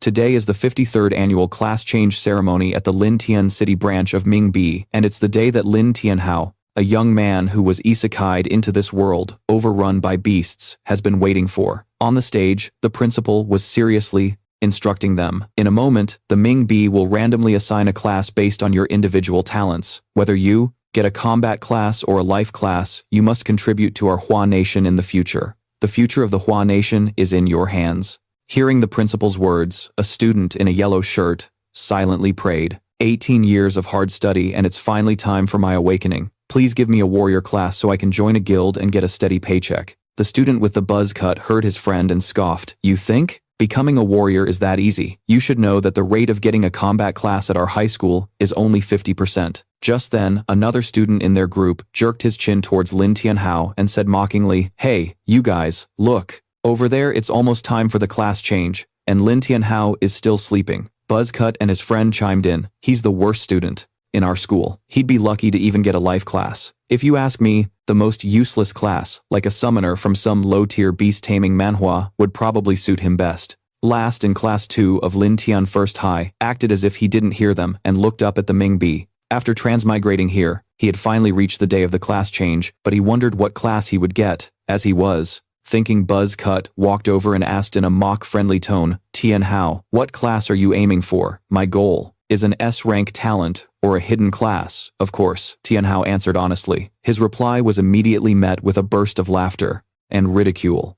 Today is the 53rd annual class change ceremony at the Lin Tian City branch of Ming, and it's the day that Lin Tianhao, a young man who was isekai'd into this world, overrun by beasts, has been waiting for. On the stage, the principal was seriously instructing them. In a moment, the Ming will randomly assign a class based on your individual talents. Whether you get a combat class or a life class, you must contribute to our Hua Nation in the future. The future of the Hua Nation is in your hands. Hearing the principal's words, a student in a yellow shirt silently prayed. 18 years of hard study and it's finally time for my awakening. Please give me a warrior class so I can join a guild and get a steady paycheck. The student with the buzz cut heard his friend and scoffed. You think? Becoming a warrior is that easy? You should know that the rate of getting a combat class at our high school is only 50%. Just then, another student in their group jerked his chin towards Lin Tianhao and said mockingly, "Hey, you guys, look. Over there it's almost time for the class change, and Lin Tianhao is still sleeping." Buzzcut and his friend chimed in. He's the worst student in our school. He'd be lucky to even get a life class. If you ask me, the most useless class, like a summoner from some low-tier beast taming manhwa, would probably suit him best. Last in class 2 of Lin Tian First High acted as if he didn't hear them and looked up at the Ming. After transmigrating here, he had finally reached the day of the class change, but he wondered what class he would get. As he was thinking, Buzzcut walked over and asked in a mock-friendly tone, "Tianhao, what class are you aiming for?" "My goal is an S-rank talent or a hidden class, of course," Tianhao answered honestly. His reply was immediately met with a burst of laughter and ridicule.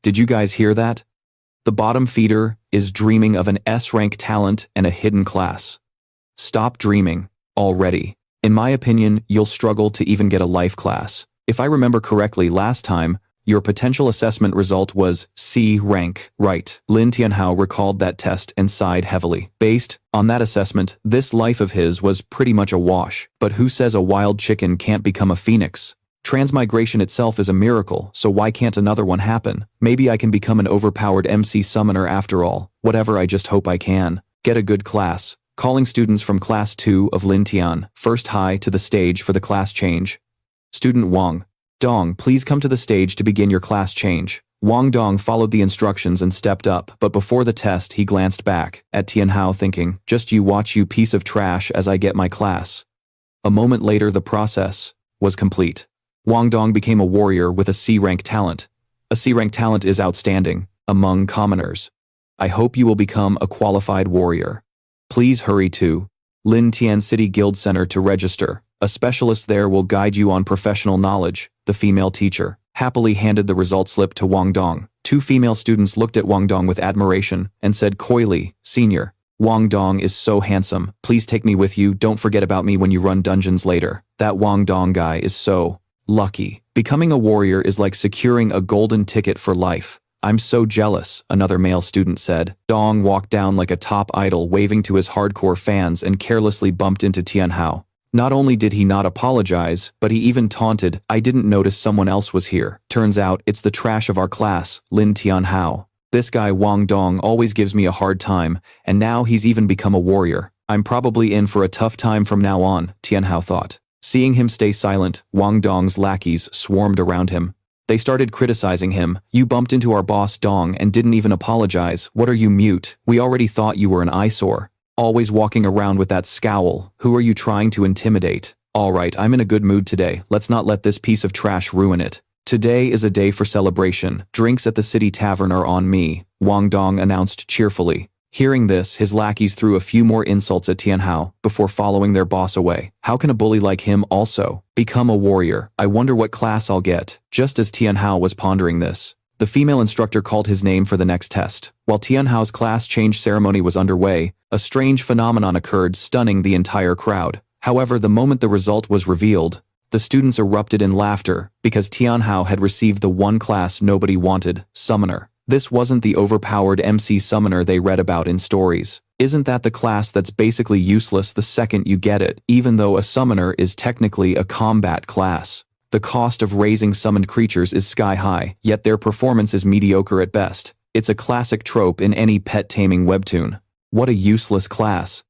Did you guys hear that? The bottom feeder is dreaming of an S-rank talent and a hidden class. Stop dreaming already. In my opinion, you'll struggle to even get a life class. If I remember correctly, last time, your potential assessment result was C rank, right? Lin Tianhao recalled that test and sighed heavily. Based on that assessment, this life of his was pretty much a wash. But who says a wild chicken can't become a phoenix? Transmigration itself is a miracle, so why can't another one happen? Maybe I can become an overpowered MC summoner after all. Whatever, I just hope I can get a good class. Calling students from class 2 of Lin Tian First High to the stage for the class change. Student Wang Dong, please come to the stage to begin your class change. Wang Dong followed the instructions and stepped up, but before the test he glanced back at Tianhao thinking, just you watch, you piece of trash, as I get my class. A moment later the process was complete. Wang Dong became a warrior with a C-rank talent. A C-rank talent is outstanding among commoners. I hope you will become a qualified warrior. Please hurry to Lin Tian City Guild Center to register. A specialist there will guide you on professional knowledge. The female teacher happily handed the result slip to Wang Dong. 2 female students looked at Wang Dong with admiration and said coyly, "Senior, Wang Dong is so handsome. Please take me with you. Don't forget about me when you run dungeons later." That Wang Dong guy is so lucky. Becoming a warrior is like securing a golden ticket for life. I'm so jealous, another male student said. Dong walked down like a top idol, waving to his hardcore fans, and carelessly bumped into Tianhao. Not only did he not apologize, but he even taunted, "I didn't notice someone else was here. Turns out it's the trash of our class, Lin Tianhao. This guy Wang Dong always gives me a hard time, and now he's even become a warrior. I'm probably in for a tough time from now on," Tianhao thought. Seeing him stay silent, Wang Dong's lackeys swarmed around him. They started criticizing him. "You bumped into our boss Dong and didn't even apologize. What are you, mute? We already thought you were an eyesore. Always walking around with that scowl. Who are you trying to intimidate?" "Alright, I'm in a good mood today. Let's not let this piece of trash ruin it. Today is a day for celebration. Drinks at the city tavern are on me," Wang Dong announced cheerfully. Hearing this, his lackeys threw a few more insults at Tianhao before following their boss away. How can a bully like him also become a warrior? I wonder what class I'll get. Just as Tianhao was pondering this, the female instructor called his name for the next test. While Tianhao's class change ceremony was underway, a strange phenomenon occurred, stunning the entire crowd. However, the moment the result was revealed, the students erupted in laughter because Tianhao had received the one class nobody wanted, Summoner. This wasn't the overpowered MC summoner they read about in stories. Isn't that the class that's basically useless the second you get it, even though a summoner is technically a combat class? The cost of raising summoned creatures is sky high, yet their performance is mediocre at best. It's a classic trope in any pet taming webtoon. What a useless class.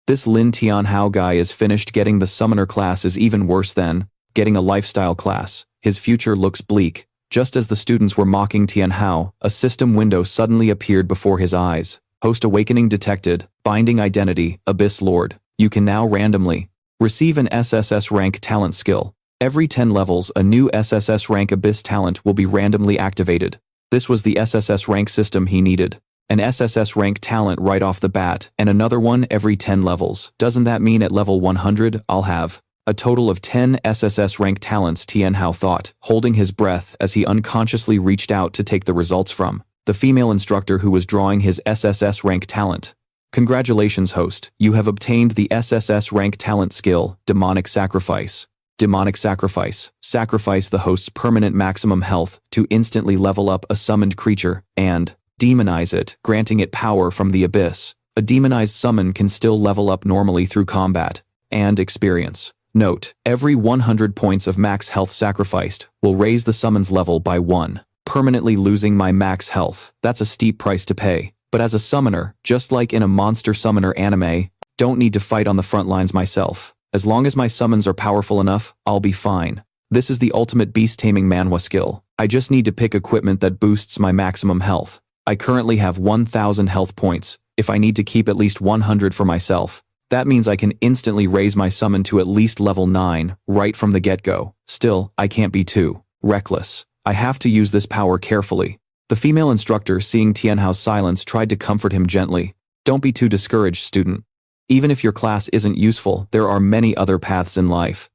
This Lin Tianhao guy is finished. Getting the summoner class is even worse than getting a lifestyle class. His future looks bleak. Just as the students were mocking Tianhao, a system window suddenly appeared before his eyes. Host awakening detected. Binding identity, Abyss Lord. You can now randomly receive an SSS rank talent skill. Every 10 levels, a new SSS rank Abyss talent will be randomly activated. This was the SSS rank system he needed. An SSS rank talent right off the bat, and another one every 10 levels. Doesn't that mean at level 100, I'll have a total of 10 SSS rank talents, Tianhao thought, holding his breath as he unconsciously reached out to take the results from the female instructor who was drawing his SSS rank talent. Congratulations, host. You have obtained the SSS rank talent skill, Demonic Sacrifice. Demonic Sacrifice. Sacrifice the host's permanent maximum health to instantly level up a summoned creature, and demonize it, granting it power from the abyss. A demonized summon can still level up normally through combat and experience. Note, every 100 points of max health sacrificed will raise the summon's level by 1, permanently losing my max health. That's a steep price to pay. But as a summoner, just like in a monster summoner anime, don't need to fight on the front lines myself. As long as my summons are powerful enough, I'll be fine. This is the ultimate beast taming manhwa skill. I just need to pick equipment that boosts my maximum health. I currently have 1000 health points. If I need to keep at least 100 for myself, that means I can instantly raise my summon to at least level 9, right from the get-go. Still, I can't be too reckless. I have to use this power carefully. The female instructor, seeing Tianhao's silence, tried to comfort him gently. Don't be too discouraged, student. Even if your class isn't useful, there are many other paths in life.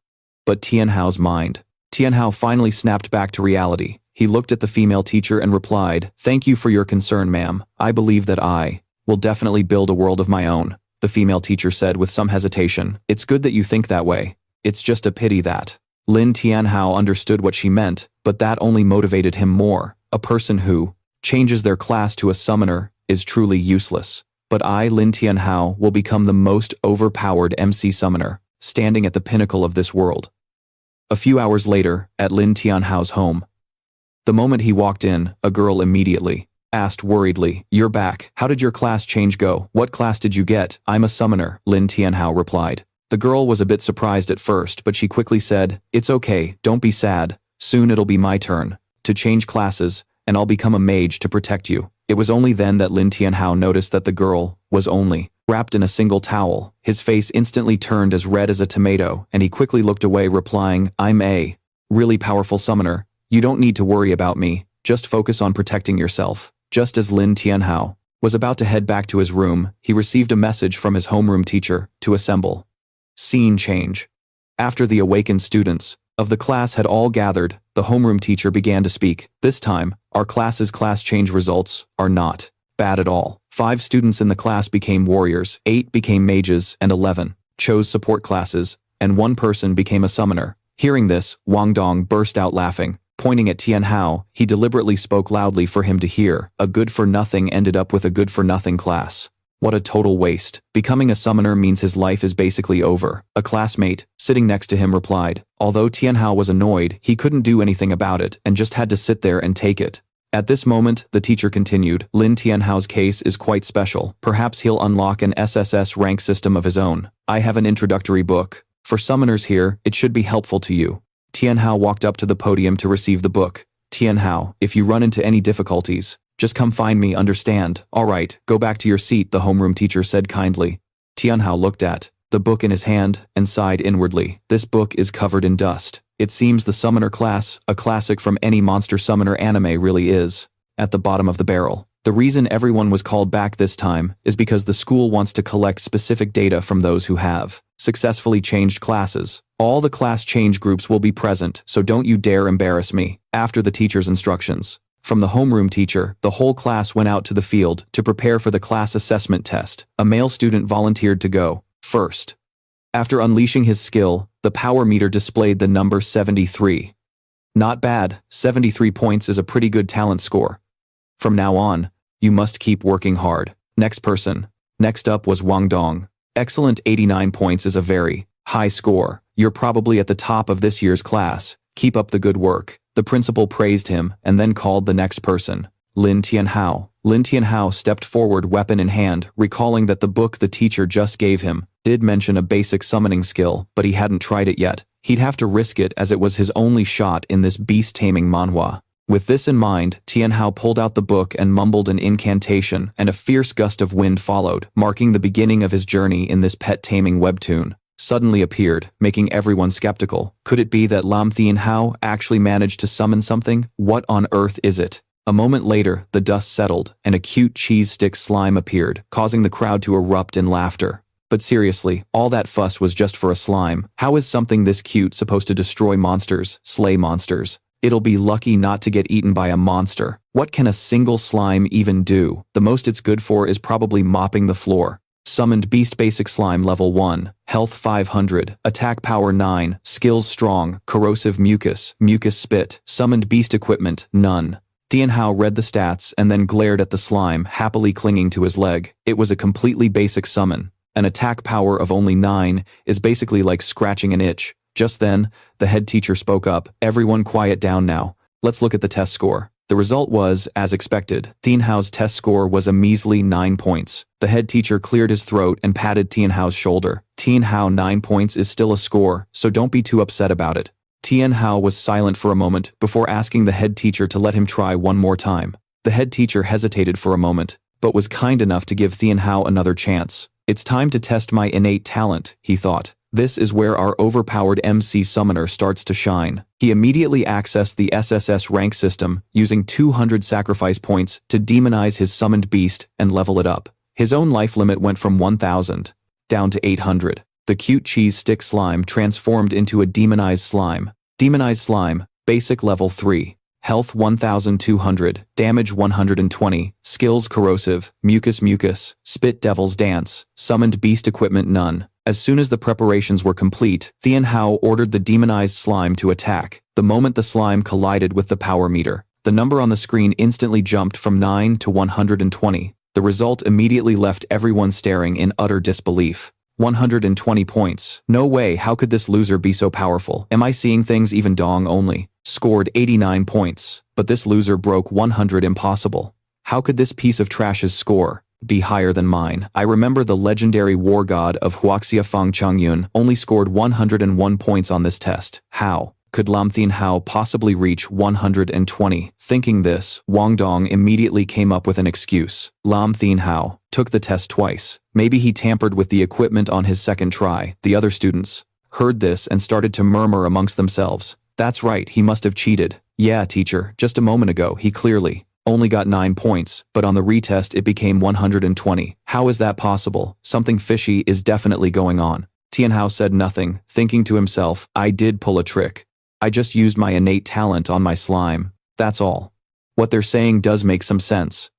But Tianhao's mind. Tianhao finally snapped back to reality. He looked at the female teacher and replied, "Thank you for your concern, ma'am. I believe that I will definitely build a world of my own," the female teacher said with some hesitation. "It's good that you think that way. It's just a pity that." Lin Tianhao understood what she meant, but that only motivated him more. A person who changes their class to a summoner is truly useless. But I, Lin Tianhao, will become the most overpowered MC summoner, standing at the pinnacle of this world. A few hours later, at Lin Tianhao's home. The moment he walked in, a girl immediately asked worriedly, "You're back. How did your class change go? What class did you get?" "I'm a summoner," Lin Tianhao replied. The girl was a bit surprised at first, but she quickly said, "It's okay, don't be sad. Soon it'll be my turn to change classes, and I'll become a mage to protect you." It was only then that Lin Tianhao noticed that the girl was only wrapped in a single towel. His face instantly turned as red as a tomato, and he quickly looked away, replying, "I'm a really powerful summoner. You don't need to worry about me, just focus on protecting yourself." Just as Lin Tianhao was about to head back to his room, he received a message from his homeroom teacher to assemble. Scene change. After the awakened students of the class had all gathered, the homeroom teacher began to speak. "This time, our class's class change results are not bad at all. 5 students in the class became warriors, 8 became mages, and 11 chose support classes, and 1 person became a summoner." Hearing this, Wang Dong burst out laughing. Pointing at Tianhao, he deliberately spoke loudly for him to hear. A good-for-nothing ended up with a good-for-nothing class. What a total waste. Becoming a summoner means his life is basically over. A classmate, sitting next to him, replied. Although Tianhao was annoyed, he couldn't do anything about it and just had to sit there and take it. At this moment, the teacher continued, "Lin Tianhao's case is quite special. Perhaps he'll unlock an SSS rank system of his own. I have an introductory book. For summoners here, it should be helpful to you." Tianhao walked up to the podium to receive the book. "Tianhao, if you run into any difficulties, just come find me, understand?" "All right, go back to your seat," the homeroom teacher said kindly. Tianhao looked at the book in his hand and sighed inwardly. This book is covered in dust. It seems the summoner class, a classic from any monster summoner anime, really is at the bottom of the barrel. The reason everyone was called back this time is because the school wants to collect specific data from those who have successfully changed classes. All the class change groups will be present, so don't you dare embarrass me. After the teacher's instructions from the homeroom teacher, the whole class went out to the field to prepare for the class assessment test. A male student volunteered to go first. After unleashing his skill, the power meter displayed the number 73. Not bad, 73 points is a pretty good talent score. From now on, you must keep working hard. Next person. Next up was Wang Dong. Excellent, 89 points is a very high score. You're probably at the top of this year's class. Keep up the good work. The principal praised him and then called the next person. Lin Tianhao. Lin Tianhao stepped forward, weapon in hand, recalling that the book the teacher just gave him did mention a basic summoning skill, but he hadn't tried it yet. He'd have to risk it as it was his only shot in this beast-taming manhwa. With this in mind, Tianhao pulled out the book and mumbled an incantation, and a fierce gust of wind followed, marking the beginning of his journey in this pet taming webtoon. Suddenly appeared, making everyone skeptical. Could it be that Lin Tianhao actually managed to summon something? What on earth is it? A moment later, the dust settled, and a cute cheese stick slime appeared, causing the crowd to erupt in laughter. But seriously, all that fuss was just for a slime. How is something this cute supposed to destroy monsters, slay monsters? It'll be lucky not to get eaten by a monster. What can a single slime even do? The most it's good for is probably mopping the floor. Summoned Beast Basic Slime Level 1, Health 500, Attack Power 9, Skills Strong, Corrosive Mucus, Mucus Spit, Summoned Beast Equipment, None. Tianhao read the stats and then glared at the slime, happily clinging to his leg. It was a completely basic summon. An attack power of only 9 is basically like scratching an itch. Just then, the head teacher spoke up. Everyone quiet down now. Let's look at the test score. The result was, as expected, Tianhao's test score was a measly 9 points. The head teacher cleared his throat and patted Tianhao's shoulder. Tianhao, 9 points is still a score, so don't be too upset about it. Tianhao was silent for a moment before asking the head teacher to let him try one more time. The head teacher hesitated for a moment, but was kind enough to give Tianhao another chance. It's time to test my innate talent, he thought. This is where our overpowered MC summoner starts to shine. He immediately accessed the SSS rank system, using 200 sacrifice points to demonize his summoned beast and level it up. His own life limit went from 1000 down to 800. The cute cheese stick slime transformed into a demonized slime. Demonized slime, basic level 3. Health 1200, damage 120, skills corrosive, mucus, spit devil's dance, summoned beast equipment none. As soon as the preparations were complete, Tianhao ordered the demonized slime to attack. The moment the slime collided with the power meter, the number on the screen instantly jumped from 9 to 120. The result immediately left everyone staring in utter disbelief. 120 points. No way, how could this loser be so powerful? Am I seeing things? Even Dong only scored 89 points, but this loser broke 100. Impossible. How could this piece of trash's score be higher than mine? I remember the legendary war god of Huaxia Fang Changyun only scored 101 points on this test. How could Lin Tianhao possibly reach 120? Thinking this, Wang Dong immediately came up with an excuse. Lin Tianhao took the test twice. Maybe he tampered with the equipment on his second try. The other students heard this and started to murmur amongst themselves. That's right, he must have cheated. Yeah, teacher, just a moment ago he clearly only got 9 points, but on the retest it became 120. How is that possible? Something fishy is definitely going on. Tianhao said nothing, thinking to himself, I did pull a trick. I just used my innate talent on my slime. That's all. What they're saying does make some sense.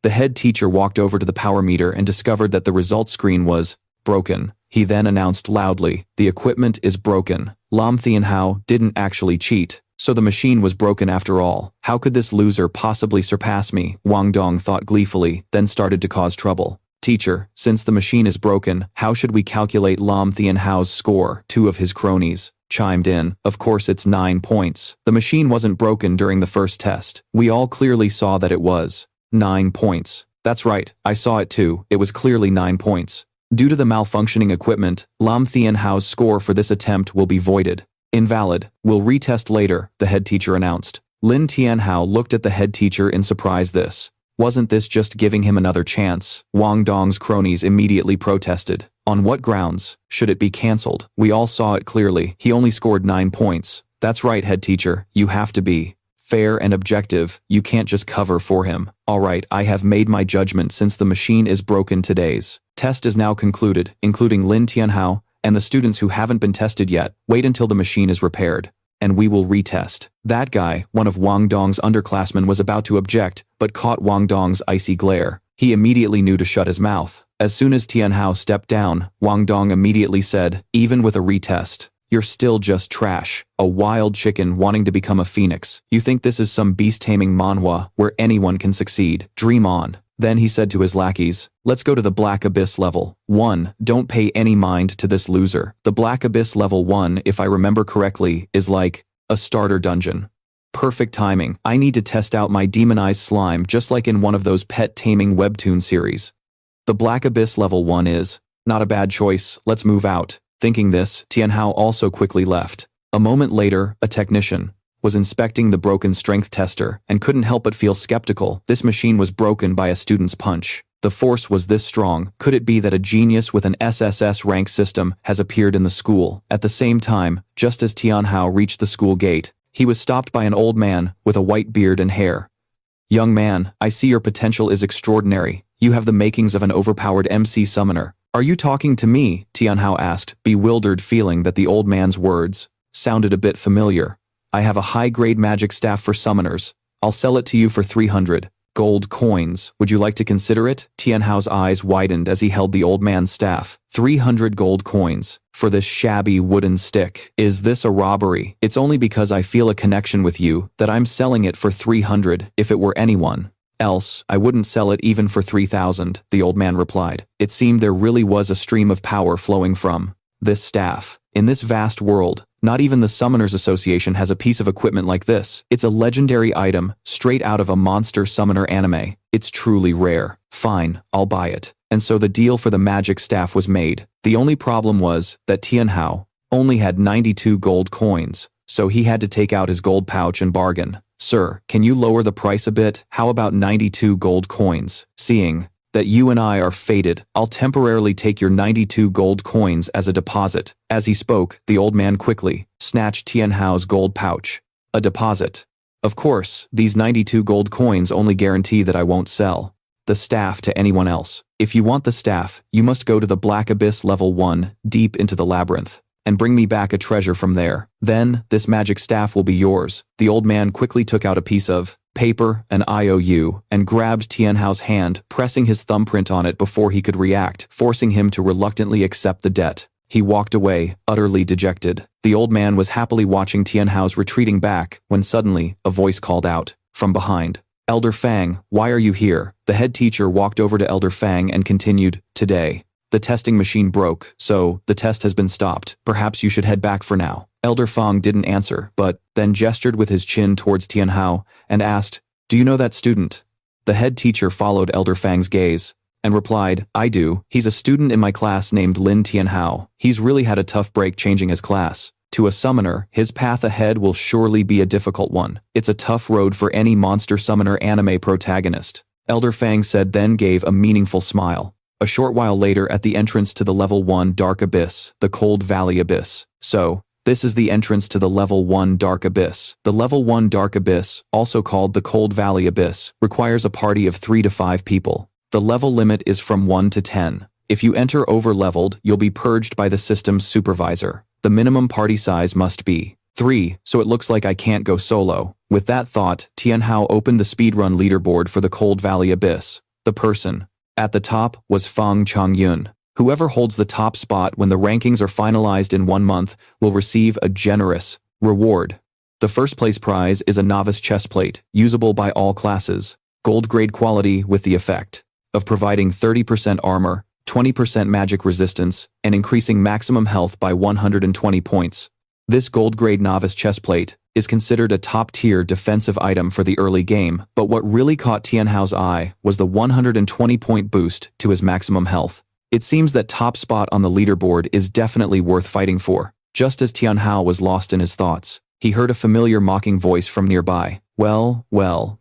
The head teacher walked over to the power meter and discovered that the result screen was broken. He then announced loudly, the equipment is broken. Lin Tianhao didn't actually cheat, so the machine was broken after all. How could this loser possibly surpass me? Wang Dong thought gleefully, then started to cause trouble. Teacher, since the machine is broken, how should we calculate Lin Tianhao's score? 2 of his cronies chimed in. Of course it's 9 points. The machine wasn't broken during the first test. We all clearly saw that it was 9 points. That's right, I saw it too. It was clearly 9 points. Due to the malfunctioning equipment, Lin Tianhao's score for this attempt will be voided. Invalid. We'll retest later, the head teacher announced. Lin Tianhao looked at the head teacher in surprise. This wasn't this just giving him another chance? Wang Dong's cronies immediately protested. On what grounds should it be cancelled? We all saw it clearly. He only scored 9 points. That's right, head teacher. You have to be fair and objective. You can't just cover for him. All right, I have made my judgment since the machine is broken. Today's test is now concluded, including Lin Tianhao and the students who haven't been tested yet. Wait until the machine is repaired, and we will retest. That guy, one of Wang Dong's underclassmen, was about to object, but caught Wang Dong's icy glare. He immediately knew to shut his mouth. As soon as Tianhao stepped down, Wang Dong immediately said, even with a retest, you're still just trash. A wild chicken wanting to become a phoenix. You think this is some beast-taming manhwa where anyone can succeed? Dream on. Then he said to his lackeys, let's go to the Black Abyss level 1. Don't pay any mind to this loser. The Black Abyss level 1, if I remember correctly, is like a starter dungeon. Perfect timing. I need to test out my demonized slime just like in one of those pet taming webtoon series. The Black Abyss level 1 is not a bad choice. Let's move out. Thinking this, Tianhao also quickly left. A moment later, a technician was inspecting the broken strength tester and couldn't help but feel skeptical. This machine was broken by a student's punch. The force was this strong. Could it be that a genius with an SSS rank system has appeared in the school? At the same time, just as Tianhao reached the school gate, he was stopped by an old man with a white beard and hair. "Young man, I see your potential is extraordinary. You have the makings of an overpowered MC summoner." "Are you talking to me?" Tianhao asked, bewildered, feeling that the old man's words sounded a bit familiar. "I have a high-grade magic staff for summoners. I'll sell it to you for 300 gold coins. Would you like to consider it?" Tianhao's eyes widened as he held the old man's staff. 300 gold coins for this shabby wooden stick. "Is this a robbery?" "It's only because I feel a connection with you that I'm selling it for 300. If it were anyone else, I wouldn't sell it even for 3,000, the old man replied. It seemed there really was a stream of power flowing from this staff. In this vast world, not even the Summoners Association has a piece of equipment like this. It's a legendary item, straight out of a monster summoner anime. It's truly rare. Fine, I'll buy it. And so the deal for the magic staff was made. The only problem was that Tianhao only had 92 gold coins, so he had to take out his gold pouch and bargain. "Sir, can you lower the price a bit? How about 92 gold coins? Seeing that you and I are fated, I'll temporarily take your 92 gold coins as a deposit." As he spoke, the old man quickly snatched Tianhao's gold pouch. "A deposit? Of course, these 92 gold coins only guarantee that I won't sell the staff to anyone else. If you want the staff, you must go to the Black Abyss level 1, deep into the labyrinth, and bring me back a treasure from there. Then, this magic staff will be yours." The old man quickly took out a piece of paper, an IOU, and grabbed Tianhao's hand, pressing his thumbprint on it before he could react, forcing him to reluctantly accept the debt. He walked away, utterly dejected. The old man was happily watching Tianhao's retreating back, when suddenly, a voice called out from behind. "Elder Fang, why are you here?" The head teacher walked over to Elder Fang and continued, "Today, the testing machine broke, so the test has been stopped. Perhaps you should head back for now." Elder Fang didn't answer, but then gestured with his chin towards Tianhao and asked, "Do you know that student?" The head teacher followed Elder Fang's gaze and replied, "I do. He's a student in my class named Lin Tianhao. He's really had a tough break changing his class. To a summoner, his path ahead will surely be a difficult one. It's a tough road for any monster summoner anime protagonist." Elder Fang said, then gave a meaningful smile. A short while later, at the entrance to the level 1 Dark Abyss, the Cold Valley Abyss. "So, this is the entrance to the level 1 Dark Abyss. The level 1 Dark Abyss, also called the Cold Valley Abyss, requires a party of 3 to 5 people. The level limit is from 1 to 10. If you enter over-leveled, you'll be purged by the system's supervisor. The minimum party size must be 3, so it looks like I can't go solo." With that thought, Tianhao opened the speedrun leaderboard for the Cold Valley Abyss. The person at the top was Fang Changyun. Whoever holds the top spot when the rankings are finalized in 1 month will receive a generous reward. The first place prize is a novice chestplate, usable by all classes, gold grade quality with the effect of providing 30% armor, 20% magic resistance, and increasing maximum health by 120 points. This gold grade novice chestplate is considered a top-tier defensive item for the early game, but what really caught Tianhao's eye was the 120-point boost to his maximum health. It seems that top spot on the leaderboard is definitely worth fighting for. Just as Tianhao was lost in his thoughts, he heard a familiar mocking voice from nearby. Well,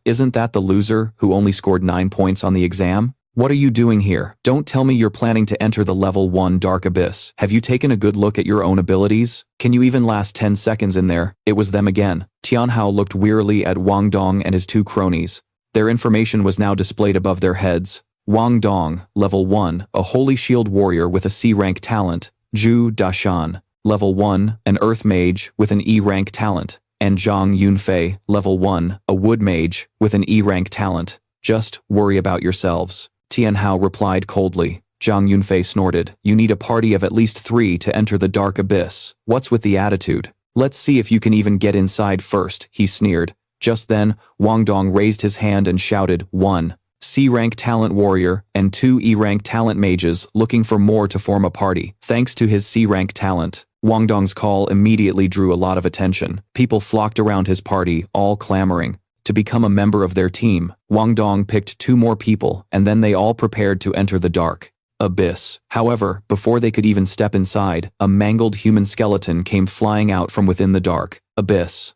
isn't that the loser who only scored 9 points on the exam? What are you doing here? Don't tell me you're planning to enter the level 1 Dark Abyss. Have you taken a good look at your own abilities? Can you even last 10 seconds in there?" It was them again. Tianhao looked wearily at Wang Dong and his 2 cronies. Their information was now displayed above their heads. Wang Dong, level 1, a Holy Shield warrior with a C-rank talent. Zhu Dashan, level 1, an Earth mage with an E-rank talent. And Zhang Yunfei, level 1, a Wood mage with an E-rank talent. "Just worry about yourselves," Tianhao replied coldly. Zhang Yunfei snorted. "You need a party of at least 3 to enter the Dark Abyss. What's with the attitude? Let's see if you can even get inside first," he sneered. Just then, Wang Dong raised his hand and shouted, "1 C-rank talent warrior and 2 E-rank talent mages looking for more to form a party." Thanks to his C-rank talent, Wang Dong's call immediately drew a lot of attention. People flocked around his party, all clamoring to become a member of their team. Wang Dong picked 2 more people, and then they all prepared to enter the Dark Abyss. However, before they could even step inside, a mangled human skeleton came flying out from within the Dark Abyss.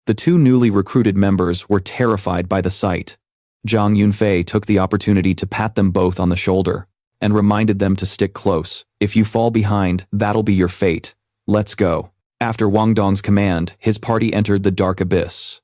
The two newly recruited members were terrified by the sight. Zhang Yunfei took the opportunity to pat them both on the shoulder and reminded them to stick close. If you fall behind, that'll be your fate. Let's go. After Wang Dong's command, his party entered the dark abyss.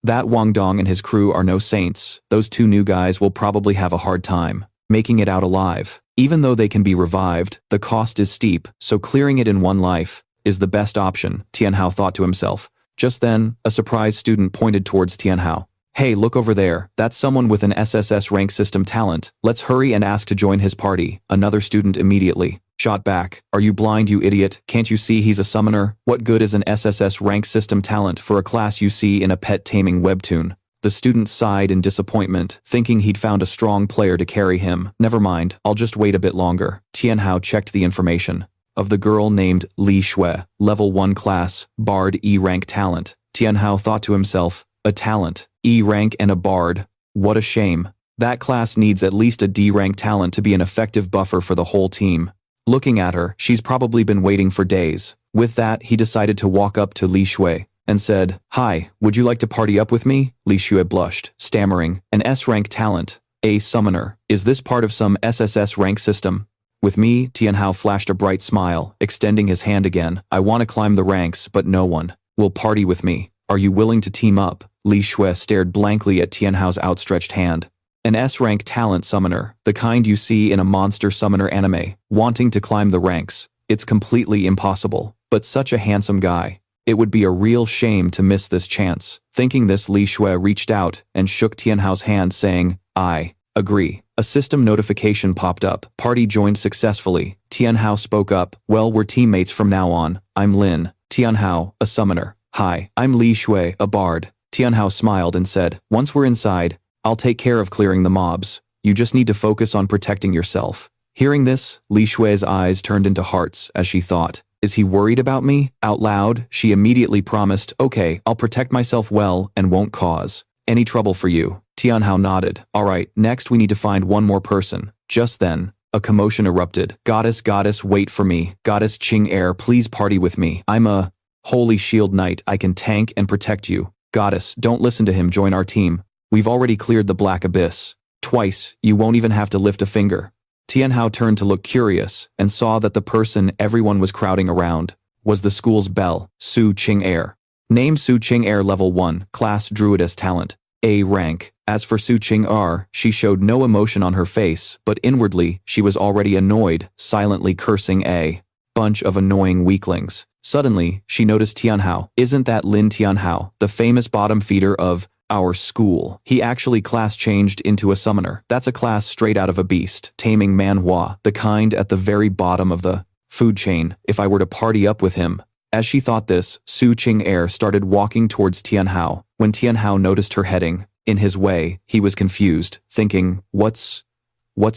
That Wang Dong and his crew are no saints. Those two new guys will probably have a hard time making it out alive. Even though they can be revived, the cost is steep, so clearing it in one life is the best option, Tianhao thought to himself. Just then, a surprised student pointed towards Tianhao. Hey, look over there, that's someone with an SSS rank system talent. Let's hurry and ask to join his party. Another student immediately shot back. Are you blind, you idiot? Can't you see he's a summoner? What good is an SSS rank system talent for a class you see in a pet taming webtoon? The student sighed in disappointment, thinking he'd found a strong player to carry him. Never mind, I'll just wait a bit longer. Tianhao checked the information of the girl named Li Shui, level 1 class, Bard E-rank talent. Tianhao thought to himself, a talent, E-rank and a Bard. What a shame. That class needs at least a D-rank talent to be an effective buffer for the whole team. Looking at her, she's probably been waiting for days. With that, he decided to walk up to Li Shui and said, Hi, would you like to party up with me? Li Shui blushed, stammering, an S-rank talent, a summoner. Is this part of some SSS rank system? With me, Tianhao flashed a bright smile, extending his hand again. I want to climb the ranks, but no one will party with me. Are you willing to team up? Li Shui stared blankly at Tianhao's outstretched hand. An S-rank talent summoner, the kind you see in a monster summoner anime, wanting to climb the ranks. It's completely impossible. But such a handsome guy. It would be a real shame to miss this chance. Thinking this, Li Shui reached out and shook Tianhao's hand, saying, I agree. A system notification popped up. Party joined successfully. Tianhao spoke up. Well, we're teammates from now on. I'm Lin Tianhao, a summoner. Hi, I'm Li Shui, a bard. Tianhao smiled and said, once we're inside, I'll take care of clearing the mobs. You just need to focus on protecting yourself. Hearing this, Li Shui's eyes turned into hearts as she thought, is he worried about me? Out loud, she immediately promised, okay, I'll protect myself well and won't cause any trouble for you. Tianhao nodded. Alright, next we need to find one more person. Just then, a commotion erupted. Goddess, wait for me. Goddess Qing Er, please party with me. I'm a holy shield knight. I can tank and protect you. Goddess, don't listen to him, join our team. We've already cleared the black abyss. Twice, you won't even have to lift a finger. Tianhao turned to look curious and saw that the person everyone was crowding around was the school's belle, Su Qing Er. Name Su Qing Er, level 1, class druidess talent, A rank. As for Su Qing Er, she showed no emotion on her face, but inwardly she was already annoyed, silently cursing a bunch of annoying weaklings. Suddenly, she noticed Tianhao. Isn't that Lin Tianhao, the famous bottom feeder of our school? He actually class changed into a summoner. That's a class straight out of a beast, taming Manhwa, the kind at the very bottom of the food chain. If I were to party up with him. As she thought this, Su Qing Er started walking towards Tianhao. When Tianhao noticed her heading in his way, he was confused, thinking, what's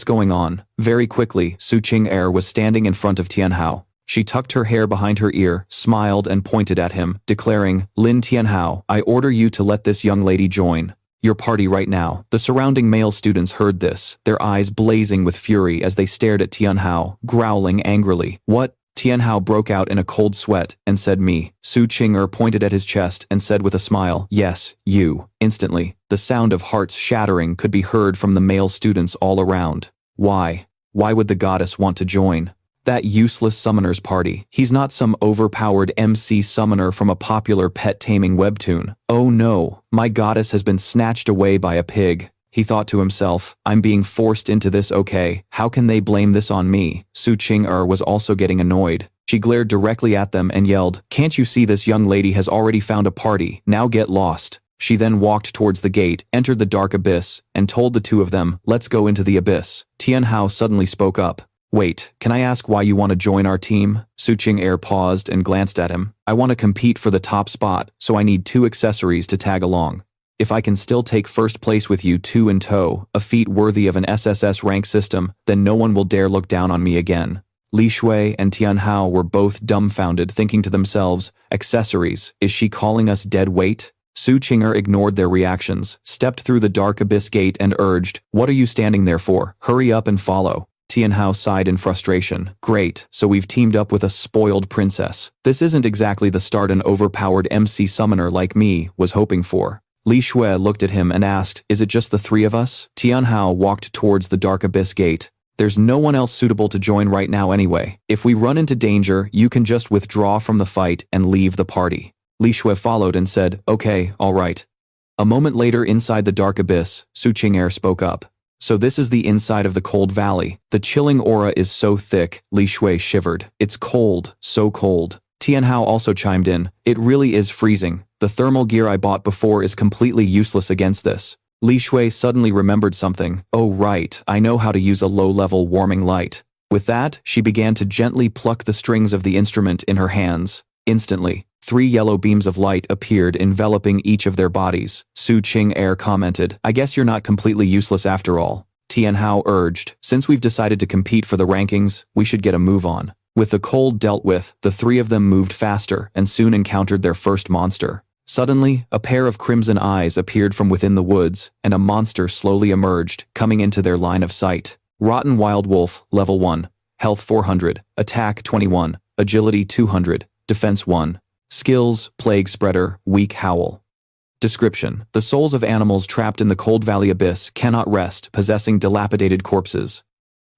going on? Very quickly, Su Qing Er was standing in front of Tianhao. She tucked her hair behind her ear, smiled and pointed at him, declaring, Lin Tianhao, I order you to let this young lady join your party right now. The surrounding male students heard this, their eyes blazing with fury as they stared at Tianhao, growling angrily. What? Tianhao broke out in a cold sweat and said, me. Su Qing Er pointed at his chest and said with a smile, yes, you. Instantly, the sound of hearts shattering could be heard from the male students all around. Why? Why would the goddess want to join that useless summoner's party? He's not some overpowered MC summoner from a popular pet taming webtoon. Oh no, my goddess has been snatched away by a pig. He thought to himself, I'm being forced into this, okay, how can they blame this on me? Su Qing Er was also getting annoyed. She glared directly at them and yelled, can't you see this young lady has already found a party, now get lost. She then walked towards the gate, entered the dark abyss, and told the two of them, let's go into the abyss. Tianhao suddenly spoke up. Wait, can I ask why you want to join our team? Su Qing Er paused and glanced at him. I want to compete for the top spot, so I need 2 accessories to tag along. If I can still take first place with you 2 in tow, a feat worthy of an SSS rank system, then no one will dare look down on me again. Li Shui and Tianhao were both dumbfounded, thinking to themselves, accessories, is she calling us dead weight? Su Qing Er ignored their reactions, stepped through the dark abyss gate and urged, what are you standing there for? Hurry up and follow. Tianhao sighed in frustration. Great, so we've teamed up with a spoiled princess. This isn't exactly the start an overpowered MC summoner like me was hoping for. Li Shui looked at him and asked, is it just the three of us? Tianhao walked towards the dark abyss gate. There's no one else suitable to join right now anyway. If we run into danger, you can just withdraw from the fight and leave the party. Li Shui followed and said, okay, all right. A moment later inside the dark abyss, Su Qing'er spoke up. So this is the inside of the cold valley. The chilling aura is so thick, Li Shui shivered. It's cold, so cold. Tianhao also chimed in. It really is freezing. The thermal gear I bought before is completely useless against this. Li Shui suddenly remembered something. Oh right, I know how to use a low-level warming light. With that, she began to gently pluck the strings of the instrument in her hands. Instantly, 3 yellow beams of light appeared enveloping each of their bodies. Su Qing'er commented, I guess you're not completely useless after all. Tianhao urged, since we've decided to compete for the rankings, we should get a move on. With the cold dealt with, the 3 of them moved faster and soon encountered their first monster. Suddenly, a pair of crimson eyes appeared from within the woods, and a monster slowly emerged, coming into their line of sight. Rotten Wild Wolf, Level 1. Health 400, Attack 21, Agility 200, Defense 1. Skills, Plague Spreader, Weak Howl. Description: the souls of animals trapped in the cold valley abyss cannot rest, possessing dilapidated corpses.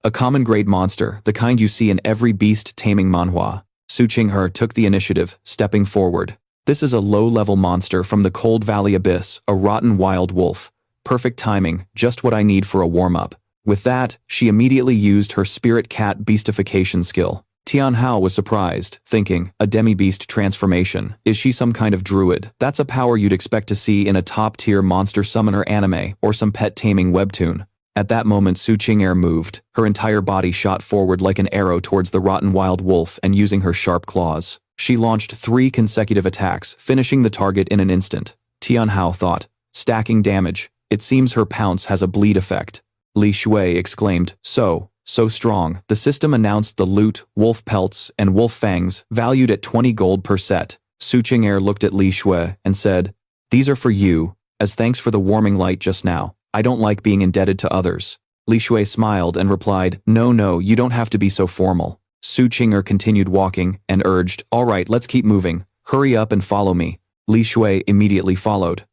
A common grade monster, the kind you see in every beast taming manhwa. Su Qing'er took the initiative, stepping forward. This is a low-level monster from the cold valley abyss, a rotten wild wolf. Perfect timing, just what I need for a warm-up. With that, she immediately used her spirit cat beastification skill. Tianhao was surprised, thinking, a demi-beast transformation. Is she some kind of druid? That's a power you'd expect to see in a top-tier monster summoner anime or some pet taming webtoon. At that moment Su Qing'er moved. Her entire body shot forward like an arrow towards the rotten wild wolf and using her sharp claws. She launched 3 consecutive attacks, finishing the target in an instant. Tianhao thought, stacking damage. It seems her pounce has a bleed effect. Li Shui exclaimed, so strong. The system announced the loot, wolf pelts, and wolf fangs, valued at 20 gold per set. Su Qing'er looked at Li Shui and said, these are for you, as thanks for the warming light just now. I don't like being indebted to others. Li Shui smiled and replied, no, you don't have to be so formal. Su Qing'er continued walking and urged, all right, let's keep moving. Hurry up and follow me. Li Shui immediately followed.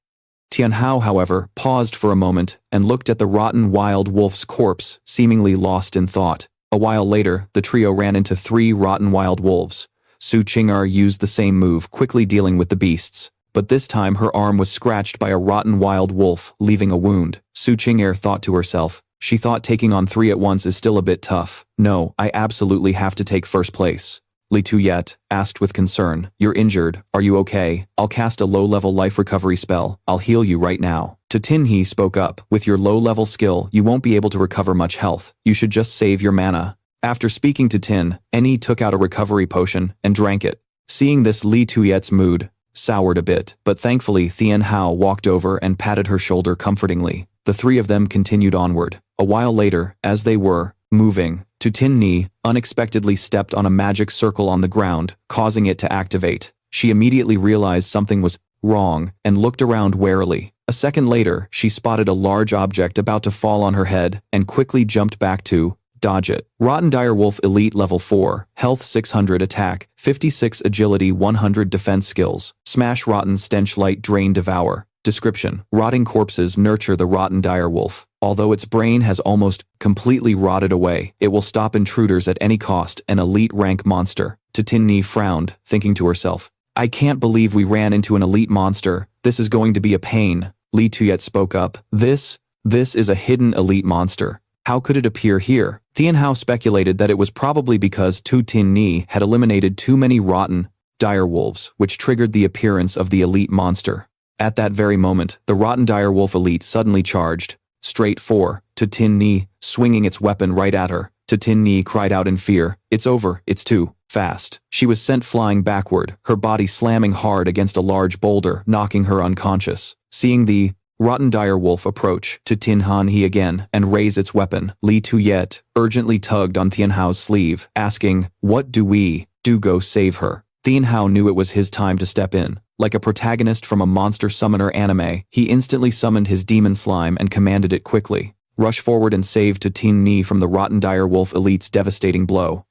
Tianhao, however, paused for a moment and looked at the rotten wild wolf's corpse, seemingly lost in thought. A while later, the trio ran into 3 rotten wild wolves. Su Qing'er used the same move, quickly dealing with the beasts. But this time her arm was scratched by a rotten wild wolf, leaving a wound. Su Qing'er thought to herself. She thought taking on 3 at once is still a bit tough. No, I absolutely have to take first place. Li Tuyet asked with concern, you're injured, are you okay? I'll cast a low-level life recovery spell, I'll heal you right now. Tianhao spoke up, with your low-level skill, you won't be able to recover much health, you should just save your mana. After speaking to Tianhao took out a recovery potion and drank it. Seeing this, Li Tuyet's mood soured a bit, but thankfully Tianhao walked over and patted her shoulder comfortingly. The 3 of them continued onward. A while later, as they were moving, Tianhao unexpectedly stepped on a magic circle on the ground, causing it to activate. She immediately realized something was wrong and looked around warily. A second later, she spotted a large object about to fall on her head and quickly jumped back to dodge it. Rotten Direwolf Elite Level 4, Health 600 Attack, 56 Agility 100 Defense Skills, Smash Rotten Stench Light Drain Devour. Description: rotting corpses nurture the rotten direwolf. Although its brain has almost completely rotted away, it will stop intruders at any cost, an elite rank monster. Tianhao frowned, thinking to herself, I can't believe we ran into an elite monster, this is going to be a pain. Li Tuyet spoke up, this is a hidden elite monster. How could it appear here? Tianhao speculated that it was probably because Tianhao had eliminated too many rotten direwolves, which triggered the appearance of the elite monster. At that very moment, the rotten direwolf elite suddenly charged, straight for Tianhao, swinging its weapon right at her. Tianhao cried out in fear, it's over, it's too fast. She was sent flying backward, her body slamming hard against a large boulder, knocking her unconscious. Seeing the rotten direwolf approach Tianhao again and raise its weapon, Li Tuyet urgently tugged on Tianhao's sleeve, asking, what do we do? Go save her. Tianhao knew it was his time to step in. Like a protagonist from a monster summoner anime, he instantly summoned his demon slime and commanded it quickly. rush forward and save Tin Ni from the Rotten Dire Wolf Elite's devastating blow.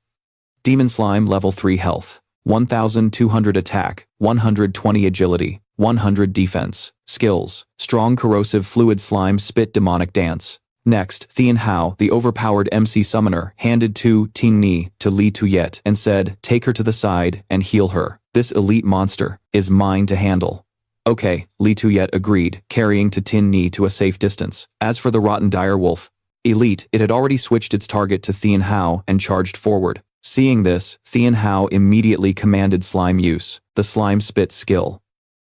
Demon Slime level 3 health. 1200 attack, 120 agility, 100 defense. Skills: Strong Corrosive Fluid Slime Spit Demonic Dance. Next, Tianhao, the overpowered MC summoner, handed Tin Ni to Li Tuyet and said, "Take her to the side and heal her. This elite monster is mine to handle." Okay, Li Tuyet agreed, carrying Tin Ni to a safe distance. As for the Rotten Dire Wolf Elite, it had already switched its target to Tianhao and charged forward. Seeing this, Tianhao immediately commanded slime use, the slime spit skill.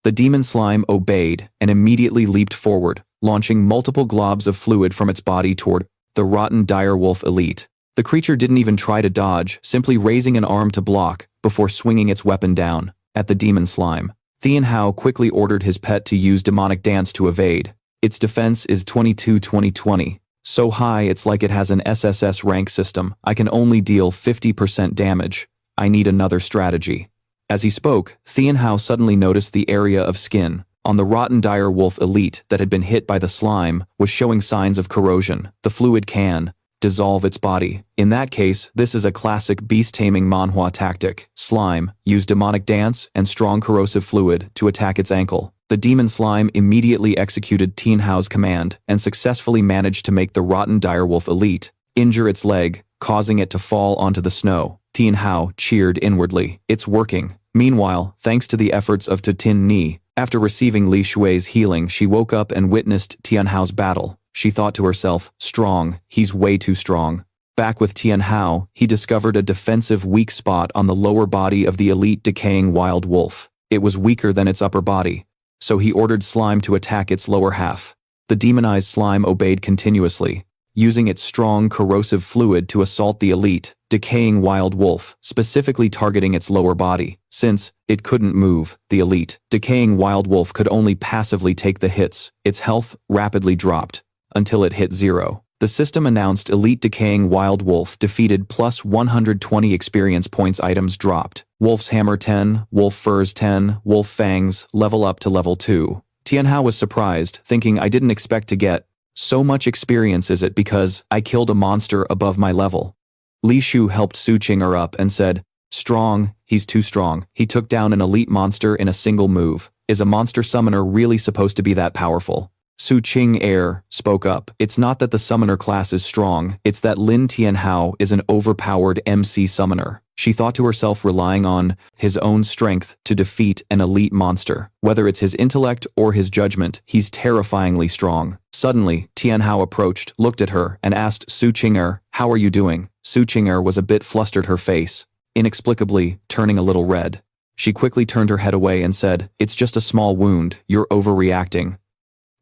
The demon slime obeyed and immediately leaped forward, launching multiple globs of fluid from its body toward the Rotten Dire Wolf Elite. The creature didn't even try to dodge, simply raising an arm to block before swinging its weapon down at the demon slime. Tianhao quickly ordered his pet to use demonic dance to evade. Its defense is 22-20-20. So high it's like it has an SSS rank system. I can only deal 50% damage. I need another strategy. As he spoke, Tianhao suddenly noticed the area of skin on the Rotten Dire Wolf Elite that had been hit by the slime was showing signs of corrosion. The fluid can dissolve its body. In that case, this is a classic beast taming Manhwa tactic. Slime use demonic dance and strong corrosive fluid to attack its ankle. The demon slime immediately executed Tianhao's command and successfully managed to make the Rotten Dire Wolf Elite injure its leg, causing it to fall onto the snow. Tianhao cheered inwardly. It's working. Meanwhile, thanks to the efforts of Tin Ni, after receiving Li Shui's healing, she woke up and witnessed Tianhao's battle. She thought to herself, strong, he's way too strong. Back with Tianhao, he discovered a defensive weak spot on the lower body of the elite decaying wild wolf. It was weaker than its upper body, so he ordered slime to attack its lower half. The demonized slime obeyed continuously, using its strong corrosive fluid to assault the elite, decaying wild wolf, specifically targeting its lower body. Since it couldn't move, the elite, decaying wild wolf could only passively take the hits. Its health rapidly dropped until it hit 0. The system announced elite decaying wild wolf defeated plus 120 experience points. Items dropped. Wolf's hammer 10, wolf furs 10, wolf fangs, level up to level 2. Tianhao was surprised, thinking I didn't expect to get so much experience. Is it because I killed a monster above my level? Li Shu helped Su Qing'er up and said, strong, he's too strong. He took down an elite monster in a single move. Is a monster summoner really supposed to be that powerful? Su Qing'er spoke up. It's not that the summoner class is strong, it's that Lin Tianhao is an overpowered MC summoner. She thought to herself, relying on his own strength to defeat an elite monster. Whether it's his intellect or his judgment, he's terrifyingly strong. Suddenly, Tianhao approached, looked at her, and asked Su Qing'er, how are you doing? Su Qing'er was a bit flustered, her face inexplicably turning a little red. She quickly turned her head away and said, it's just a small wound, you're overreacting.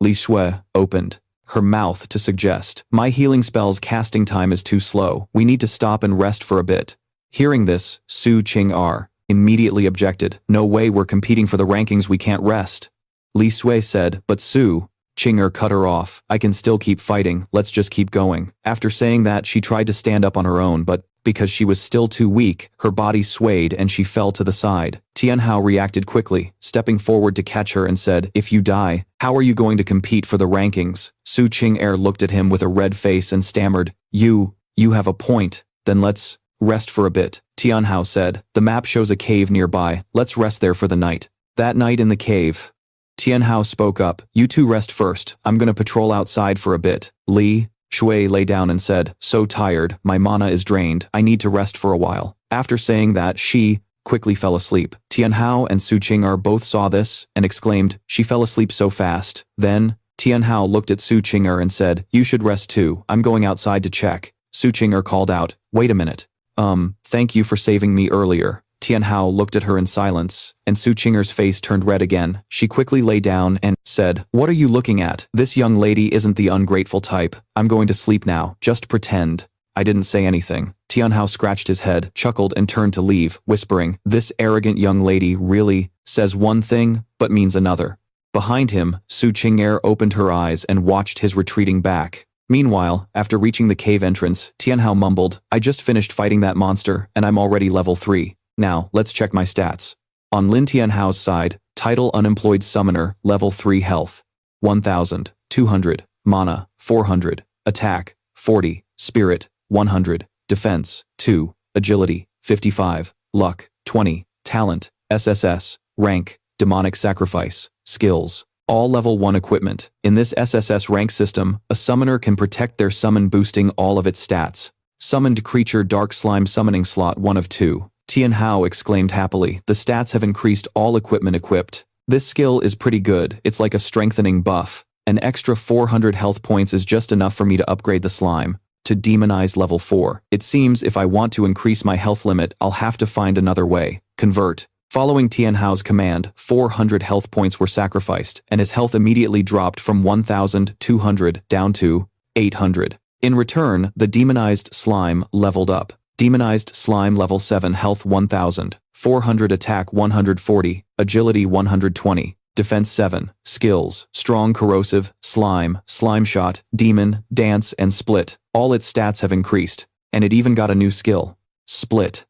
Li Shui opened her mouth to suggest, my healing spell's casting time is too slow. We need to stop and rest for a bit. Hearing this, Su Qing'er immediately objected. No way, we're competing for the rankings, we can't rest. Li Shui said, but Su Qing'er cut her off. I can still keep fighting, let's just keep going. After saying that, she tried to stand up on her own, but because she was still too weak, her body swayed and she fell to the side. Tianhao reacted quickly, stepping forward to catch her and said, if you die, how are you going to compete for the rankings? Su Qing'er looked at him with a red face and stammered, you have a point, then let's rest for a bit. Tianhao said, the map shows a cave nearby, let's rest there for the night. That night in the cave, Tianhao spoke up, you two rest first, I'm gonna patrol outside for a bit. Li Shui lay down and said, so tired, my mana is drained, I need to rest for a while. After saying that, she quickly fell asleep. Tianhao and Su Qing'er both saw this and exclaimed, she fell asleep so fast. Then, Tianhao looked at Su Qing'er and said, you should rest too, I'm going outside to check. Su Qing'er called out, wait a minute. Thank you for saving me earlier. Tianhao looked at her in silence, and Su Qing'er's face turned red again. She quickly lay down and said, what are you looking at? This young lady isn't the ungrateful type. I'm going to sleep now, just pretend. I didn't say anything. Tianhao scratched his head, chuckled and turned to leave, whispering, this arrogant young lady really says one thing, but means another. Behind him, Su Qing'er opened her eyes and watched his retreating back. Meanwhile, after reaching the cave entrance, Tianhao mumbled, I just finished fighting that monster, and I'm already level 3. Now, let's check my stats. On Lin Tianhao's side, title unemployed summoner, level 3 health, 1200, mana, 400, attack, 40, spirit, 100, defense, 2, agility, 55, luck, 20, talent, SSS, rank, demonic sacrifice, skills. All level 1 equipment. In this SSS rank system, a summoner can protect their summon boosting all of its stats. Summoned creature dark slime summoning slot 1 of 2. Tianhao exclaimed happily, the stats have increased all equipment equipped. This skill is pretty good, it's like a strengthening buff. An extra 400 health points is just enough for me to upgrade the slime to demonized level 4. It seems if I want to increase my health limit, I'll have to find another way. Convert. Following Tianhao's command, 400 health points were sacrificed, and his health immediately dropped from 1,200 down to 800. In return, the demonized slime leveled up. Demonized slime level 7 health 1,000, 400 attack 140, agility 120, defense 7, skills, strong corrosive, slime, slime shot, demon, dance, and split. All its stats have increased, and it even got a new skill, split.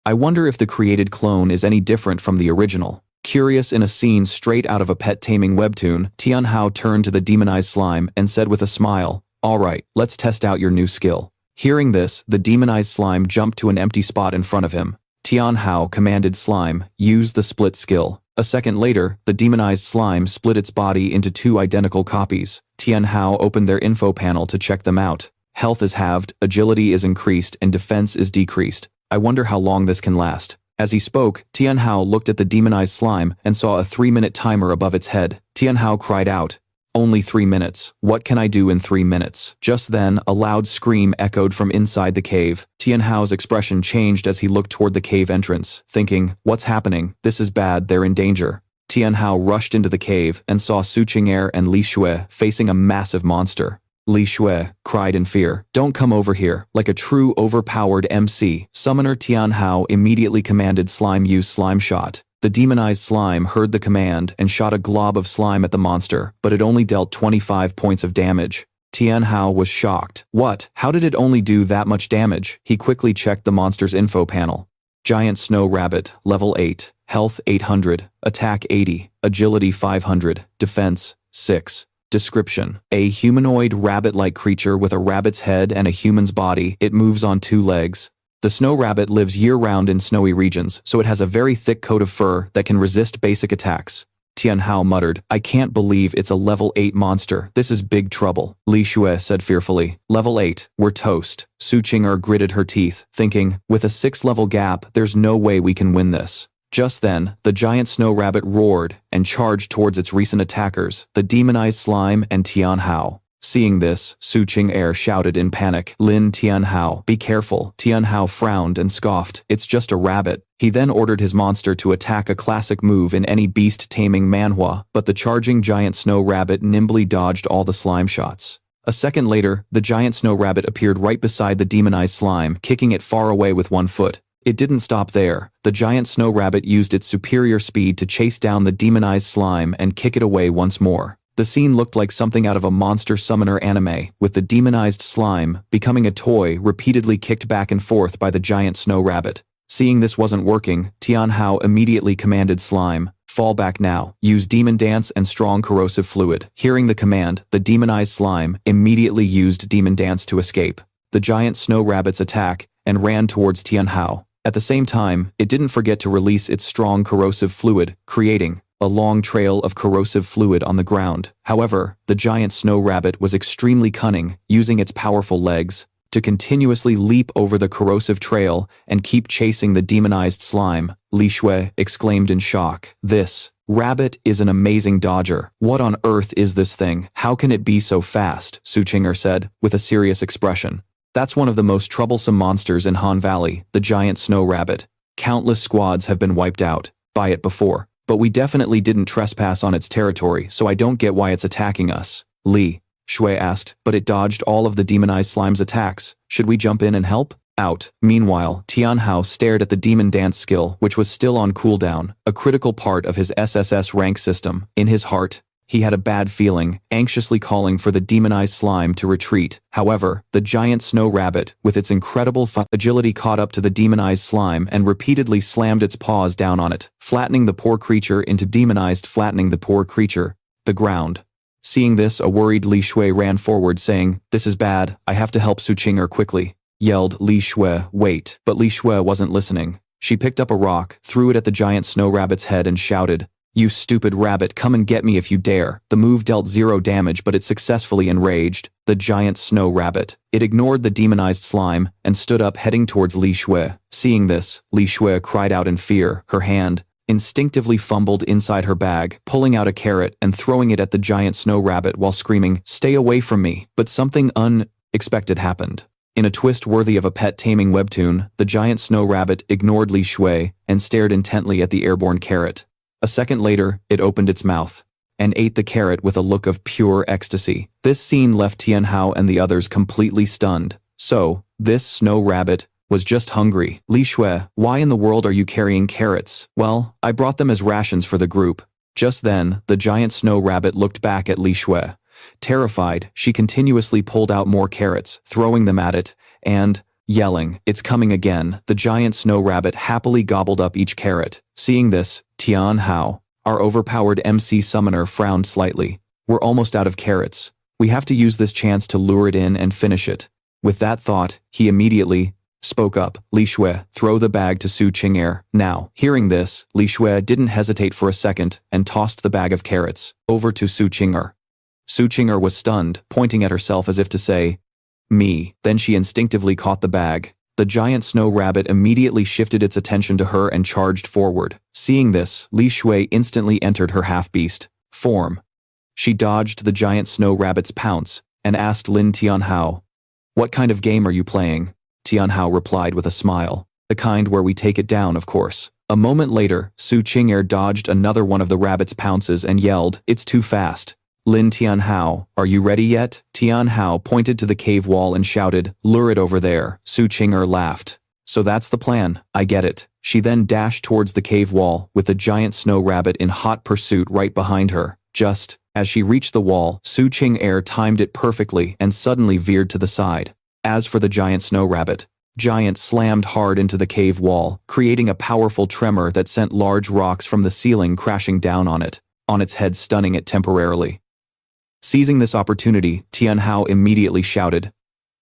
I wonder if the created clone is any different from the original. Curious in a scene straight out of a pet taming webtoon, Tianhao turned to the demonized slime and said with a smile, "Alright, let's test out your new skill." Hearing this, the demonized slime jumped to an empty spot in front of him. Tianhao commanded slime, use the split skill. A second later, the demonized slime split its body into 2 identical copies. Tianhao opened their info panel to check them out. Health is halved, agility is increased, and defense is decreased. I wonder how long this can last. As he spoke, Tianhao looked at the demonized slime and saw a 3-minute timer above its head. Tianhao cried out, "Only 3 minutes. What can I do in 3 minutes?" Just then, a loud scream echoed from inside the cave. Tianhao's expression changed as he looked toward the cave entrance, thinking, "What's happening? This is bad, they're in danger." Tianhao rushed into the cave and saw Su Qing'er and Li Shui facing a massive monster. Li Shui cried in fear, "Don't come over here." Like a true overpowered MC, Summoner Tianhao immediately commanded slime use slime shot. The demonized slime heard the command and shot a glob of slime at the monster, but it only dealt 25 points of damage. Tianhao was shocked. What? How did it only do that much damage? He quickly checked the monster's info panel. Giant snow rabbit, level 8, health 800, attack 80, agility 500, defense 6. Description: a humanoid rabbit-like creature with a rabbit's head and a human's body. It moves on 2 legs. The snow rabbit lives year-round in snowy regions, so it has a very thick coat of fur that can resist basic attacks. Tianhao muttered, "I can't believe it's a level 8 monster. This is big trouble." Li Shui said fearfully, "Level 8, we're toast." Su Qing'er gritted her teeth, thinking, with a 6-level gap, there's no way we can win this. Just then, the giant snow rabbit roared and charged towards its recent attackers, the demonized slime and Tianhao. Seeing this, Su Qing'er shouted in panic, "Lin Tianhao, be careful." Tianhao frowned and scoffed, "It's just a rabbit." He then ordered his monster to attack, a classic move in any beast taming manhwa, but the charging giant snow rabbit nimbly dodged all the slime shots. A second later, the giant snow rabbit appeared right beside the demonized slime, kicking it far away with 1 foot. It didn't stop there. The giant snow rabbit used its superior speed to chase down the demonized slime and kick it away once more. The scene looked like something out of a monster summoner anime, with the demonized slime becoming a toy repeatedly kicked back and forth by the giant snow rabbit. Seeing this wasn't working, Tianhao immediately commanded slime, "Fall back now. Use demon dance and strong corrosive fluid." Hearing the command, the demonized slime immediately used demon dance to escape the giant snow rabbit's attack and ran towards Tianhao. At the same time, it didn't forget to release its strong corrosive fluid, creating a long trail of corrosive fluid on the ground. However, the giant snow rabbit was extremely cunning, using its powerful legs to continuously leap over the corrosive trail and keep chasing the demonized slime. Li Shui exclaimed in shock, "This rabbit is an amazing dodger. What on earth is this thing? How can it be so fast?" Su Qing'er said, with a serious expression. "That's one of the most troublesome monsters in Han Valley, the giant snow rabbit. Countless squads have been wiped out by it before, but we definitely didn't trespass on its territory, so I don't get why it's attacking us." Li Shui asked, "But it dodged all of the demonized slime's attacks. Should we jump in and help out?" Meanwhile, Tianhao stared at the demon dance skill, which was still on cooldown, a critical part of his SSS rank system. In his heart, he had a bad feeling, anxiously calling for the demonized slime to retreat. However, the giant snow rabbit, with its incredible agility, caught up to the demonized slime and repeatedly slammed its paws down on it, flattening the poor creature into the ground. Seeing this, a worried Li Shui ran forward saying, "This is bad, I have to help Su Qing'er quickly," yelled Li Shui, "Wait," but Li Shui wasn't listening. She picked up a rock, threw it at the giant snow rabbit's head and shouted, "You stupid rabbit, come and get me if you dare." The move dealt 0 damage, but it successfully enraged the giant snow rabbit. It ignored the demonized slime and stood up heading towards Li Shui. Seeing this, Li Shui cried out in fear. Her hand instinctively fumbled inside her bag, pulling out a carrot and throwing it at the giant snow rabbit while screaming, "Stay away from me." But something unexpected happened. In a twist worthy of a pet taming webtoon, the giant snow rabbit ignored Li Shui and stared intently at the airborne carrot. A second later, it opened its mouth and ate the carrot with a look of pure ecstasy. This scene left Tianhao and the others completely stunned. So, this snow rabbit was just hungry. "Li Shui, why in the world are you carrying carrots?" "Well, I brought them as rations for the group." Just then, the giant snow rabbit looked back at Li Shui. Terrified, she continuously pulled out more carrots, throwing them at it, and yelling, "It's coming again." The giant snow rabbit happily gobbled up each carrot. Seeing this, Tianhao, our overpowered MC summoner, frowned slightly. "We're almost out of carrots. We have to use this chance to lure it in and finish it." With that thought, he immediately spoke up, "Li Shui, throw the bag to Su Qing'er now." Hearing this, Li Shui didn't hesitate for a second and tossed the bag of carrots over to Su Qing'er. Su Qing'er was stunned, pointing at herself as if to say, "Me." Then she instinctively caught the bag. The giant snow rabbit immediately shifted its attention to her and charged forward. Seeing this, Li Shui instantly entered her half-beast form. She dodged the giant snow rabbit's pounce and asked Lin Tianhao, "What kind of game are you playing?" Tianhao replied with a smile, "The kind where we take it down, of course." A moment later, Su Qing'er dodged another one of the rabbit's pounces and yelled, "It's too fast." "Lin Tianhao, are you ready yet?" Tianhao pointed to the cave wall and shouted, "Lure it over there." Su Qing'er laughed. "So that's the plan, I get it." She then dashed towards the cave wall, with the giant snow rabbit in hot pursuit right behind her. Just as she reached the wall, Su Qing'er timed it perfectly and suddenly veered to the side. As for the giant snow rabbit, Giant slammed hard into the cave wall, creating a powerful tremor that sent large rocks from the ceiling crashing down on its head, stunning it temporarily. Seizing this opportunity, Tianhao immediately shouted,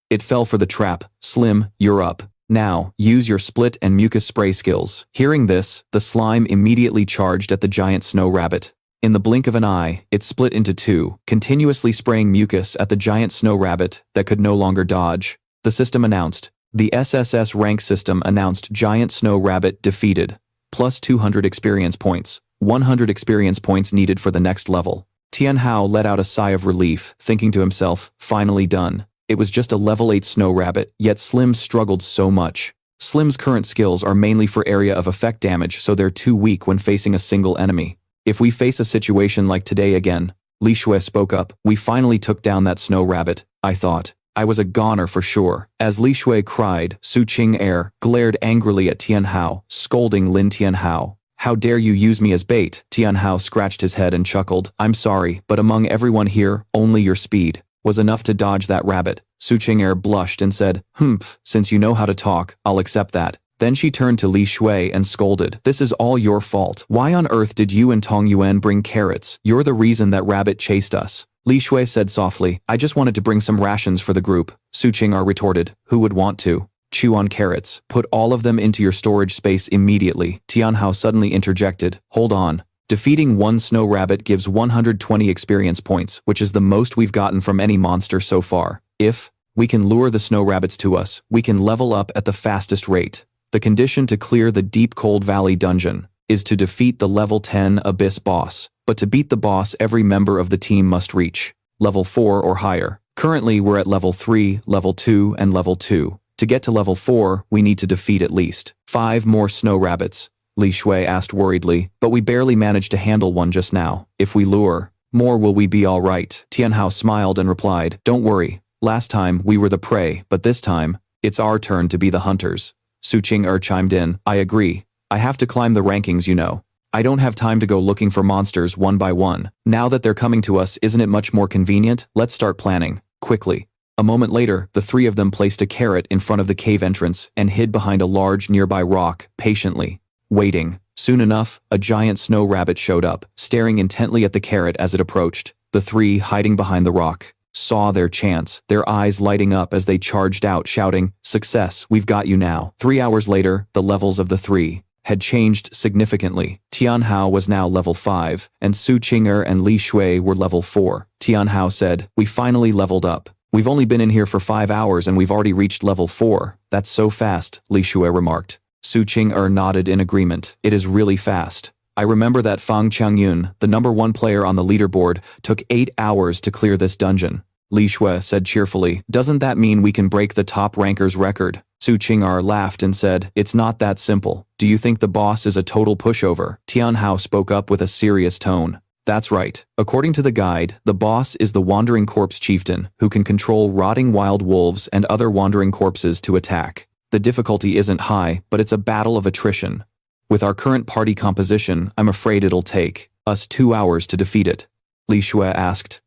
"It fell for the trap. Slim, you're up. Now, use your split and mucus spray skills." Hearing this, the slime immediately charged at the giant snow rabbit. In the blink of an eye, it split into two, continuously spraying mucus at the giant snow rabbit that could no longer dodge. The system announced. The SSS rank system announced giant snow rabbit defeated. Plus 200 experience points. 100 experience points needed for the next level. Tianhao let out a sigh of relief, thinking to himself, finally done. It was just a level 8 snow rabbit, yet Slim struggled so much. Slim's current skills are mainly for area of effect damage, so they're too weak when facing a single enemy. If we face a situation like today again, Li Shui spoke up, we finally took down that snow rabbit, I thought. I was a goner for sure. As Li Shui cried, Su Qing'er glared angrily at Tianhao, scolding Lin Tianhao. How dare you use me as bait? Tianhao scratched his head and chuckled. I'm sorry, but among everyone here, only your speed was enough to dodge that rabbit. Su Qing'er blushed and said, Humph, since you know how to talk, I'll accept that. Then she turned to Li Shui and scolded. This is all your fault. Why on earth did you and Tong Yuan bring carrots? You're the reason that rabbit chased us. Li Shui said softly, I just wanted to bring some rations for the group. Su Qing'er retorted, who would want to chew on carrots? Put all of them into your storage space immediately. Tianhao suddenly interjected, hold on. Defeating one snow rabbit gives 120 experience points, which is the most we've gotten from any monster so far. If we can lure the snow rabbits to us, we can level up at the fastest rate. The condition to clear the Deep Cold Valley dungeon is to defeat the level 10 Abyss boss. But to beat the boss, every member of the team must reach level 4 or higher. Currently, we're at level 3, level 2, and level 2. To get to level 4, we need to defeat at least 5 more snow rabbits. Li Shui asked worriedly, but we barely managed to handle one just now. If we lure more, will we be all right? Tianhao smiled and replied, don't worry. Last time, we were the prey, but this time, it's our turn to be the hunters. Su Qing'er chimed in, I agree. I have to climb the rankings, you know. I don't have time to go looking for monsters one by one. Now that they're coming to us, isn't it much more convenient? Let's start planning. Quickly. A moment later, the three of them placed a carrot in front of the cave entrance and hid behind a large nearby rock, patiently waiting. Soon enough, a giant snow rabbit showed up, staring intently at the carrot as it approached. The three, hiding behind the rock, saw their chance, their eyes lighting up as they charged out, shouting, "Success, we've got you now." 3 hours later, the levels of the three had changed significantly. Tianhao was now level 5, and Su Qing'er and Li Shui were level 4. Tianhao said, "We finally leveled up. We've only been in here for 5 hours and we've already reached level 4. That's so fast," Li Shui remarked. Su Qing'er nodded in agreement. "It is really fast. I remember that Fang Changyun, the #1 player on the leaderboard, took 8 hours to clear this dungeon." Li Shui said cheerfully, "Doesn't that mean we can break the top ranker's record?" Su Qing'er laughed and said, "It's not that simple. Do you think the boss is a total pushover?" Tianhao spoke up with a serious tone. "That's right. According to the guide, the boss is the Wandering Corpse Chieftain, who can control rotting wild wolves and other wandering corpses to attack. The difficulty isn't high, but it's a battle of attrition. With our current party composition, I'm afraid it'll take us 2 hours to defeat it." Li Shui asked.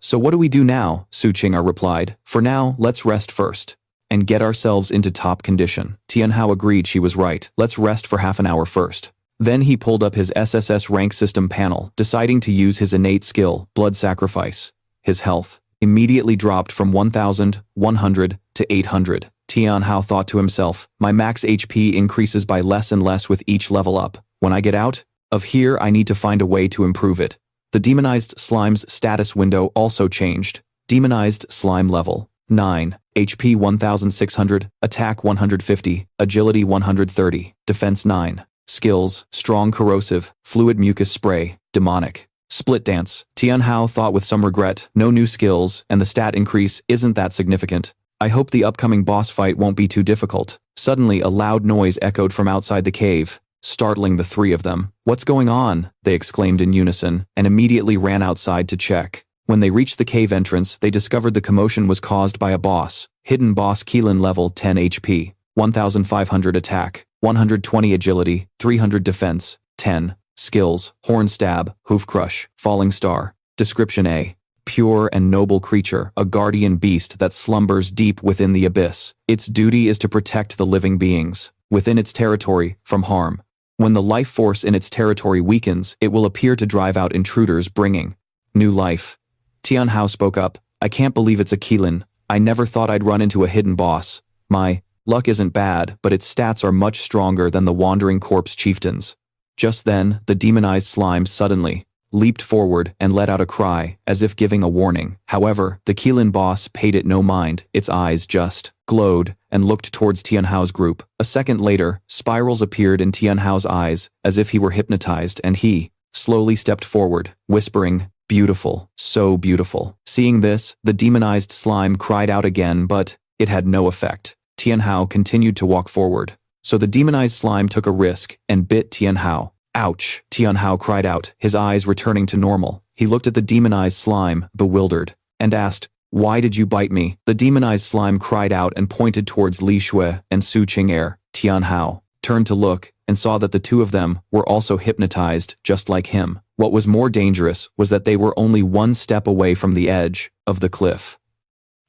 So what do we do now?" Su Qing'er replied. "For now, let's rest first and get ourselves into top condition." Tianhao agreed she was right. "Let's rest for half an hour first." Then he pulled up his SSS rank system panel, deciding to use his innate skill, blood sacrifice. His health immediately dropped from 1,100 to 800. Tianhao thought to himself, "My max HP increases by less and less with each level up. When I get out of here, I need to find a way to improve it." The demonized slime's status window also changed. Demonized slime level 9, HP 1600, attack 150, agility 130, defense 9. Skills, strong corrosive, fluid mucus spray, demonic. Split dance. Tianhao thought with some regret, no new skills, and the stat increase isn't that significant. I hope the upcoming boss fight won't be too difficult. Suddenly a loud noise echoed from outside the cave, startling the three of them. "What's going on?" they exclaimed in unison, and immediately ran outside to check. When they reached the cave entrance, they discovered the commotion was caused by a boss. Hidden boss Keelan level 10 HP, 1500 attack, 120 agility, 300 defense, 10. Skills, horn stab, hoof crush, falling star. Description: A pure and noble creature, a guardian beast that slumbers deep within the abyss. Its duty is to protect the living beings within its territory from harm. When the life force in its territory weakens, it will appear to drive out intruders, bringing new life. Tianhao spoke up. "I can't believe it's a Keelan. I never thought I'd run into a hidden boss. My luck isn't bad, but its stats are much stronger than the Wandering Corpse Chieftain's." Just then, the demonized slime suddenly leaped forward and let out a cry, as if giving a warning. However, the Keelan boss paid it no mind. Its eyes just glowed and looked towards Tianhao's group. A second later, spirals appeared in Tianhao's eyes, as if he were hypnotized, and he slowly stepped forward, whispering, "Beautiful, so beautiful." Seeing this, the demonized slime cried out again, but it had no effect. Tianhao continued to walk forward. So the demonized slime took a risk and bit Tianhao. "Ouch!" Tianhao cried out, his eyes returning to normal. He looked at the demonized slime, bewildered, and asked, "Why did you bite me?" The demonized slime cried out and pointed towards Li Shui and Su Qing'er. Tianhao turned to look and saw that the two of them were also hypnotized, just like him. What was more dangerous was that they were only one step away from the edge of the cliff.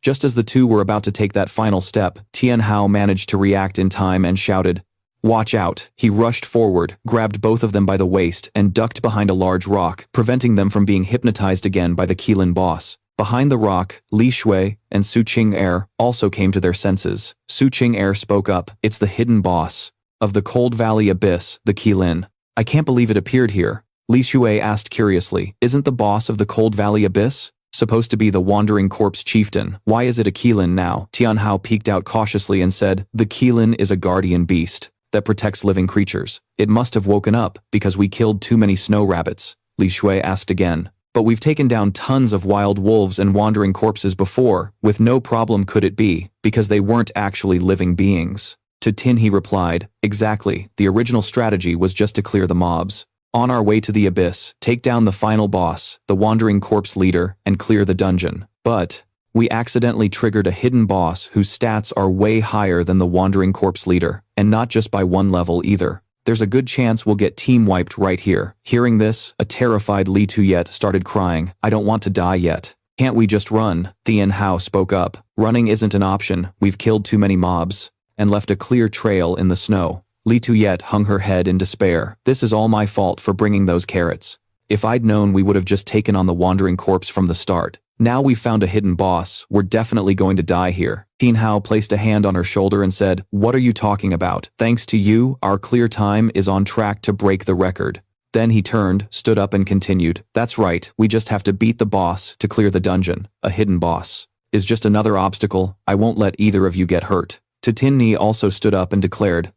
Just as the two were about to take that final step, Tianhao managed to react in time and shouted, "Watch out!" He rushed forward, grabbed both of them by the waist, and ducked behind a large rock, preventing them from being hypnotized again by the Keelan boss. Behind the rock, Li Shui and Su Qing'er also came to their senses. Su Qing'er spoke up, "It's the hidden boss of the Cold Valley Abyss, the Keelan. I can't believe it appeared here." Li Shui asked curiously, "Isn't the boss of the Cold Valley Abyss supposed to be the Wandering Corpse Chieftain? Why is it a Keelan now?" Tianhao peeked out cautiously and said, "The Keelan is a guardian beast that protects living creatures. It must have woken up because we killed too many snow rabbits." Li Shui asked again, "But we've taken down tons of wild wolves and wandering corpses before. With no problem could it be, because they weren't actually living beings?" To Tin he replied, "Exactly, the original strategy was just to clear the mobs. On our way to the abyss, take down the final boss, the wandering corpse leader, and clear the dungeon. But we accidentally triggered a hidden boss whose stats are way higher than the wandering corpse leader, and not just by one level either. There's a good chance we'll get team wiped right here." Hearing this, a terrified Li Tuyet started crying, "I don't want to die yet. Can't we just run?" Tianhao spoke up, "Running isn't an option. We've killed too many mobs and left a clear trail in the snow." Li Tuyet hung her head in despair. "This is all my fault for bringing those carrots. If I'd known, we would have just taken on the wandering corpse from the start. Now we've found a hidden boss, we're definitely going to die here. Tianhao placed a hand on her shoulder and said, "What are you talking about? Thanks to you, our clear time is on track to break the record." Then he turned, stood up and continued, "That's right, we just have to beat the boss to clear the dungeon. A hidden boss is just another obstacle. I won't let either of you get hurt." Tatinni also stood up and declared,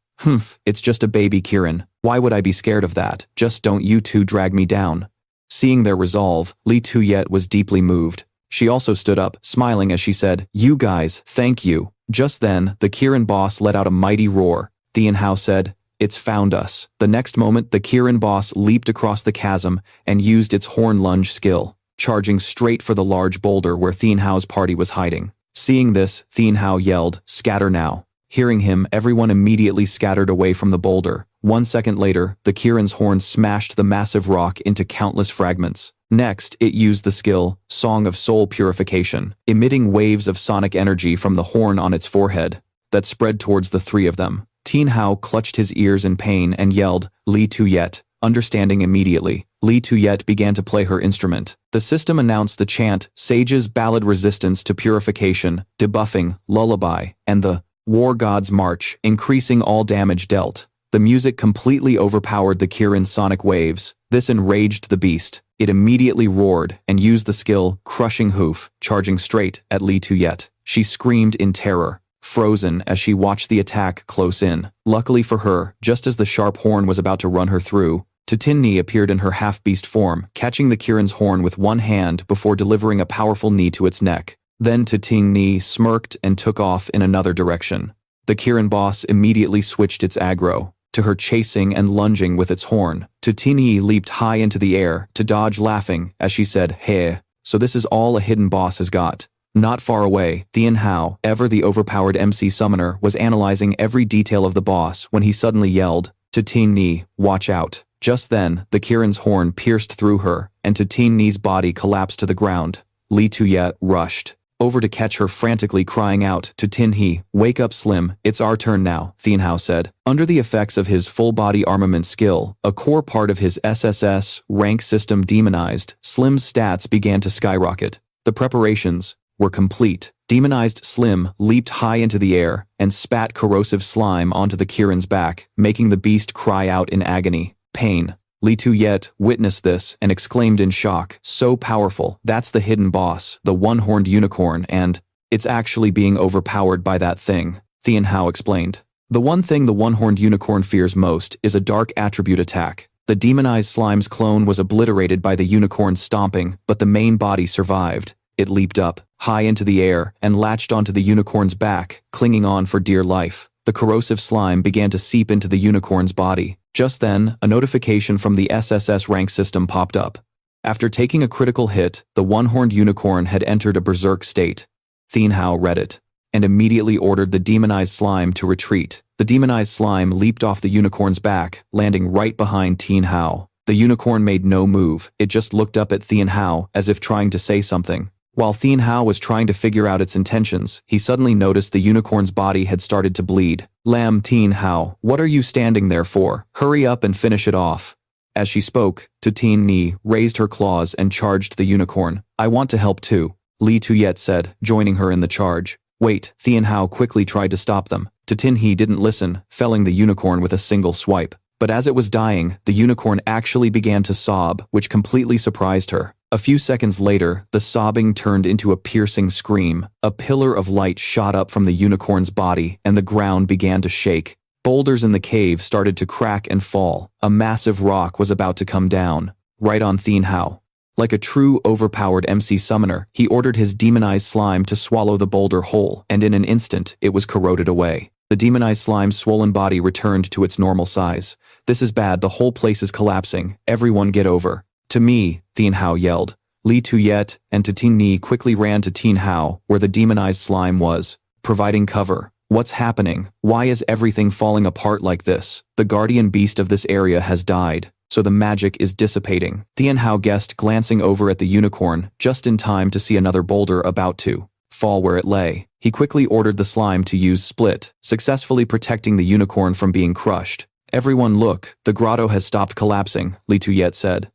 It's just a baby Kirin. Why would I be scared of that? Just don't you two drag me down." Seeing their resolve, Li Tuyet was deeply moved. She also stood up, smiling as she said, "You guys, thank you." Just then, the Kirin boss let out a mighty roar. Tianhao said, "It's found us." The next moment, the Kirin boss leaped across the chasm and used its horn lunge skill, charging straight for the large boulder where Tianhao's party was hiding. Seeing this, Tianhao yelled, "Scatter now." Hearing him, everyone immediately scattered away from the boulder. 1 second later, the Kirin's horn smashed the massive rock into countless fragments. Next, it used the skill, Song of Soul Purification, emitting waves of sonic energy from the horn on its forehead that spread towards the three of them. Tianhao clutched his ears in pain and yelled, "Li Tuyet." Understanding immediately, Li Tuyet began to play her instrument. The system announced the chant, Sage's Ballad Resistance to Purification, Debuffing, Lullaby, and the War God's March, increasing all damage dealt. The music completely overpowered the Kirin's sonic waves. This enraged the beast. It immediately roared and used the skill, Crushing Hoof, charging straight at Li Tuyet. She screamed in terror, frozen as she watched the attack close in. Luckily for her, just as the sharp horn was about to run her through, Tatinni appeared in her half-beast form, catching the Kirin's horn with one hand before delivering a powerful knee to its neck. Then Tatinni smirked and took off in another direction. The Kirin boss immediately switched its aggro to her chasing and lunging with its horn. Tatinni leaped high into the air to dodge, laughing as she said, "Hey, so this is all a hidden boss has got." Not far away, Tianhao, ever the overpowered MC summoner, was analyzing every detail of the boss when he suddenly yelled, "Tatinni, watch out." Just then, the Kirin's horn pierced through her, and Tatinni's body collapsed to the ground. Li Tuyet rushed over to catch her, frantically crying out, "Tatinni, wake up Slim, it's our turn now," Tianhao said. Under the effects of his full-body armament skill, a core part of his SSS rank system demonized, Slim's stats began to skyrocket. The preparations were complete. Demonized Slim leaped high into the air and spat corrosive slime onto the Kirin's back, making the beast cry out in agony. Pain. Li Tuyet witnessed this and exclaimed in shock, "So powerful, that's the hidden boss, the one-horned unicorn, and it's actually being overpowered by that thing," Tianhao explained. The one thing the one-horned unicorn fears most is a dark attribute attack. The demonized slime's clone was obliterated by the unicorn's stomping, but the main body survived. It leaped up, high into the air, and latched onto the unicorn's back, clinging on for dear life. The corrosive slime began to seep into the unicorn's body. Just then, a notification from the SSS rank system popped up. After taking a critical hit, the one-horned unicorn had entered a berserk state. Tianhao read it, and immediately ordered the demonized slime to retreat. The demonized slime leaped off the unicorn's back, landing right behind Tianhao. The unicorn made no move, it just looked up at Tianhao as if trying to say something. While Tianhao was trying to figure out its intentions, he suddenly noticed the unicorn's body had started to bleed. "Lam Tianhao, what are you standing there for? Hurry up and finish it off." As she spoke, Tatinni raised her claws and charged the unicorn. "I want to help too," Li Tuyet said, joining her in the charge. "Wait," Tianhao quickly tried to stop them. Tatinni didn't listen, felling the unicorn with a single swipe. But as it was dying, the unicorn actually began to sob, which completely surprised her. A few seconds later, the sobbing turned into a piercing scream. A pillar of light shot up from the unicorn's body, and the ground began to shake. Boulders in the cave started to crack and fall. A massive rock was about to come down, right on Tianhao. Like a true overpowered MC summoner, he ordered his demonized slime to swallow the boulder whole, and in an instant, it was corroded away. The demonized slime's swollen body returned to its normal size. "This is bad, the whole place is collapsing. Everyone get over." "To me," Tianhao yelled. Li Tuyet and Tatinni quickly ran to Tianhao, where the demonized slime was, providing cover. "What's happening? Why is everything falling apart like this? The guardian beast of this area has died, so the magic is dissipating." Tianhao guessed, glancing over at the unicorn, just in time to see another boulder about to fall where it lay. He quickly ordered the slime to use Split, successfully protecting the unicorn from being crushed. "Everyone look, the grotto has stopped collapsing," Li Tuyet said.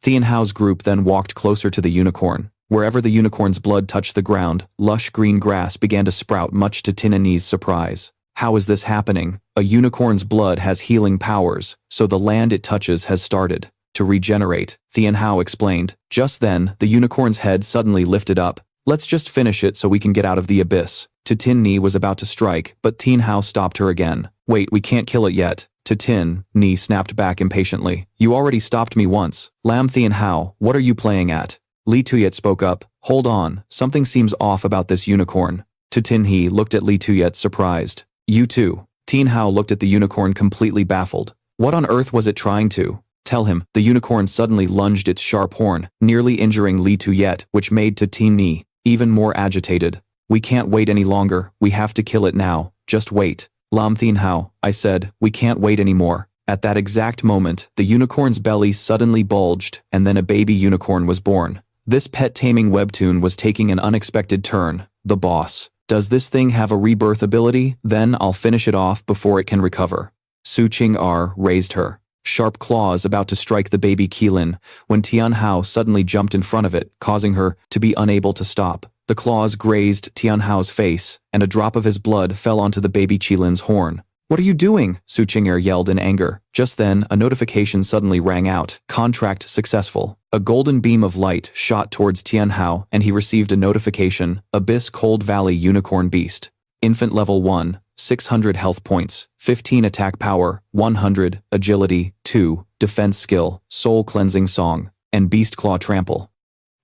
Tianhao's group then walked closer to the unicorn. Wherever the unicorn's blood touched the ground, lush green grass began to sprout, much to Tianhao's surprise. How is this happening? A unicorn's blood has healing powers, so the land it touches has started to regenerate, Tianhao explained. Just then, the unicorn's head suddenly lifted up. Let's just finish it so we can get out of the abyss. Tianhao was about to strike, but Tianhao stopped her again. Wait, we can't kill it yet. Tianhao snapped back impatiently. You already stopped me once. Lam Tianhao, what are you playing at? Li Tuyet spoke up. Hold on, something seems off about this unicorn. Tianhao looked at Li Tuyet surprised. You too. Tianhao looked at the unicorn completely baffled. What on earth was it trying to? Tell him. The unicorn suddenly lunged its sharp horn, nearly injuring Li Tuyet, which made Tianhao even more agitated. We can't wait any longer, we have to kill it now, just wait. Lam Tianhao, I said, we can't wait anymore. At that exact moment, the unicorn's belly suddenly bulged, and then a baby unicorn was born. This pet taming webtoon was taking an unexpected turn. The boss. Does this thing have a rebirth ability? Then I'll finish it off before it can recover. Su Qing'er raised her sharp claws about to strike the baby Qilin, when Tianhao suddenly jumped in front of it, causing her to be unable to stop. The claws grazed Tianhao's face, and a drop of his blood fell onto the baby Qilin's horn. What are you doing? Su Qing'er yelled in anger. Just then, a notification suddenly rang out. Contract successful. A golden beam of light shot towards Tianhao, and he received a notification. Abyss Cold Valley Unicorn Beast. Infant level 1, 600 health points, 15 attack power, 100, agility, 2, defense skill, soul cleansing song, and beast claw trample.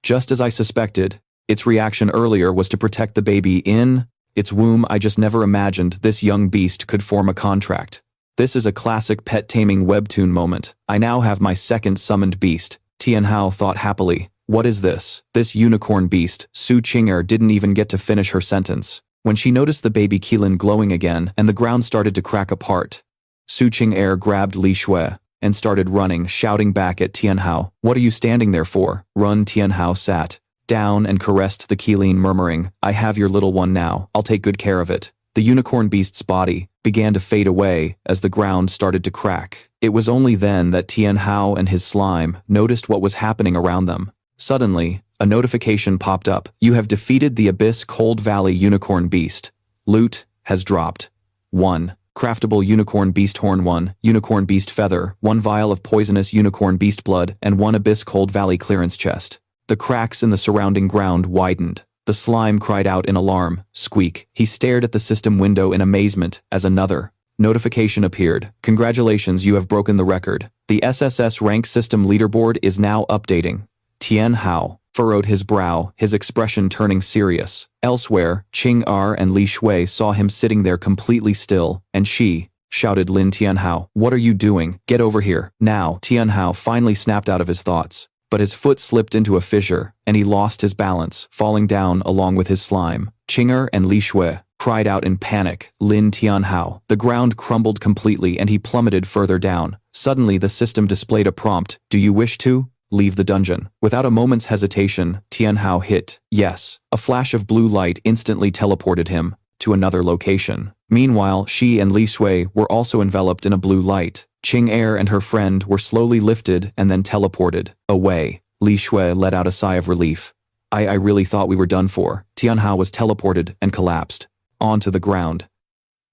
Just as I suspected, its reaction earlier was to protect the baby in its womb. I just never imagined this young beast could form a contract. This is a classic pet taming webtoon moment. I now have my second summoned beast. Tianhao thought happily. What is this? This unicorn beast. Su Qing'er didn't even get to finish her sentence when she noticed the baby Qilin glowing again and the ground started to crack apart. Su Qing'er grabbed Li Shui and started running, shouting back at Tianhao. What are you standing there for? Run. Tianhao sat down and caressed the Qilin, murmuring, I have your little one now, I'll take good care of it. The unicorn beast's body began to fade away as the ground started to crack. It was only then that Tianhao and his slime noticed what was happening around them. Suddenly, a notification popped up. You have defeated the Abyss Cold Valley Unicorn Beast. Loot has dropped. 1. Craftable Unicorn Beast Horn, 1. Unicorn Beast Feather, 1 vial of poisonous Unicorn Beast Blood, and 1 Abyss Cold Valley clearance chest. The cracks in the surrounding ground widened. The slime cried out in alarm. Squeak. He stared at the system window in amazement as another notification appeared. Congratulations, you have broken the record. The SSS rank system leaderboard is now updating. Tianhao furrowed his brow, his expression turning serious. Elsewhere, Qing'er and Li Shui saw him sitting there completely still, and she shouted, Lin Tianhao, what are you doing? Get over here. Now, Tianhao finally snapped out of his thoughts. But his foot slipped into a fissure, and he lost his balance, falling down along with his slime. Qing'er and Li Shui cried out in panic, Lin Tianhao. The ground crumbled completely and he plummeted further down. Suddenly the system displayed a prompt, do you wish to leave the dungeon? Without a moment's hesitation, Tianhao hit yes. A flash of blue light instantly teleported him to another location. Meanwhile, she and Li Shui were also enveloped in a blue light. Qing'er and her friend were slowly lifted and then teleported away. Li Shui let out a sigh of relief. I really thought we were done for. Tianhao was teleported and collapsed onto the ground,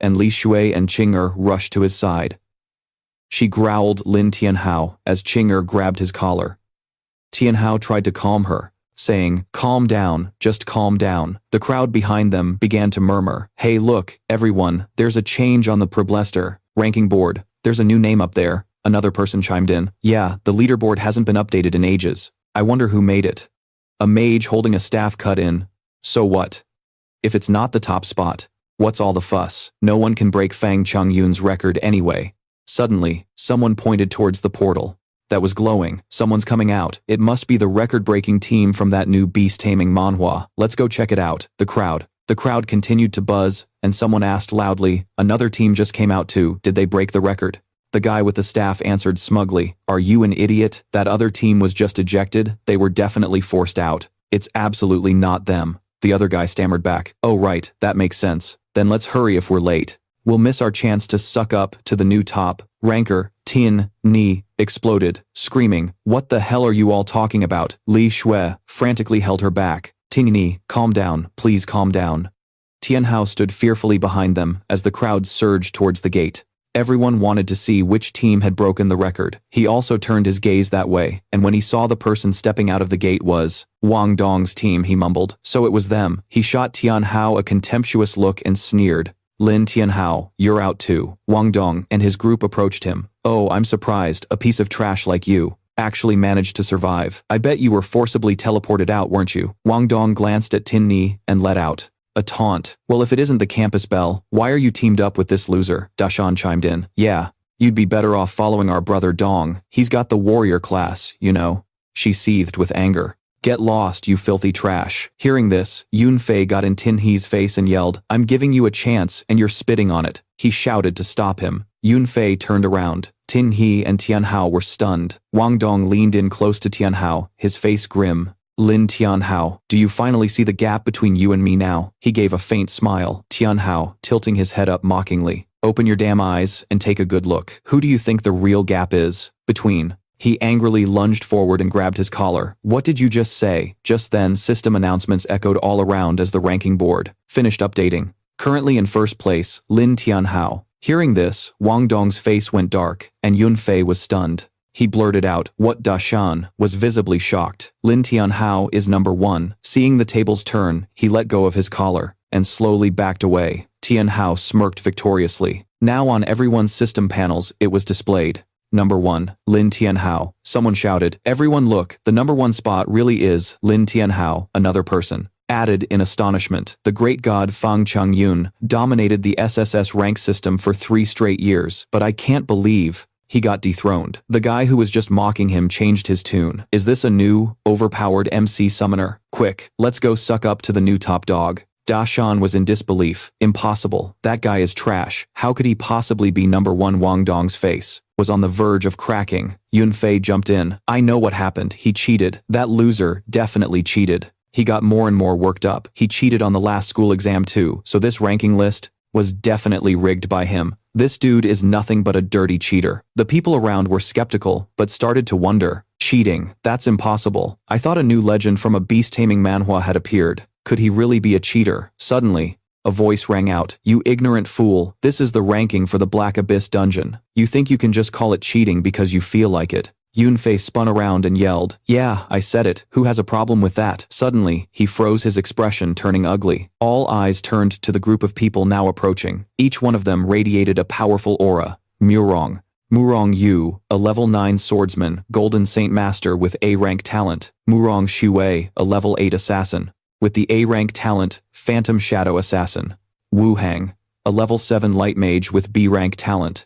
and Li Shui and Qing'er rushed to his side. She growled Lin Tianhao as Qing'er grabbed his collar. Tianhao tried to calm her, saying, calm down, just calm down. The crowd behind them began to murmur, hey look, everyone, there's a change on the Problester ranking board. There's a new name up there. Another person chimed in. Yeah, the leaderboard hasn't been updated in ages. I wonder who made it. A mage holding a staff cut in. So what? If it's not the top spot, what's all the fuss? No one can break Fang Chongyun's record anyway. Suddenly, someone pointed towards the portal that was glowing. Someone's coming out. It must be the record-breaking team from that new beast-taming Manhwa. Let's go check it out. The crowd continued to buzz, and someone asked loudly, another team just came out too. Did they break the record? The guy with the staff answered smugly, are you an idiot? That other team was just ejected. They were definitely forced out. It's absolutely not them. The other guy stammered back. Oh right, that makes sense. Then let's hurry if we're late. We'll miss our chance to suck up to the new top ranker. Tian Ni exploded, screaming, "What the hell are you all talking about?" Li Shui frantically held her back. Tian Ni, calm down, please calm down. Tianhao stood fearfully behind them as the crowd surged towards the gate. Everyone wanted to see which team had broken the record. He also turned his gaze that way, and when he saw the person stepping out of the gate was Wang Dong's team, he mumbled. So it was them. He shot Tianhao a contemptuous look and sneered. Lin Tianhao, you're out too. Wang Dong and his group approached him. Oh, I'm surprised, a piece of trash like you actually managed to survive. I bet you were forcibly teleported out, weren't you? Wang Dong glanced at Tin Ni and let out a taunt. Well, if it isn't the campus belle, why are you teamed up with this loser? Dashan chimed in. Yeah, you'd be better off following our brother Dong. He's got the warrior class, you know. She seethed with anger. Get lost, you filthy trash. Hearing this, Yunfei got in Tin He's face and yelled, I'm giving you a chance and you're spitting on it. He shouted to stop him. Yunfei turned around. Tin He and Tianhao were stunned. Wang Dong leaned in close to Tianhao, his face grim. Lin Tianhao, do you finally see the gap between you and me now? He gave a faint smile. Tianhao, tilting his head up mockingly. Open your damn eyes and take a good look. Who do you think the real gap is between? He angrily lunged forward and grabbed his collar. What did you just say? Just then, system announcements echoed all around as the ranking board finished updating. Currently in first place, Lin Tianhao. Hearing this, Wang Dong's face went dark, and Yunfei was stunned. He blurted out, what? Dashan was visibly shocked. Lin Tianhao is number 1. Seeing the tables turn, he let go of his collar and slowly backed away. Tianhao smirked victoriously. Now on everyone's system panels, it was displayed. Number 1, Lin Tianhao. Someone shouted, everyone look, the number 1 spot really is Lin Tianhao. Another person added in astonishment. The great god Fang Changyun dominated the SSS rank system for 3 straight years, but I can't believe he got dethroned. The guy who was just mocking him changed his tune. Is this a new, overpowered MC summoner? Quick, let's go suck up to the new top dog. Dashan was in disbelief. Impossible. That guy is trash. How could he possibly be number 1? Wang Dong's face was on the verge of cracking. Yunfei jumped in. I know what happened. He cheated. That loser definitely cheated. He got more and more worked up. He cheated on the last school exam too, so this ranking list was definitely rigged by him. This dude is nothing but a dirty cheater. The people around were skeptical, but started to wonder. Cheating? That's impossible. I thought a new legend from a beast-taming manhwa had appeared. Could he really be a cheater? Suddenly, a voice rang out. You ignorant fool. This is the ranking for the Black Abyss dungeon. You think you can just call it cheating because you feel like it? Yunfei spun around and yelled, yeah, I said it. Who has a problem with that? Suddenly, he froze, his expression turning ugly. All eyes turned to the group of people now approaching. Each one of them radiated a powerful aura. Murong Yu, a level 9 swordsman, Golden Saint Master with A-rank talent. Murong Shui, a level 8 assassin with the A-rank talent, Phantom Shadow Assassin. Wu Hang, a level 7 light mage with B-rank talent.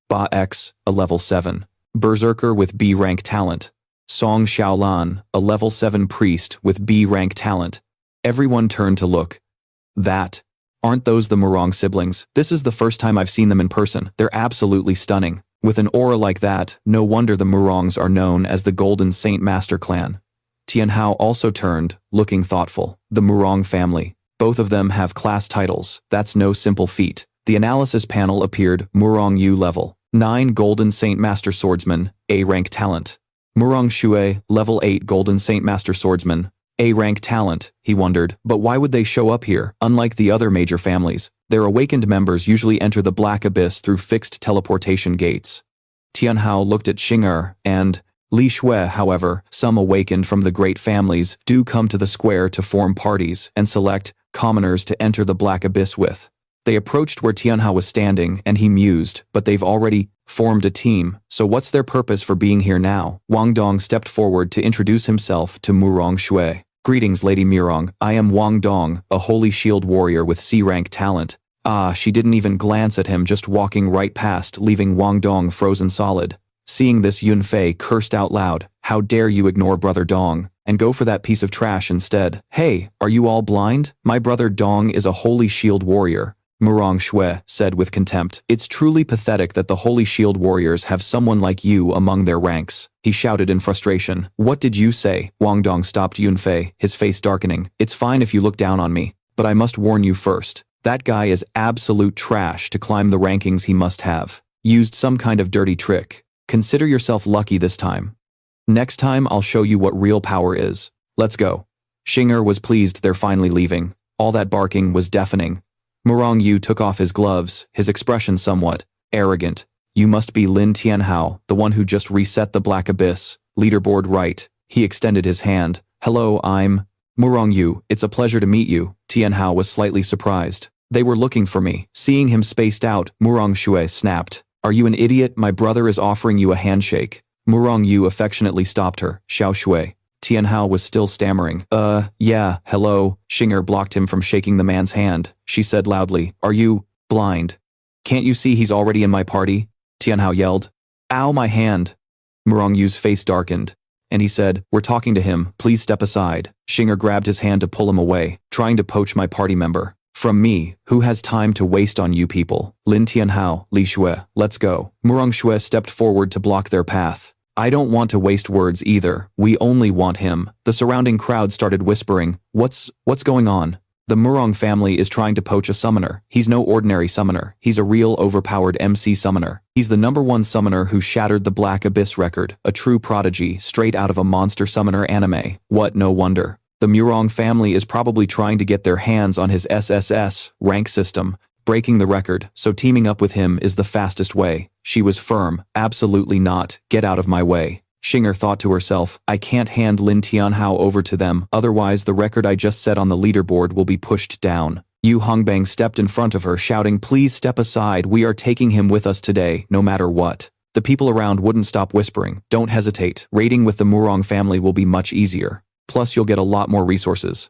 Ba X, a level 7 berserker with B-rank talent. Song Xiaolan, a level 7 priest with B-rank talent. Everyone turned to look. Aren't those the Murong siblings? This is the first time I've seen them in person. They're absolutely stunning. With an aura like that, no wonder the Murongs are known as the Golden Saint Master clan. Tianhao also turned, looking thoughtful. The Murong family. Both of them have class titles. That's no simple feat. The analysis panel appeared. Murong Yu level 9 Golden Saint Master Swordsman, A-rank talent. Murong Shui, level 8 Golden Saint Master Swordsman, A-rank talent. He wondered, but why would they show up here? Unlike the other major families, their awakened members usually enter the Black Abyss through fixed teleportation gates. Tianhao looked at Xing'er and Li Shui. However, some awakened from the great families do come to the square to form parties and select commoners to enter the Black Abyss with. They approached where Tianhao was standing, and he mused, but they've already formed a team, so what's their purpose for being here now? Wang Dong stepped forward to introduce himself to Murong Shui. Greetings, Lady Murong. I am Wang Dong, a holy shield warrior with C-rank talent. Ah, she didn't even glance at him, just walking right past, leaving Wang Dong frozen solid. Seeing this, Yunfei cursed out loud. How dare you ignore Brother Dong and go for that piece of trash instead? Hey, are you all blind? My brother Dong is a holy shield warrior, Murong Shui said with contempt. It's truly pathetic that the Holy Shield Warriors have someone like you among their ranks. He shouted in frustration. What did you say? Wang Dong stopped Yunfei, his face darkening. It's fine if you look down on me, but I must warn you first. That guy is absolute trash. To climb the rankings he must have used some kind of dirty trick. Consider yourself lucky this time. Next time I'll show you what real power is. Let's go. Xinger was pleased they're finally leaving. All that barking was deafening. Murong Yu took off his gloves, his expression somewhat arrogant. You must be Lin Tianhao, the one who just reset the Black Abyss. Leaderboard right. He extended his hand. Hello, I'm Murong Yu. It's a pleasure to meet you. Tianhao was slightly surprised. They were looking for me. Seeing him spaced out, Murong Shui snapped. Are you an idiot? My brother is offering you a handshake. Murong Yu affectionately stopped her. Xiao Shui. Tianhao was still stammering. Yeah, hello. Xinger blocked him from shaking the man's hand. She said loudly, are you blind? Can't you see he's already in my party? Tianhao yelled. Ow, my hand. Murong Yu's face darkened. And he said, we're talking to him, please step aside. Xinger grabbed his hand to pull him away, trying to poach my party member. From me, who has time to waste on you people? Lin Tianhao, Li Shui, let's go. Murong Shui stepped forward to block their path. I don't want to waste words either, we only want him. The surrounding crowd started whispering, what's going on? The Murong family is trying to poach a summoner. He's no ordinary summoner, he's a real overpowered MC summoner. He's the #1 summoner who shattered the Black Abyss record, a true prodigy, straight out of a monster summoner anime. What, no wonder. The Murong family is probably trying to get their hands on his SSS rank system, breaking the record, so teaming up with him is the fastest way. She was firm. Absolutely not. Get out of my way. Xinger thought to herself, I can't hand Lin Tianhao over to them, otherwise the record I just set on the leaderboard will be pushed down. Yu Hongbang stepped in front of her, shouting, please step aside, we are taking him with us today, no matter what. The people around wouldn't stop whispering, don't hesitate, raiding with the Murong family will be much easier. Plus you'll get a lot more resources.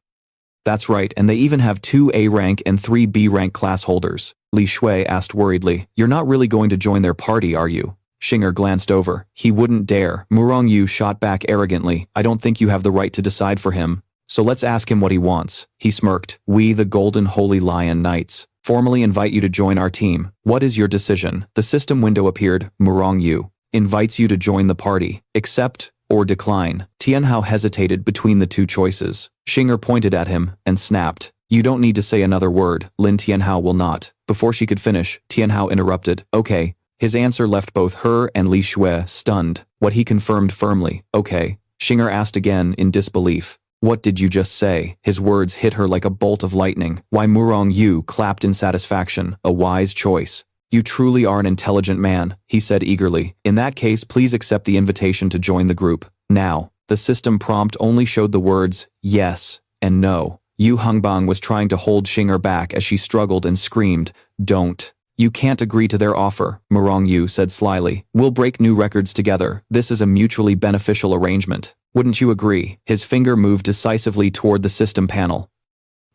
That's right, and they even have 2 A rank and 3 B rank class holders. Li Shui asked worriedly, you're not really going to join their party, are you? Xinger glanced over. He wouldn't dare. Murong Yu shot back arrogantly. I don't think you have the right to decide for him. So let's ask him what he wants. He smirked. We, the Golden Holy Lion Knights, formally invite you to join our team. What is your decision? The system window appeared. Murong Yu invites you to join the party. Accept or decline. Tianhao hesitated between the two choices. Xinger pointed at him and snapped. You don't need to say another word. Lin Tianhao will not. Before she could finish, Tianhao interrupted. Okay. His answer left both her and Li Shui stunned. What he confirmed firmly. Okay. Xinger asked again in disbelief. What did you just say? His words hit her like a bolt of lightning. Why, Murong Yu clapped in satisfaction. A wise choice. You truly are an intelligent man, he said eagerly. In that case, please accept the invitation to join the group. Now. The system prompt only showed the words, yes and no. Yu Hongbang was trying to hold Xinger back as she struggled and screamed, don't. You can't agree to their offer, Murong Yu said slyly. We'll break new records together. This is a mutually beneficial arrangement. Wouldn't you agree? His finger moved decisively toward the system panel.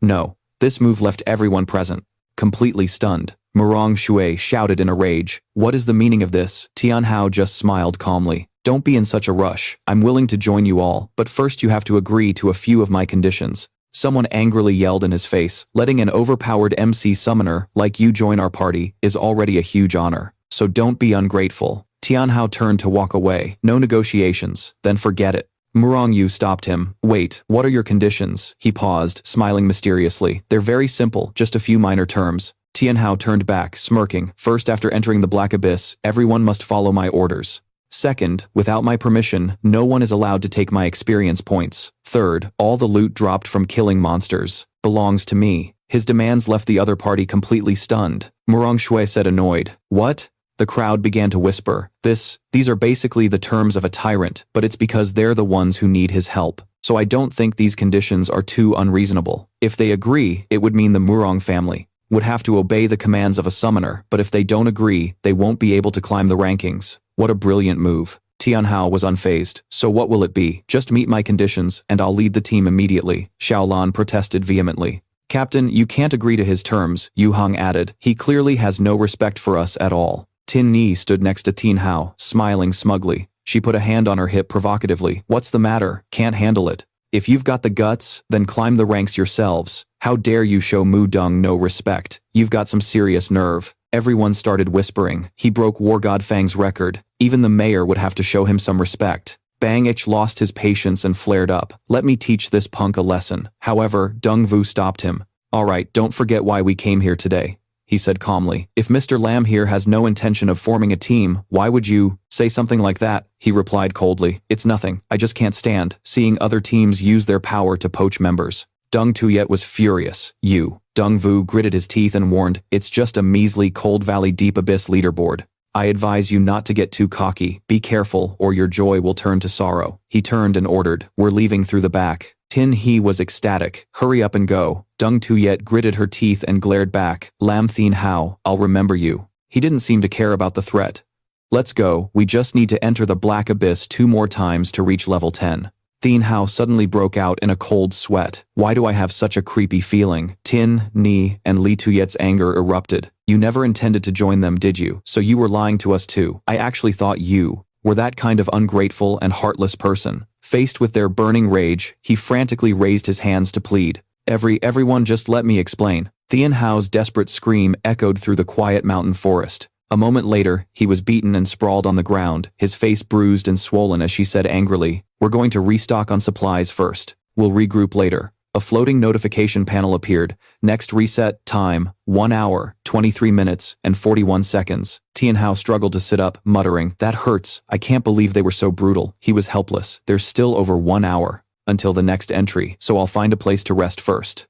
No. This move left everyone present completely stunned. Murong Shui shouted in a rage. What is the meaning of this? Tianhao just smiled calmly. Don't be in such a rush. I'm willing to join you all, but first you have to agree to a few of my conditions. Someone angrily yelled in his face. Letting an overpowered MC summoner like you join our party is already a huge honor. So don't be ungrateful. Tianhao turned to walk away. No negotiations. Then forget it. Murong Yu stopped him. Wait, what are your conditions? He paused, smiling mysteriously. They're very simple, just a few minor terms. Tianhao turned back, smirking. First, after entering the Black Abyss, everyone must follow my orders. Second, without my permission, no one is allowed to take my experience points. Third, all the loot dropped from killing monsters belongs to me. His demands left the other party completely stunned. Murong Shui said annoyed. What? The crowd began to whisper. These are basically the terms of a tyrant, but it's because they're the ones who need his help. So I don't think these conditions are too unreasonable. If they agree, it would mean the Murong family would have to obey the commands of a summoner, but if they don't agree, they won't be able to climb the rankings. What a brilliant move. Tianhao was unfazed. So what will it be? Just meet my conditions, and I'll lead the team immediately. Xiaolan protested vehemently. Captain, you can't agree to his terms, Yu Hong added. He clearly has no respect for us at all. Tin Ni stood next to Tianhao, smiling smugly. She put a hand on her hip provocatively. What's the matter? Can't handle it. If you've got the guts, then climb the ranks yourselves. How dare you show Mu Dong no respect? You've got some serious nerve. Everyone started whispering. He broke War God Fang's record. Even the mayor would have to show him some respect. Bang Ich lost his patience and flared up. Let me teach this punk a lesson. However, Deng Vu stopped him. Alright, don't forget why we came here today. he said calmly. If Mr. Lam here has no intention of forming a team, why would you say something like that? He replied coldly. It's nothing, I just can't stand seeing other teams use their power to poach members. Deng Tuyet was furious. Deng Vu gritted his teeth and warned, it's just a measly Cold Valley Deep Abyss leaderboard. I advise you not to get too cocky, be careful or your joy will turn to sorrow. He turned and ordered, we're leaving through the back. Tin He was ecstatic, hurry up and go. Deng Tuyet gritted her teeth and glared back, Lam Tianhao, I'll remember you. He didn't seem to care about the threat. Let's go, we just need to enter the Black Abyss 2 more times to reach level 10. Tianhao suddenly broke out in a cold sweat. Why do I have such a creepy feeling? Tin, Ni, and Li Tuyet's anger erupted. You never intended to join them, did you? So you were lying to us too. I actually thought you were that kind of ungrateful and heartless person. Faced with their burning rage, he frantically raised his hands to plead. Everyone just let me explain. Tianhao's desperate scream echoed through the quiet mountain forest. A moment later, he was beaten and sprawled on the ground, his face bruised and swollen as she said angrily, we're going to restock on supplies first. We'll regroup later. A floating notification panel appeared. Next reset time, 1 hour, 23 minutes, and 41 seconds. Tianhao struggled to sit up, muttering, that hurts. I can't believe they were so brutal. He was helpless. There's still over 1 hour until the next entry, so I'll find a place to rest first.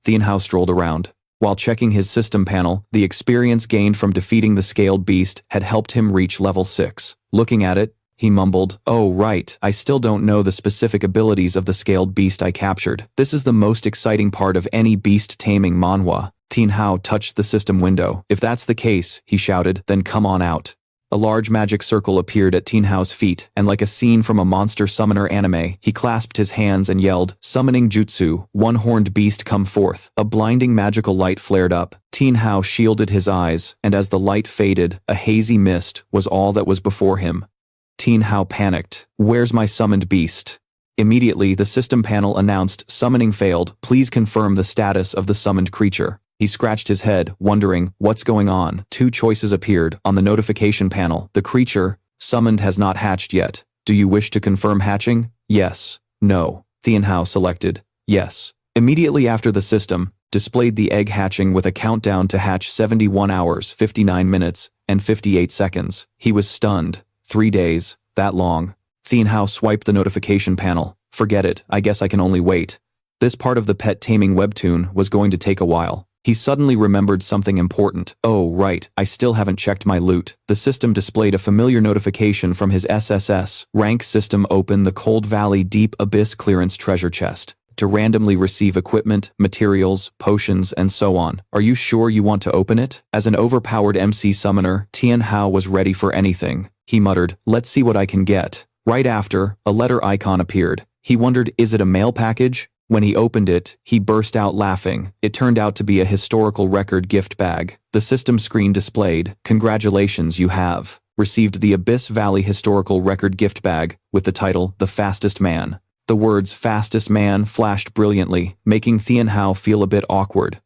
Tianhao strolled around. While checking his system panel, the experience gained from defeating the scaled beast had helped him reach level 6. Looking at it, he mumbled, oh right, I still don't know the specific abilities of the scaled beast I captured. This is the most exciting part of any beast taming manhwa. Tianhao touched the system window. If that's the case, he shouted, then come on out. A large magic circle appeared at Tianhao's feet, and like a scene from a monster summoner anime, he clasped his hands and yelled, summoning jutsu, one-horned beast come forth. A blinding magical light flared up. Tianhao shielded his eyes, and as the light faded, a hazy mist was all that was before him. Tianhao panicked. Where's my summoned beast? Immediately, the system panel announced, summoning failed, please confirm the status of the summoned creature. He scratched his head, wondering, what's going on? 2 choices appeared on the notification panel. The creature, summoned has not hatched yet. Do you wish to confirm hatching? Yes. No. Tianhao selected, yes. Immediately after the system displayed the egg hatching with a countdown to hatch 71 hours, 59 minutes, and 58 seconds. He was stunned. 3 days, that long. Tianhao swiped the notification panel. Forget it, I guess I can only wait. This part of the pet taming webtoon was going to take a while. He suddenly remembered something important. Oh right, I still haven't checked my loot. The system displayed a familiar notification from his SSS rank system open the Cold Valley Deep Abyss clearance treasure chest to randomly receive equipment, materials, potions, and so on. Are you sure you want to open it? As an overpowered MC summoner, Tianhao was ready for anything. He muttered, let's see what I can get. Right after, a letter icon appeared. He wondered, is it a mail package? When he opened it, he burst out laughing. It turned out to be a historical record gift bag. The system screen displayed, congratulations, you have received the Abyss Valley Historical Record gift bag with the title, The Fastest Man. The words fastest man flashed brilliantly, making Tianhao feel a bit awkward.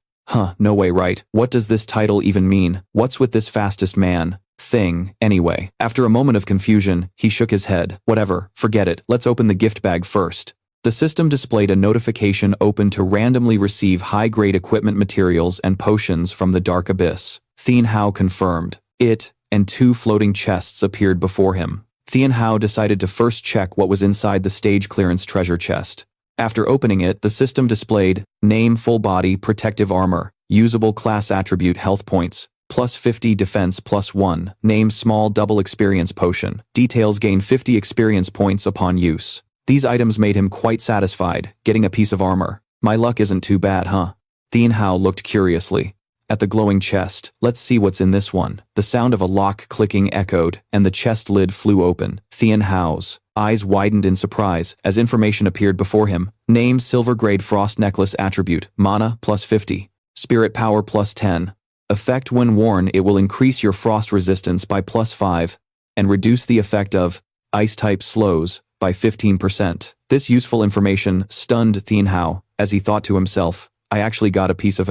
No way, right? What does this title even mean? What's with this fastest man thing, anyway? After a moment of confusion, he shook his head. Whatever, forget it, let's open the gift bag first. The system displayed a notification open to randomly receive high-grade equipment materials and potions from the Dark Abyss. Tianhao confirmed. It, and 2 floating chests appeared before him. Tianhao decided to first check what was inside the stage clearance treasure chest. After opening it, the system displayed, name full body protective armor, usable class attribute health points, plus 50 defense plus 1, name small double experience potion, details gain 50 experience points upon use. These items made him quite satisfied, getting a piece of armor. My luck isn't too bad, huh? Tianhao looked curiously at the glowing chest. Let's see what's in this one. The sound of a lock clicking echoed, and the chest lid flew open. Tianhao's eyes widened in surprise as information appeared before him. Name silver grade frost necklace attribute, mana plus 50, spirit power plus 10. Effect when worn, it will increase your frost resistance by plus 5, and reduce the effect of ice type slows by 15%. This useful information stunned Tianhao as he thought to himself, I actually got a piece of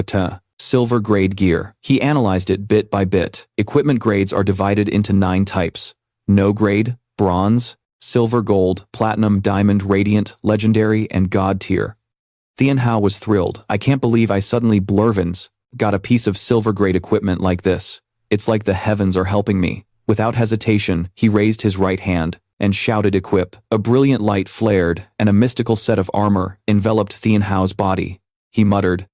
silver grade gear. He analyzed it bit by bit. Equipment grades are divided into 9 types. No grade, bronze, silver, gold, platinum, diamond, radiant, legendary, and god tier. Tianhao was thrilled. I can't believe I suddenly blurvins got a piece of silver-grade equipment like this. It's like the heavens are helping me. Without hesitation, he raised his right hand and shouted equip. A brilliant light flared, and a mystical set of armor enveloped Tianhao's body. He muttered,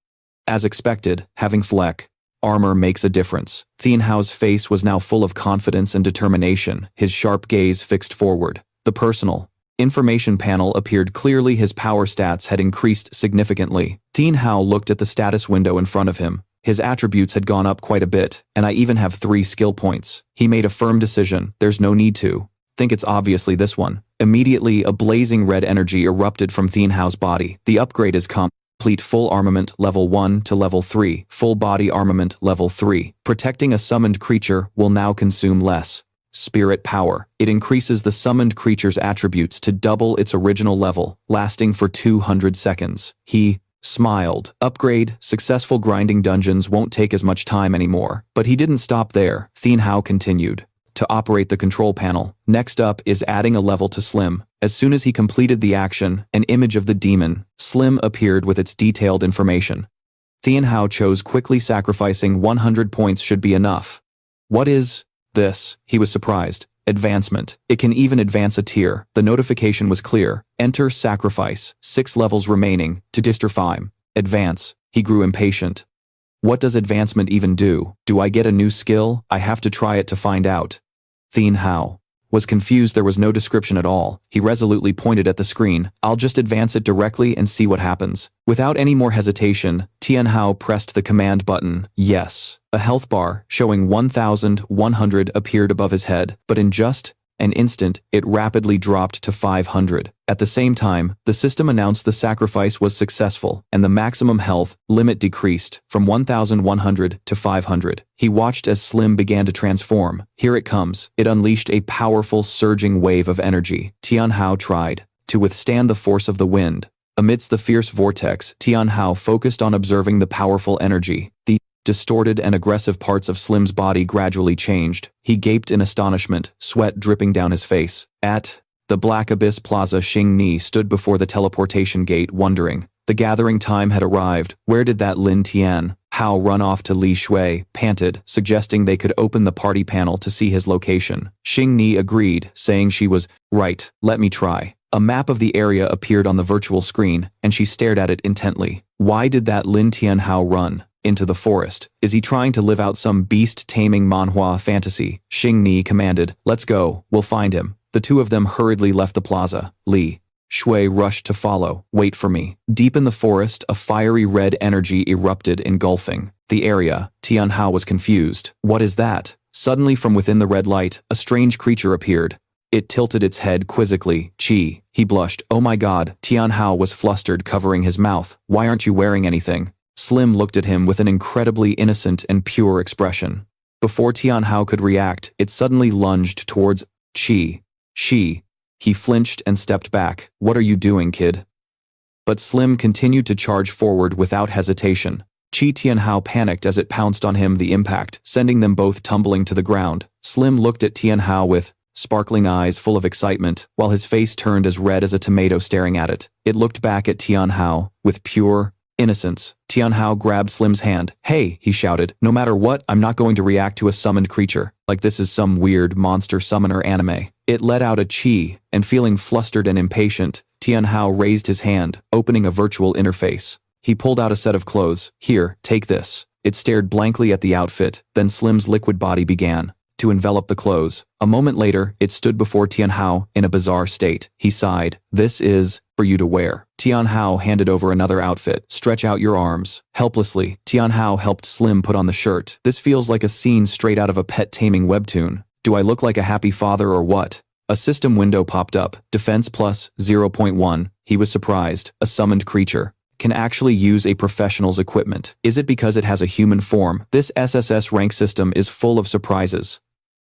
as expected, having fleck. Armor makes a difference. Tianhao's face was now full of confidence and determination, his sharp gaze fixed forward. The personal information panel appeared clearly. His power stats had increased significantly. Tianhao looked at the status window in front of him. His attributes had gone up quite a bit, and I even have 3 skill points. He made a firm decision. There's no need to think it's obviously this one. Immediately, a blazing red energy erupted from Tianhao's body. The upgrade is complete. Full armament level 1 to level 3. Full body armament level 3. Protecting a summoned creature will now consume less spirit power. It increases the summoned creature's attributes to double its original level, lasting for 200 seconds. He smiled. Upgrade. Successful grinding dungeons won't take as much time anymore. But he didn't stop there. Tianhao continued to operate the control panel. Next up is adding a level to Slim. As soon as he completed the action, an image of the demon, Slim, appeared with its detailed information. Tianhao chose quickly. Sacrificing 100 points should be enough. What is this? He was surprised. Advancement. It can even advance a tier. The notification was clear. Enter sacrifice. 6 levels remaining to Distrifime. Advance. He grew impatient. What does advancement even do? Do I get a new skill? I have to try it to find out. Tianhao was confused. There was no description at all. He resolutely pointed at the screen. I'll just advance it directly and see what happens. Without any more hesitation, Tianhao pressed the command button. Yes. A health bar showing 1,100 appeared above his head, but in just an instant, it rapidly dropped to 500. At the same time, the system announced the sacrifice was successful, and the maximum health limit decreased from 1,100 to 500. He watched as Slim began to transform. Here it comes. It unleashed a powerful, surging wave of energy. Tianhao tried to withstand the force of the wind. Amidst the fierce vortex, Tianhao focused on observing the powerful energy. The distorted and aggressive parts of Slim's body gradually changed. He gaped in astonishment, sweat dripping down his face. At the Black Abyss Plaza, Xing Ni stood before the teleportation gate, wondering. The gathering time had arrived. Where did that Lin Tianhao run off to? Li Shui panted, suggesting they could open the party panel to see his location. Xing Ni agreed, saying she was right. Let me try. A map of the area appeared on the virtual screen, and she stared at it intently. Why did that Lin Tianhao run into the forest? Is he trying to live out some beast-taming manhwa fantasy? Xing Ni commanded. Let's go. We'll find him. The two of them hurriedly left the plaza. Li Shui rushed to follow. Wait for me. Deep in the forest, a fiery red energy erupted, engulfing the area. Tianhao was confused. What is that? Suddenly, from within the red light, a strange creature appeared. It tilted its head quizzically. Chi. He blushed. Oh my god. Tianhao was flustered, covering his mouth. Why aren't you wearing anything? Slim looked at him with an incredibly innocent and pure expression. Before Tianhao could react, it suddenly lunged towards Chi. She. He flinched and stepped back. What are you doing, kid? But Slim continued to charge forward without hesitation. Tianhao panicked as it pounced on him, the impact sending them both tumbling to the ground. Slim looked at Tianhao with sparkling eyes full of excitement, while his face turned as red as a tomato staring at it. It looked back at Tianhao with pure innocence. Tianhao grabbed Slim's hand. Hey, he shouted. No matter what, I'm not going to react to a summoned creature, like this is some weird monster summoner anime. It let out a chi, and feeling flustered and impatient, Tianhao raised his hand, opening a virtual interface. He pulled out a set of clothes. Here, take this. It stared blankly at the outfit, then Slim's liquid body began to envelop the clothes. A moment later, it stood before Tianhao in a bizarre state. He sighed. This is for you to wear. Tianhao handed over another outfit. Stretch out your arms. Helplessly, Tianhao helped Slim put on the shirt. This feels like a scene straight out of a pet taming webtoon. Do I look like a happy father or what? A system window popped up. Defense plus 0.1. He was surprised. A summoned creature can actually use a professional's equipment. Is it because it has a human form? This SSS rank system is full of surprises.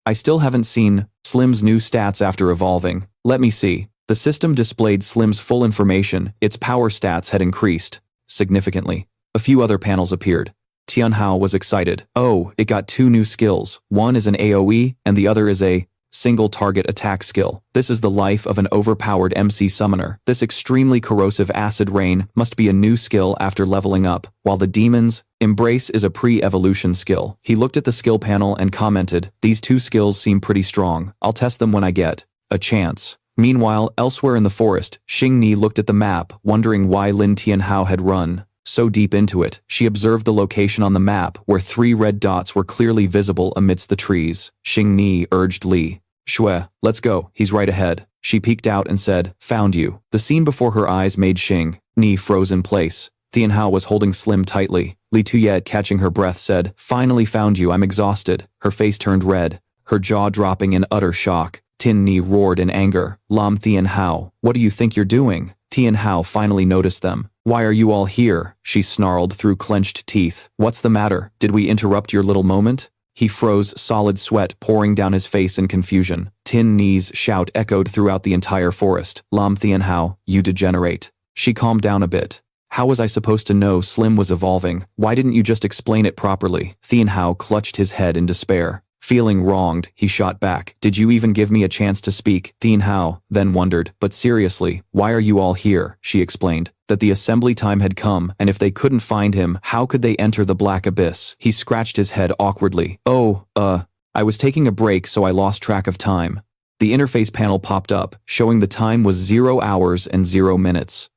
I still haven't seen Slim's new stats after evolving. Let me see. The system displayed Slim's full information. Its power stats had increased significantly. A few other panels appeared. Tianhao was excited. Oh, it got 2 new skills. One is an AoE, and the other is a single target attack skill. This is the life of an overpowered MC summoner. This extremely corrosive acid rain must be a new skill after leveling up, while the demon's embrace is a pre-evolution skill. He looked at the skill panel and commented, "These two skills seem pretty strong. I'll test them when I get a chance." Meanwhile, elsewhere in the forest, Xingni looked at the map, wondering why Lin Tianhao had run so deep into it. She observed the location on the map where 3 red dots were clearly visible amidst the trees. Xingni urged Li Shui, "Let's go, he's right ahead." She peeked out and said, "Found you." The scene before her eyes made Xingni froze in place. Tianhao was holding Slim tightly. Li Tuyet, catching her breath, said, "Finally found you, I'm exhausted." Her face turned red, her jaw dropping in utter shock. Tianni roared in anger, "Lam Tianhao, what do you think you're doing?" Tianhao finally noticed them. "Why are you all here?" she snarled through clenched teeth. "What's the matter? Did we interrupt your little moment?" He froze, solid sweat pouring down his face in confusion. Tianni's shout echoed throughout the entire forest. "Lam Tianhao, you degenerate." She calmed down a bit. "How was I supposed to know Slim was evolving? Why didn't you just explain it properly?" Tianhao clutched his head in despair. Feeling wronged, he shot back. "Did you even give me a chance to speak?" Tianhao then wondered, "But seriously, why are you all here?" She explained that the assembly time had come, and if they couldn't find him, how could they enter the Black Abyss? He scratched his head awkwardly. I was taking a break, so I lost track of time." The interface panel popped up, showing the time was 0 hours and 0 minutes.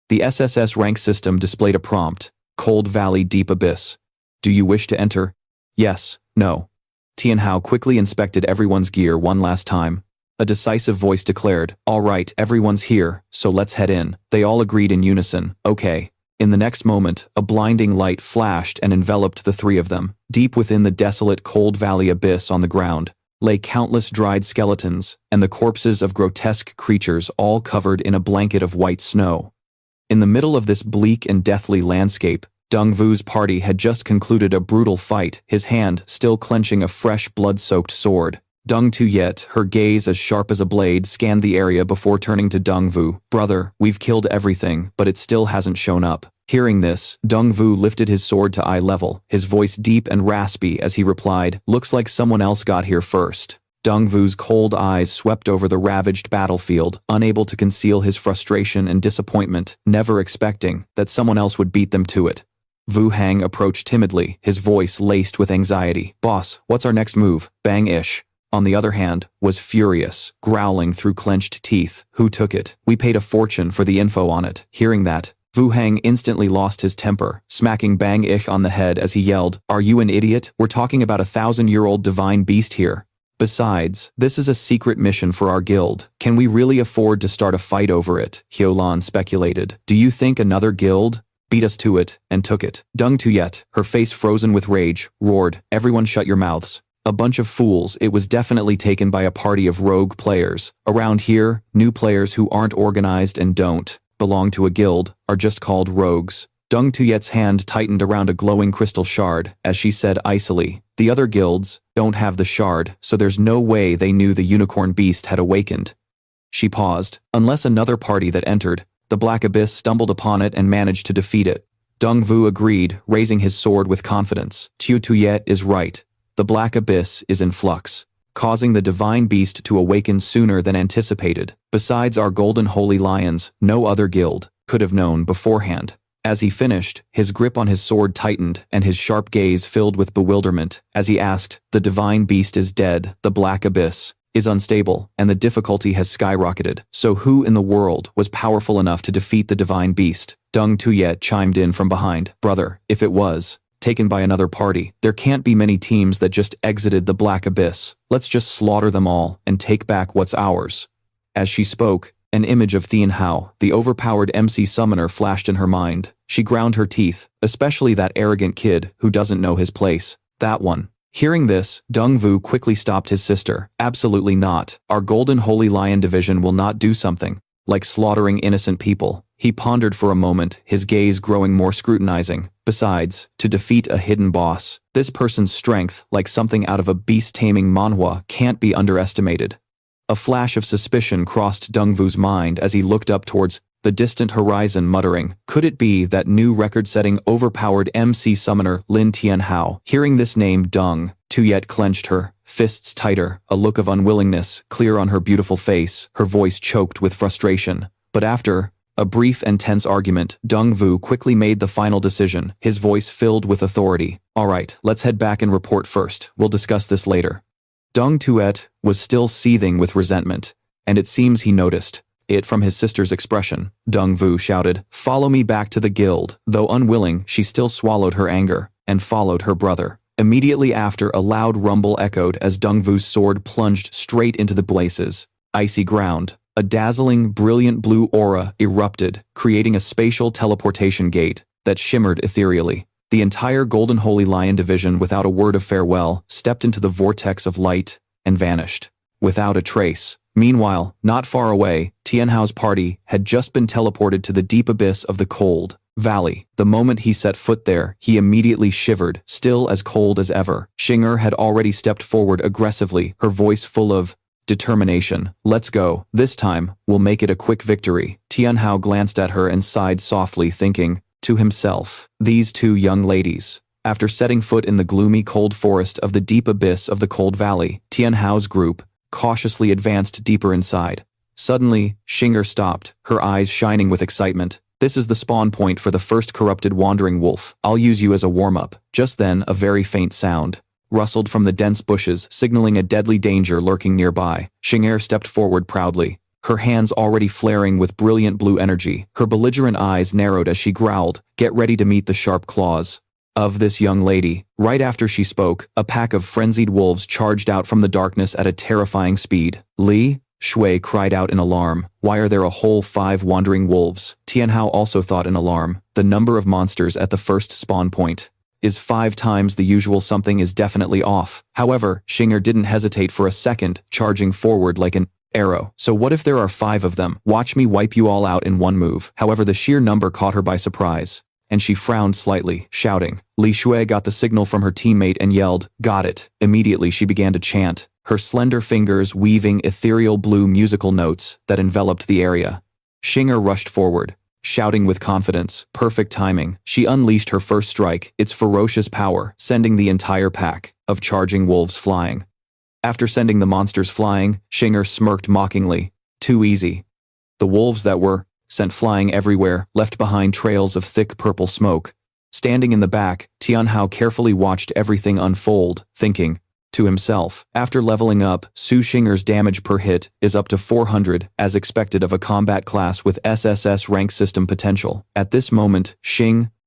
The SSS rank system displayed a prompt, "Cold Valley Deep Abyss. Do you wish to enter? Yes, no." Tianhao quickly inspected everyone's gear one last time. A decisive voice declared, "All right, everyone's here, so let's head in." They all agreed in unison, "Okay." In the next moment, a blinding light flashed and enveloped the 3 of them. Deep within the desolate Cold Valley Abyss on the ground lay countless dried skeletons and the corpses of grotesque creatures, all covered in a blanket of white snow. In the middle of this bleak and deathly landscape, Dongvu's party had just concluded a brutal fight, his hand still clenching a fresh blood-soaked sword. Dong Tuyet, her gaze as sharp as a blade, scanned the area before turning to Dongvu. "Brother, we've killed everything, but it still hasn't shown up." Hearing this, Dongvu lifted his sword to eye level, his voice deep and raspy as he replied, "Looks like someone else got here first." Dongvu's cold eyes swept over the ravaged battlefield, unable to conceal his frustration and disappointment, never expecting that someone else would beat them to it. Vu Hang approached timidly, his voice laced with anxiety. "Boss, what's our next move?" Bang-ish, on the other hand, was furious, growling through clenched teeth. "Who took it? We paid a fortune for the info on it." Hearing that, Vu Hang instantly lost his temper, smacking Bang-ish on the head as he yelled, "Are you an idiot? We're talking about a 1,000-year-old divine beast here. Besides, this is a secret mission for our guild. Can we really afford to start a fight over it?" Hyolan speculated. "Do you think another guild beat us to it and took it?" Dong Tuyet, her face frozen with rage, roared, "Everyone shut your mouths. A bunch of fools. It was definitely taken by a party of rogue players. Around here, new players who aren't organized and don't belong to a guild are just called rogues." Dong Tuyet's hand tightened around a glowing crystal shard as she said icily, "The other guilds don't have the shard, so there's no way they knew the unicorn beast had awakened." She paused. "Unless another party that entered the Black Abyss stumbled upon it and managed to defeat it." Dongvu agreed, raising his sword with confidence. "Tiu Tuyet is right. The Black Abyss is in flux, causing the divine beast to awaken sooner than anticipated. Besides our golden holy lions, no other guild could have known beforehand." As he finished, his grip on his sword tightened and his sharp gaze filled with bewilderment as he asked, "The divine beast is dead, the Black Abyss is unstable, and the difficulty has skyrocketed. So who in the world was powerful enough to defeat the divine beast?" Dong Tuyet chimed in from behind, "Brother, if it was taken by another party, there can't be many teams that just exited the Black Abyss. Let's just slaughter them all and take back what's ours." As she spoke, an image of Tianhao, the overpowered MC summoner, flashed in her mind. She ground her teeth, especially that arrogant kid who doesn't know his place. That one. Hearing this, Dongvu quickly stopped his sister. "Absolutely not. Our Golden Holy Lion division will not do something like slaughtering innocent people." He pondered for a moment, his gaze growing more scrutinizing. "Besides, to defeat a hidden boss, this person's strength, like something out of a beast-taming manhwa, can't be underestimated." A flash of suspicion crossed Dongvu's mind as he looked up towards the distant horizon, muttering, "Could it be that new record-setting overpowered MC summoner Lin Tianhao?" Hearing this name, Dong Tuyet clenched her fists tighter, a look of unwillingness clear on her beautiful face, her voice choked with frustration. But after a brief and tense argument, Dongvu quickly made the final decision, his voice filled with authority. All right, let's head back and report first. We'll discuss this later. Dong Tuet was still seething with resentment, and it seems he noticed it from his sister's expression. Dongvu shouted, "Follow me back to the guild." Though unwilling, she still swallowed her anger and followed her brother. Immediately after, a loud rumble echoed as Dongvu's sword plunged straight into the blazes. Icy ground. A dazzling, brilliant blue aura erupted, creating a spatial teleportation gate that shimmered ethereally. The entire Golden Holy Lion division, without a word of farewell, stepped into the vortex of light and vanished, without a trace. Meanwhile, not far away, Tianhao's party had just been teleported to the deep abyss of the cold valley. The moment he set foot there, he immediately shivered, still as cold as ever. Xing'er had already stepped forward aggressively, her voice full of determination. "Let's go. This time, we'll make it a quick victory." Tianhao glanced at her and sighed softly, thinking to himself, these two young ladies. After setting foot in the gloomy cold forest of the deep abyss of the cold valley, Tianhao's group cautiously advanced deeper inside. Suddenly, Xing'er stopped, her eyes shining with excitement. "This is the spawn point for the first corrupted wandering wolf. I'll use you as a warm-up." Just then, a very faint sound rustled from the dense bushes, signaling a deadly danger lurking nearby. Xing'er stepped forward proudly, her hands already flaring with brilliant blue energy. Her belligerent eyes narrowed as she growled, "Get ready to meet the sharp claws of this young lady." Right after she spoke, a pack of frenzied wolves charged out from the darkness at a terrifying speed. "Li?" Shui cried out in alarm. "Why are there a whole 5 wandering wolves?" Tianhao also thought in alarm. The number of monsters at the first spawn point is 5 times the usual. Something is definitely off. However, Xing'er didn't hesitate for a second, charging forward like an arrow. "So what if there are 5 of them? Watch me wipe you all out in one move." However, the sheer number caught her by surprise, and she frowned slightly, shouting. Li Shui got the signal from her teammate and yelled, "Got it." Immediately she began to chant, her slender fingers weaving ethereal blue musical notes that enveloped the area. Xing'er rushed forward, shouting with confidence. Perfect timing. She unleashed her first strike, its ferocious power sending the entire pack of charging wolves flying. After sending the monsters flying, Xing'er smirked mockingly. Too easy. The wolves that were sent flying everywhere left behind trails of thick purple smoke. Standing in the back, Tianhao carefully watched everything unfold, thinking to himself, after leveling up, Su Xing'er's damage per hit is up to 400, as expected of a combat class with SSS rank system potential. At this moment,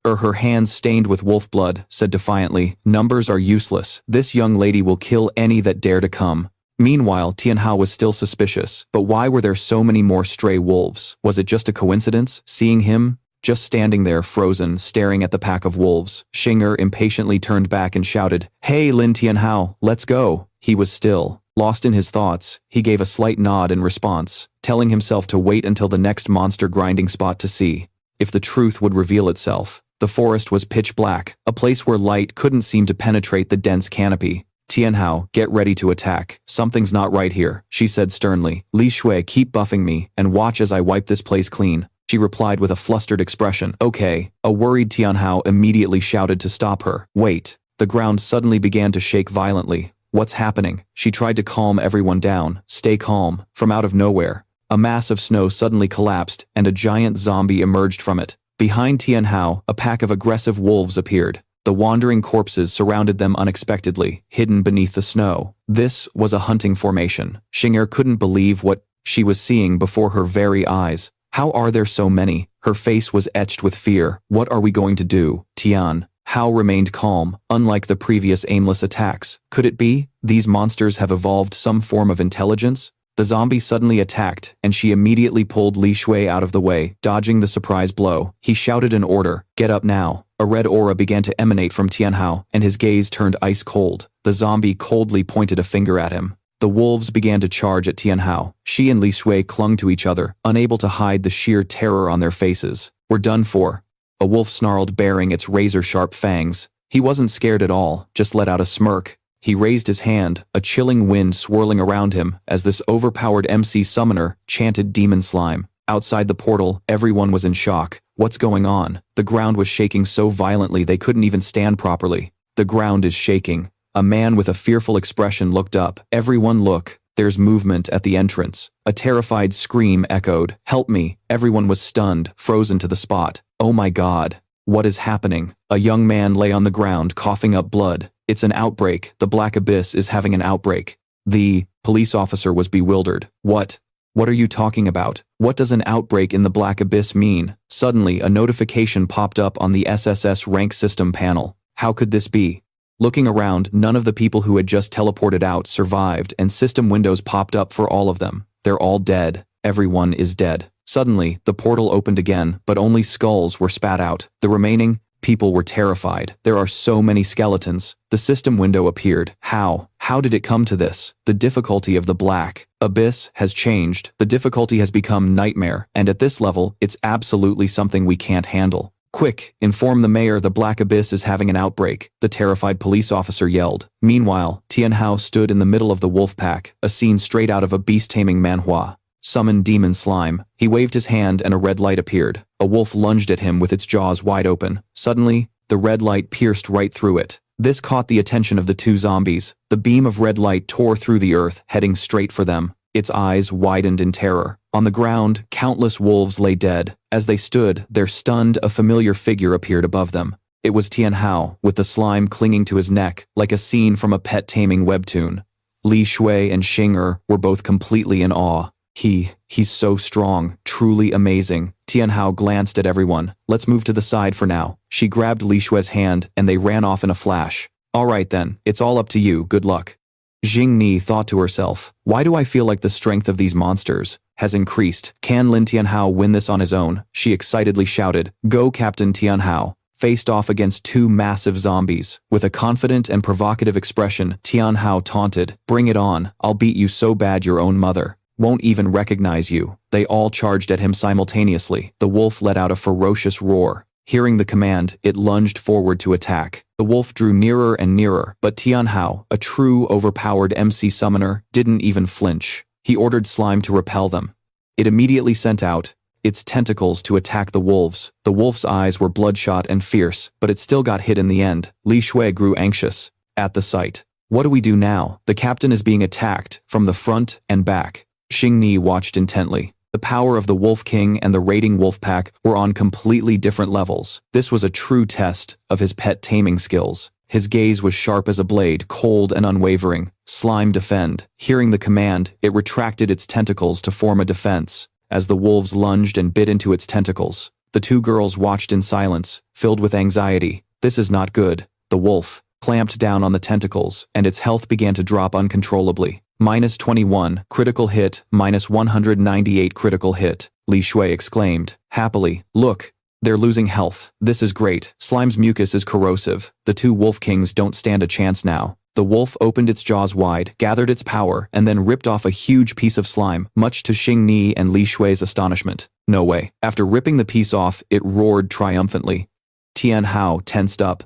her hands stained with wolf blood, said defiantly, "Numbers are useless. This young lady will kill any that dare to come." Meanwhile, Tianhao was still suspicious. But why were there so many more stray wolves? Was it just a coincidence, seeing him just standing there frozen, staring at the pack of wolves? Xing'er impatiently turned back and shouted, "Hey Lin Tianhao, let's go." He was still lost in his thoughts. He gave a slight nod in response, telling himself to wait until the next monster grinding spot to see if the truth would reveal itself. The forest was pitch black, a place where light couldn't seem to penetrate the dense canopy. "Tianhao, get ready to attack. Something's not right here," she said sternly. "Li Shui, keep buffing me, and watch as I wipe this place clean." She replied with a flustered expression. "Okay." A worried Tianhao immediately shouted to stop her. "Wait." The ground suddenly began to shake violently. "What's happening?" She tried to calm everyone down. "Stay calm." From out of nowhere, a mass of snow suddenly collapsed, and a giant zombie emerged from it. Behind Tianhao, a pack of aggressive wolves appeared. The wandering corpses surrounded them unexpectedly, hidden beneath the snow. This was a hunting formation. Xing'er couldn't believe what she was seeing before her very eyes. How are there so many? Her face was etched with fear. What are we going to do? Tianhao remained calm, unlike the previous aimless attacks. Could it be these monsters have evolved some form of intelligence? The zombie suddenly attacked, and she immediately pulled Li Shui out of the way, dodging the surprise blow. He shouted an order, "Get up now." A red aura began to emanate from Tianhao, and his gaze turned ice cold. The zombie coldly pointed a finger at him. The wolves began to charge at Tianhao. She and Li Shui clung to each other, unable to hide the sheer terror on their faces. "We're done for." A wolf snarled, baring its razor-sharp fangs. He wasn't scared at all, just let out a smirk. He raised his hand, a chilling wind swirling around him, as this overpowered MC summoner chanted demon slime. Outside the portal, everyone was in shock. What's going on? The ground was shaking so violently they couldn't even stand properly. "The ground is shaking." A man with a fearful expression looked up. Everyone look, there's movement at the entrance. A terrified scream echoed. Help me. Everyone was stunned, frozen to the spot. Oh my God. What is happening? A young man lay on the ground, coughing up blood. It's an outbreak. The Black Abyss is having an outbreak. The police officer was bewildered. What? What are you talking about? What does an outbreak in the Black Abyss mean? Suddenly, a notification popped up on the SSS rank system panel. How could this be? Looking around, none of the people who had just teleported out survived, and system windows popped up for all of them. They're all dead. Everyone is dead. Suddenly, the portal opened again, but only skulls were spat out. The remaining people were terrified. There are so many skeletons. The system window appeared. How? How did it come to this? The difficulty of the Black Abyss has changed. The difficulty has become nightmare, and at this level, it's absolutely something we can't handle. Quick, inform the mayor the Black Abyss is having an outbreak, the terrified police officer yelled. Meanwhile, Tianhao stood in the middle of the wolf pack, a scene straight out of a beast-taming manhwa. Summon demon slime. He waved his hand and a red light appeared. A wolf lunged at him with its jaws wide open. Suddenly, the red light pierced right through it. This caught the attention of the two zombies. The beam of red light tore through the earth, heading straight for them. Its eyes widened in terror. On the ground, countless wolves lay dead. As they stood, there stunned, a familiar figure appeared above them. It was Tianhao, with the slime clinging to his neck, like a scene from a pet taming webtoon. Li Shui and Xing were both completely in awe. He's so strong, truly amazing. Tianhao glanced at everyone. Let's move to the side for now. She grabbed Li Shui's hand, and they ran off in a flash. All right then, it's all up to you, good luck. Xing thought to herself, why do I feel like the strength of these monsters has increased? Can Lin Tianhao win this on his own? She excitedly shouted, Go Captain Tianhao! Faced off against two massive zombies. With a confident and provocative expression, Tianhao taunted, Bring it on, I'll beat you so bad your own mother won't even recognize you. They all charged at him simultaneously. The wolf let out a ferocious roar. Hearing the command, it lunged forward to attack. The wolf drew nearer and nearer, but Tianhao, a true overpowered MC summoner, didn't even flinch. He ordered slime to repel them. It immediately sent out its tentacles to attack the wolves. The wolf's eyes were bloodshot and fierce, but it still got hit in the end. Li Shui grew anxious at the sight. What do we do now? The captain is being attacked from the front and back. Xing watched intently. The power of the Wolf King and the raiding wolf pack were on completely different levels. This was a true test of his pet taming skills. His gaze was sharp as a blade, cold and unwavering. Slime defend. Hearing the command, it retracted its tentacles to form a defense. As the wolves lunged and bit into its tentacles, the two girls watched in silence, filled with anxiety. This is not good. The wolf clamped down on the tentacles, and its health began to drop uncontrollably. -21, critical hit, -198 critical hit, Li Shui exclaimed, happily. Look, they're losing health. This is great. Slime's mucus is corrosive. The two wolf kings don't stand a chance now. The wolf opened its jaws wide, gathered its power, and then ripped off a huge piece of slime, much to Xing and Li Shui's astonishment. No way. After ripping the piece off, it roared triumphantly. Tianhao tensed up.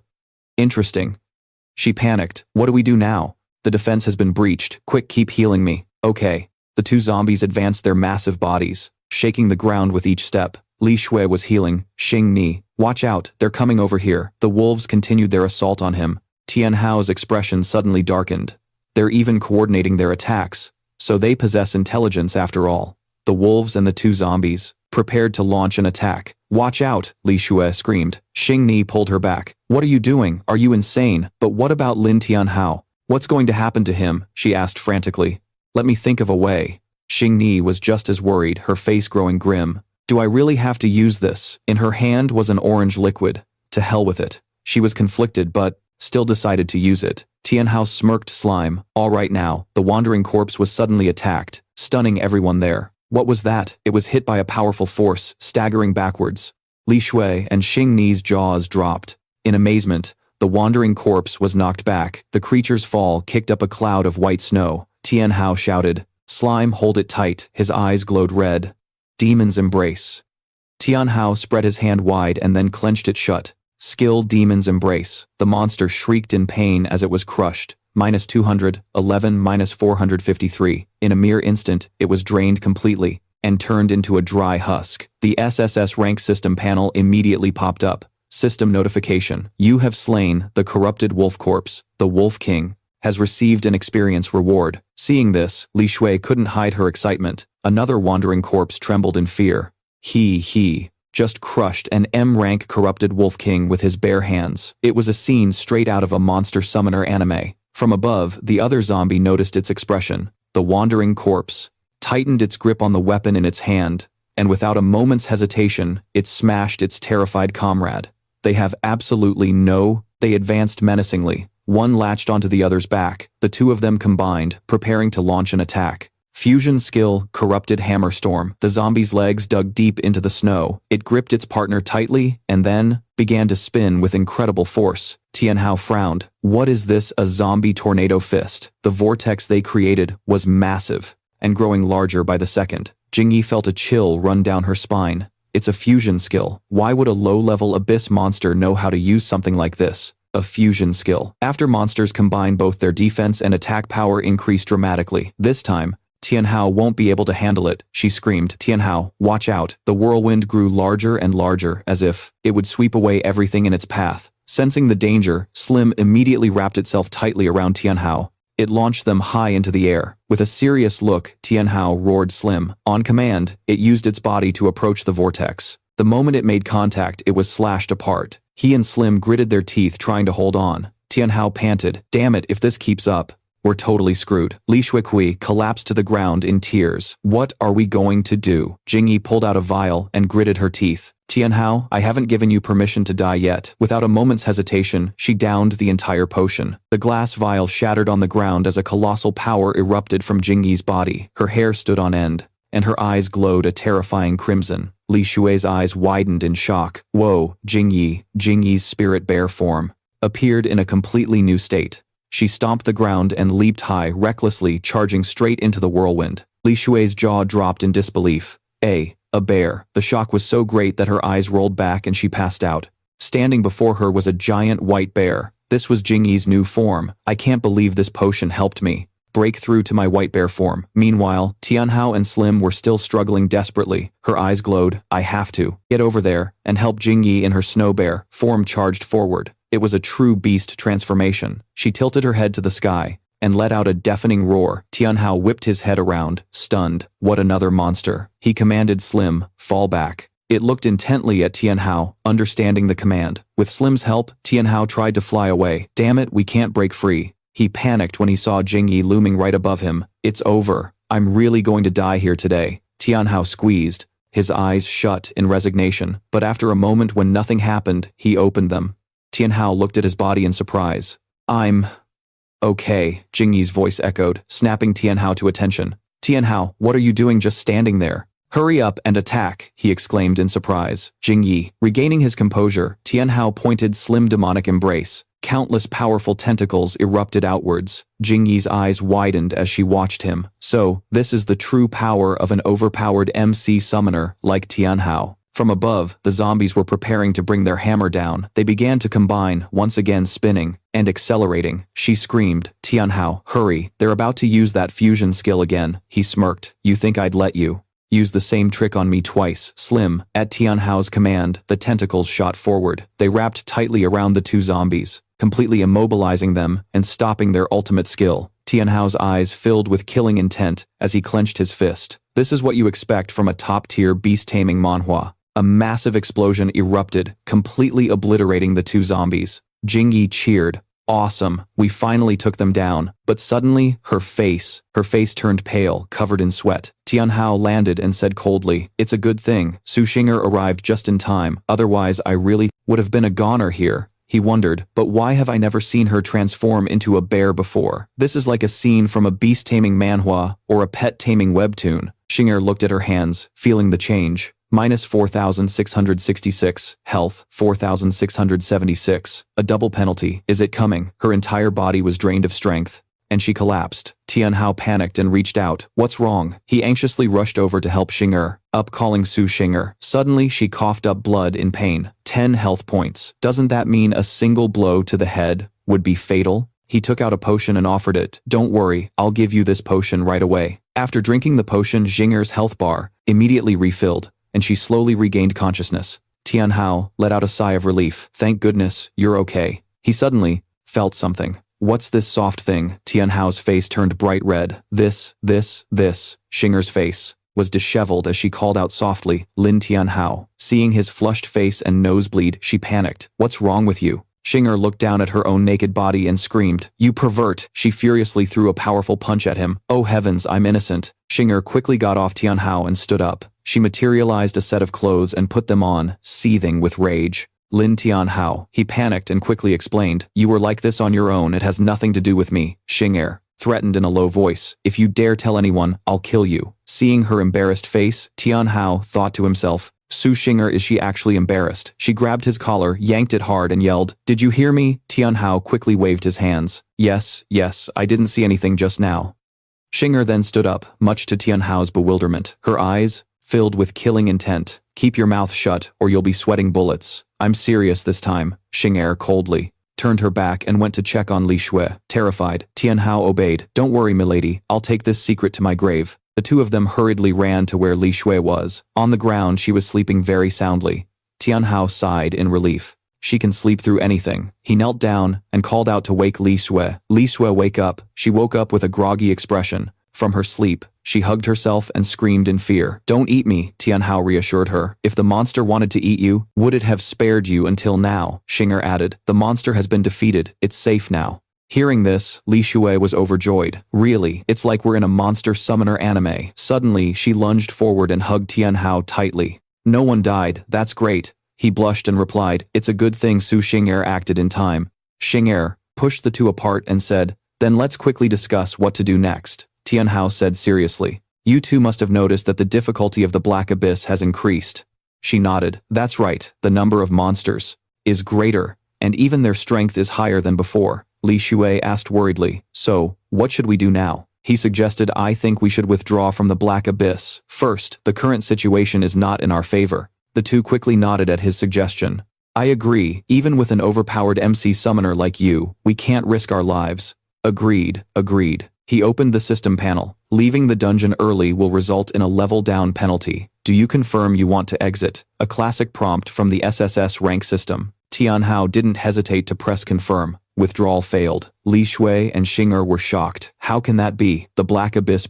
Interesting. She panicked. What do we do now? The defense has been breached. Quick, keep healing me. Okay. The two zombies advanced their massive bodies, shaking the ground with each step. Li Shui was healing. Xing, watch out, they're coming over here. The wolves continued their assault on him. Tianhao's expression suddenly darkened. They're even coordinating their attacks. So they possess intelligence after all. The wolves and the two zombies prepared to launch an attack. Watch out, Li Shui screamed. Xing pulled her back. What are you doing? Are you insane? But what about Lin Tianhao? What's going to happen to him? She asked frantically. Let me think of a way. Xing was just as worried, her face growing grim. Do I really have to use this? In her hand was an orange liquid. To hell with it. She was conflicted but still decided to use it. Tianhao smirked slime. All right now, the wandering corpse was suddenly attacked, stunning everyone there. What was that? It was hit by a powerful force, staggering backwards. Li Shui and Xing's jaws dropped. In amazement, the wandering corpse was knocked back. The creature's fall kicked up a cloud of white snow. Tianhao shouted, Slime, hold it tight. His eyes glowed red. Demon's embrace. Tianhao spread his hand wide and then clenched it shut. Skill Demon's embrace. The monster shrieked in pain as it was crushed. -200, 11, -453. In a mere instant, it was drained completely and turned into a dry husk. The SSS rank system panel immediately popped up. System notification. You have slain the corrupted wolf corpse, the Wolf King. has received an experience reward. Seeing this, Li Shui couldn't hide her excitement. Another wandering corpse trembled in fear. He just crushed an M-rank corrupted wolf king with his bare hands. It was a scene straight out of a monster summoner anime. From above, the other zombie noticed its expression. The wandering corpse tightened its grip on the weapon in its hand, and without a moment's hesitation, it smashed its terrified comrade. They have absolutely no. They advanced menacingly. One latched onto the other's back. The two of them combined, preparing to launch an attack. Fusion skill, corrupted hammer storm. The zombie's legs dug deep into the snow. It gripped its partner tightly, and then began to spin with incredible force. Tianhao frowned. What is this? A zombie tornado fist. The vortex they created was massive, and growing larger by the second. Jingyi felt a chill run down her spine. It's a fusion skill. Why would a low-level abyss monster know how to use something like this? A fusion skill. After monsters combine, both their defense and attack power increase dramatically. This time, Tianhao won't be able to handle it, she screamed. Tianhao, watch out. The whirlwind grew larger and larger, as if it would sweep away everything in its path. Sensing the danger, Slim immediately wrapped itself tightly around Tianhao. It launched them high into the air. With a serious look, Tianhao roared Slim. On command, it used its body to approach the vortex. The moment it made contact, it was slashed apart. He and Slim gritted their teeth trying to hold on. Tianhao panted, damn it, if this keeps up, we're totally screwed. Li Shuikui collapsed to the ground in tears. What are we going to do? Jingyi pulled out a vial and gritted her teeth. Tianhao, I haven't given you permission to die yet. Without a moment's hesitation, she downed the entire potion. The glass vial shattered on the ground as a colossal power erupted from Jingyi's body. Her hair stood on end, and her eyes glowed a terrifying crimson. Li Shui's eyes widened in shock. Whoa, Jingyi's spirit bear form appeared in a completely new state. She stomped the ground and leaped high, recklessly charging straight into the whirlwind. Li Shui's jaw dropped in disbelief. A bear. The shock was so great that her eyes rolled back and she passed out. Standing before her was a giant white bear. This was Jingyi's new form. I can't believe this potion helped me break through to my white bear form. Meanwhile, Tianhao and Slim were still struggling desperately. Her eyes glowed. I have to get over there and help Jingyi in her snow bear form. Charged forward. It was a true beast transformation. She tilted her head to the sky and let out a deafening roar. Tianhao whipped his head around, stunned. What another monster. He commanded Slim, fall back. It looked intently at Tianhao, understanding the command. With Slim's help, Tianhao tried to fly away. Damn it, we can't break free. He panicked when he saw Jingyi looming right above him. It's over. I'm really going to die here today. Tianhao squeezed, his eyes shut in resignation. But after a moment when nothing happened, he opened them. Tianhao looked at his body in surprise. I'm okay, Jingyi's voice echoed, snapping Tianhao to attention. Tianhao, what are you doing just standing there? Hurry up and attack, he exclaimed in surprise. Jingyi, regaining his composure, Tianhao pointed Slim demonic embrace. Countless powerful tentacles erupted outwards. Jingyi's eyes widened as she watched him. So, this is the true power of an overpowered MC summoner like Tianhao. From above, the zombies were preparing to bring their hammer down. They began to combine, once again spinning and accelerating. She screamed, Tianhao, hurry, they're about to use that fusion skill again. He smirked. You think I'd let you use the same trick on me twice? Slim. At Tianhao's command, the tentacles shot forward. They wrapped tightly around the two zombies, completely immobilizing them and stopping their ultimate skill. Tianhao's eyes filled with killing intent as he clenched his fist. This is what you expect from a top-tier beast-taming manhwa. A massive explosion erupted, completely obliterating the two zombies. Jingyi cheered. Awesome, we finally took them down. But suddenly, her face turned pale, covered in sweat. Tianhao landed and said coldly, it's a good thing Su Xinger arrived just in time, otherwise I really would have been a goner here. He wondered, but why have I never seen her transform into a bear before? This is like a scene from a beast-taming manhwa or a pet-taming webtoon. Xinger looked at her hands, feeling the change. Minus 4,666, health 4,676. A double penalty. Is it coming? Her entire body was drained of strength, and she collapsed. Tianhao panicked and reached out. What's wrong? He anxiously rushed over to help Xinger, calling Su Xinger. Suddenly she coughed up blood in pain. 10 health points. Doesn't that mean a single blow to the head would be fatal? He took out a potion and offered it. Don't worry, I'll give you this potion right away. After drinking the potion, Xinger's health bar immediately refilled, and she slowly regained consciousness. Tianhao let out a sigh of relief. Thank goodness, you're okay. He suddenly felt something. What's this soft thing? Tianhao's face turned bright red. This. Xinger's face was disheveled as she called out softly, Lin Tianhao. Seeing his flushed face and nosebleed, she panicked. What's wrong with you? Xinger looked down at her own naked body and screamed, You pervert! She furiously threw a powerful punch at him. Oh heavens, I'm innocent. Xinger quickly got off Tianhao and stood up. She materialized a set of clothes and put them on, seething with rage. Lin Tianhao. He panicked and quickly explained, You were like this on your own, it has nothing to do with me. Xinger threatened in a low voice, If you dare tell anyone, I'll kill you. Seeing her embarrassed face, Tianhao thought to himself, Su Xinger, is she actually embarrassed? She grabbed his collar, yanked it hard and yelled, Did you hear me? Tianhao quickly waved his hands. Yes, I didn't see anything just now. Xinger then stood up, much to Tianhao's bewilderment. Her eyes filled with killing intent. Keep your mouth shut, or you'll be sweating bullets. I'm serious this time. Xinger coldly turned her back and went to check on Li Shui. Terrified, Tianhao obeyed. Don't worry, milady, I'll take this secret to my grave. The two of them hurriedly ran to where Li Shui was. On the ground, she was sleeping very soundly. Tianhao sighed in relief. She can sleep through anything. He knelt down and called out to wake Li Shui. Li Shui, wake up. She woke up with a groggy expression. From her sleep, she hugged herself and screamed in fear. Don't eat me, Tianhao reassured her. If the monster wanted to eat you, would it have spared you until now? Xinger added. The monster has been defeated. It's safe now. Hearing this, Li Shui was overjoyed. Really, it's like we're in a monster summoner anime. Suddenly, she lunged forward and hugged Tianhao tightly. No one died, that's great. He blushed and replied, It's a good thing Su Xinger acted in time. Xinger pushed the two apart and said, Then let's quickly discuss what to do next. Tianhao said seriously, You two must have noticed that the difficulty of the Black Abyss has increased. She nodded. That's right, the number of monsters is greater, and even their strength is higher than before. Li Shui asked worriedly, So, what should we do now? He suggested, I think we should withdraw from the Black Abyss. First, the current situation is not in our favor. The two quickly nodded at his suggestion. I agree, even with an overpowered MC summoner like you, we can't risk our lives. Agreed. He opened the system panel. Leaving the dungeon early will result in a level down penalty. Do you confirm you want to exit? A classic prompt from the SSS rank system. Tianhao didn't hesitate to press confirm. Withdrawal failed. Li Shui and Xinger were shocked. How can that be? The Black Abyss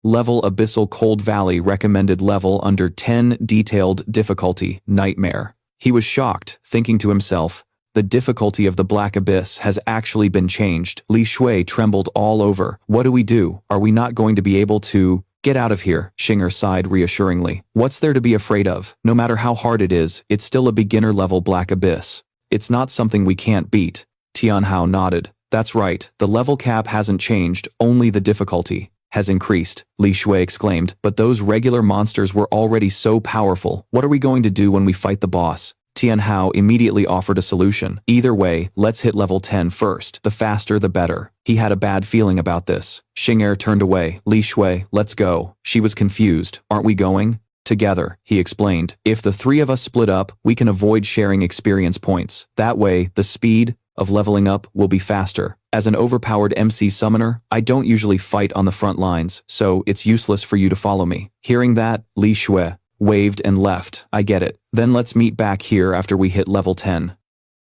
level Abyssal Cold Valley recommended level under 10 detailed difficulty, Nightmare. He was shocked, thinking to himself, the difficulty of the Black Abyss has actually been changed. Li Shui trembled all over. What do we do? Are we not going to be able to get out of here? Xinger sighed reassuringly. What's there to be afraid of? No matter how hard it is, it's still a beginner-level Black Abyss. It's not something we can't beat. Tianhao nodded. That's right, the level cap hasn't changed, only the difficulty has increased, Li Shui exclaimed. But those regular monsters were already so powerful. What are we going to do when we fight the boss? Tianhao immediately offered a solution. Either way, let's hit level 10 first. The faster the better. He had a bad feeling about this. Xinger turned away. Li Shui, let's go. She was confused. Aren't we going together? He explained. If the three of us split up, we can avoid sharing experience points. That way, the speed of leveling up will be faster. As an overpowered MC summoner, I don't usually fight on the front lines, so it's useless for you to follow me. Hearing that, Li Shui waved and left. I get it. Then let's meet back here after we hit level 10.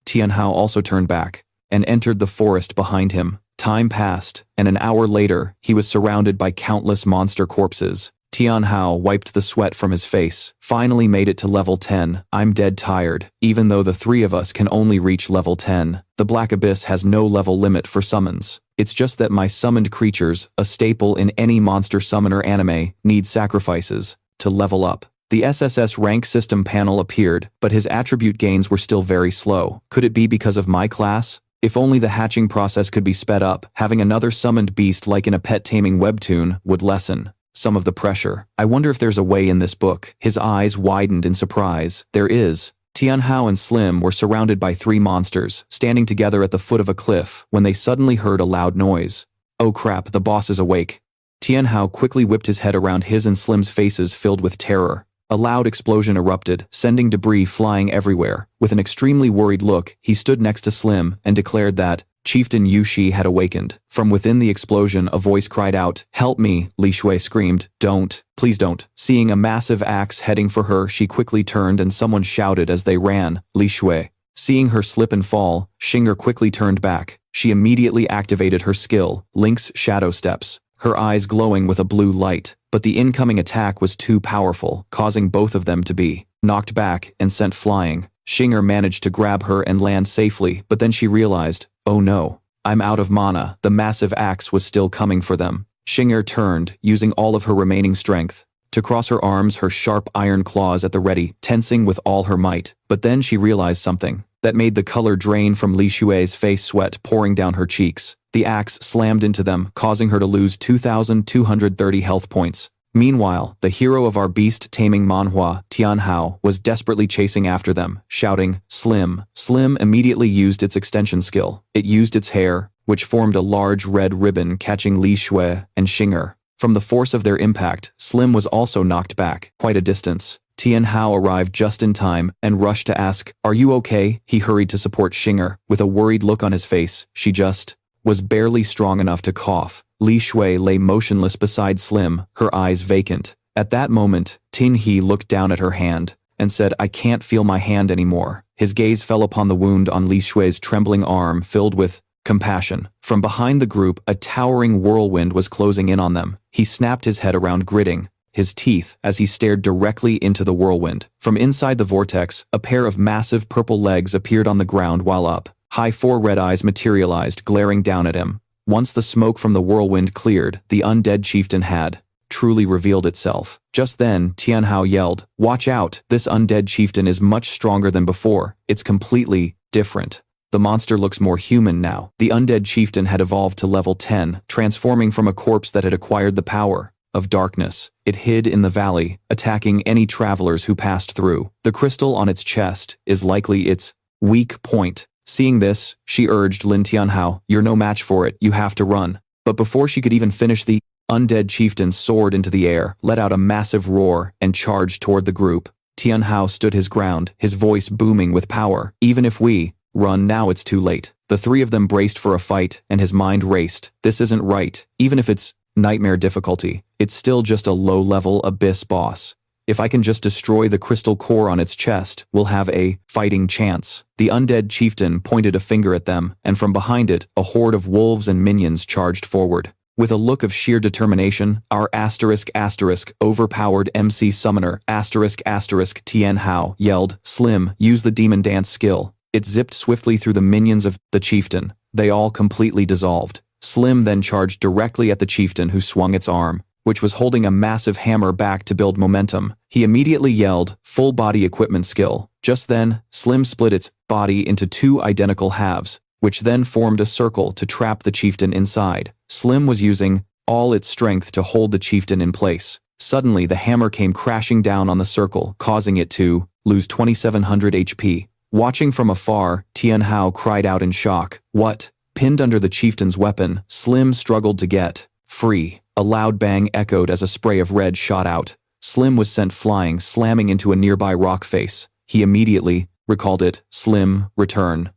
Tianhao also turned back and entered the forest behind him. Time passed, and an hour later, he was surrounded by countless monster corpses. Tianhao wiped the sweat from his face. Finally made it to level 10. I'm dead tired. Even though the three of us can only reach level 10, the Black Abyss has no level limit for summons. It's just that my summoned creatures, a staple in any monster summoner anime, need sacrifices to level up. The SSS rank system panel appeared, but his attribute gains were still very slow. Could it be because of my class? If only the hatching process could be sped up, having another summoned beast like in a pet taming webtoon would lessen some of the pressure. I wonder if there's a way in this book. His eyes widened in surprise. There is. Tianhao and Slim were surrounded by three monsters, standing together at the foot of a cliff, when they suddenly heard a loud noise. Oh crap, the boss is awake. Tianhao quickly whipped his head around his and Slim's faces filled with terror. A loud explosion erupted, sending debris flying everywhere. With an extremely worried look, he stood next to Slim and declared that Chieftain Yushi had awakened. From within the explosion, a voice cried out, "Help me!" Li Shui screamed, "Don't, please don't." Seeing a massive axe heading for her, she quickly turned and someone shouted as they ran, "Li Shui, Seeing her slip and fall, Xinger quickly turned back. She immediately activated her skill, Link's Shadow Steps, her eyes glowing with a blue light, but the incoming attack was too powerful, causing both of them to be knocked back and sent flying. Xinger managed to grab her and land safely, but then she realized, oh no, I'm out of mana. The massive axe was still coming for them. Xinger turned, using all of her remaining strength, to cross her arms, her sharp iron claws at the ready, tensing with all her might. But then she realized something that made the color drain from Li Xue's face, sweat pouring down her cheeks. The axe slammed into them, causing her to lose 2,230 health points. Meanwhile, the hero of our beast taming Manhwa, Tianhao, was desperately chasing after them, shouting, Slim. Slim immediately used its extension skill. It used its hair, which formed a large red ribbon catching Li Xue and Xinger. From the force of their impact, Slim was also knocked back quite a distance. Tianhao arrived just in time and rushed to ask, are you okay? He hurried to support Xinger. With a worried look on his face, she just was barely strong enough to cough. Li Xue lay motionless beside Slim, her eyes vacant. At that moment, Tin He looked down at her hand and said, I can't feel my hand anymore. His gaze fell upon the wound on Li Xue's trembling arm, filled with compassion. From behind the group, a towering whirlwind was closing in on them. He snapped his head around, gritting his teeth as he stared directly into the whirlwind. From inside the vortex, a pair of massive purple legs appeared on the ground, while up high 4 red eyes materialized, glaring down at him. Once the smoke from the whirlwind cleared, the undead chieftain had truly revealed itself. Just then, Tianhao yelled, watch out, this undead chieftain is much stronger than before. It's completely different. The monster looks more human now. The undead chieftain had evolved to level 10, transforming from a corpse that had acquired the power of darkness. It hid in the valley, attacking any travelers who passed through. The crystal on its chest is likely its weak point. Seeing this, she urged Lin Tianhao, you're no match for it, you have to run. But before she could even finish, the undead chieftain soared into the air, let out a massive roar, and charged toward the group. Tianhao stood his ground, his voice booming with power. Even if we run now, it's too late. The three of them braced for a fight, and his mind raced. This isn't right. Even if it's nightmare difficulty, it's still just a low-level abyss boss. If I can just destroy the crystal core on its chest, we'll have a fighting chance. The undead chieftain pointed a finger at them, and from behind it, a horde of wolves and minions charged forward. With a look of sheer determination, our overpowered MC summoner Tianhao yelled, Slim, use the demon dance skill. It zipped swiftly through the minions of the chieftain. They all completely dissolved. Slim then charged directly at the chieftain, who swung its arm, which was holding a massive hammer back to build momentum. He immediately yelled, full body equipment skill. Just then, Slim split its body into 2 identical halves, which then formed a circle to trap the chieftain inside. Slim was using all its strength to hold the chieftain in place. Suddenly, the hammer came crashing down on the circle, causing it to lose 2,700 HP. Watching from afar, Tianhao cried out in shock. What? Pinned under the chieftain's weapon, Slim struggled to get free. A loud bang echoed as a spray of red shot out. Slim was sent flying, slamming into a nearby rock face. He immediately recalled it. Slim, return.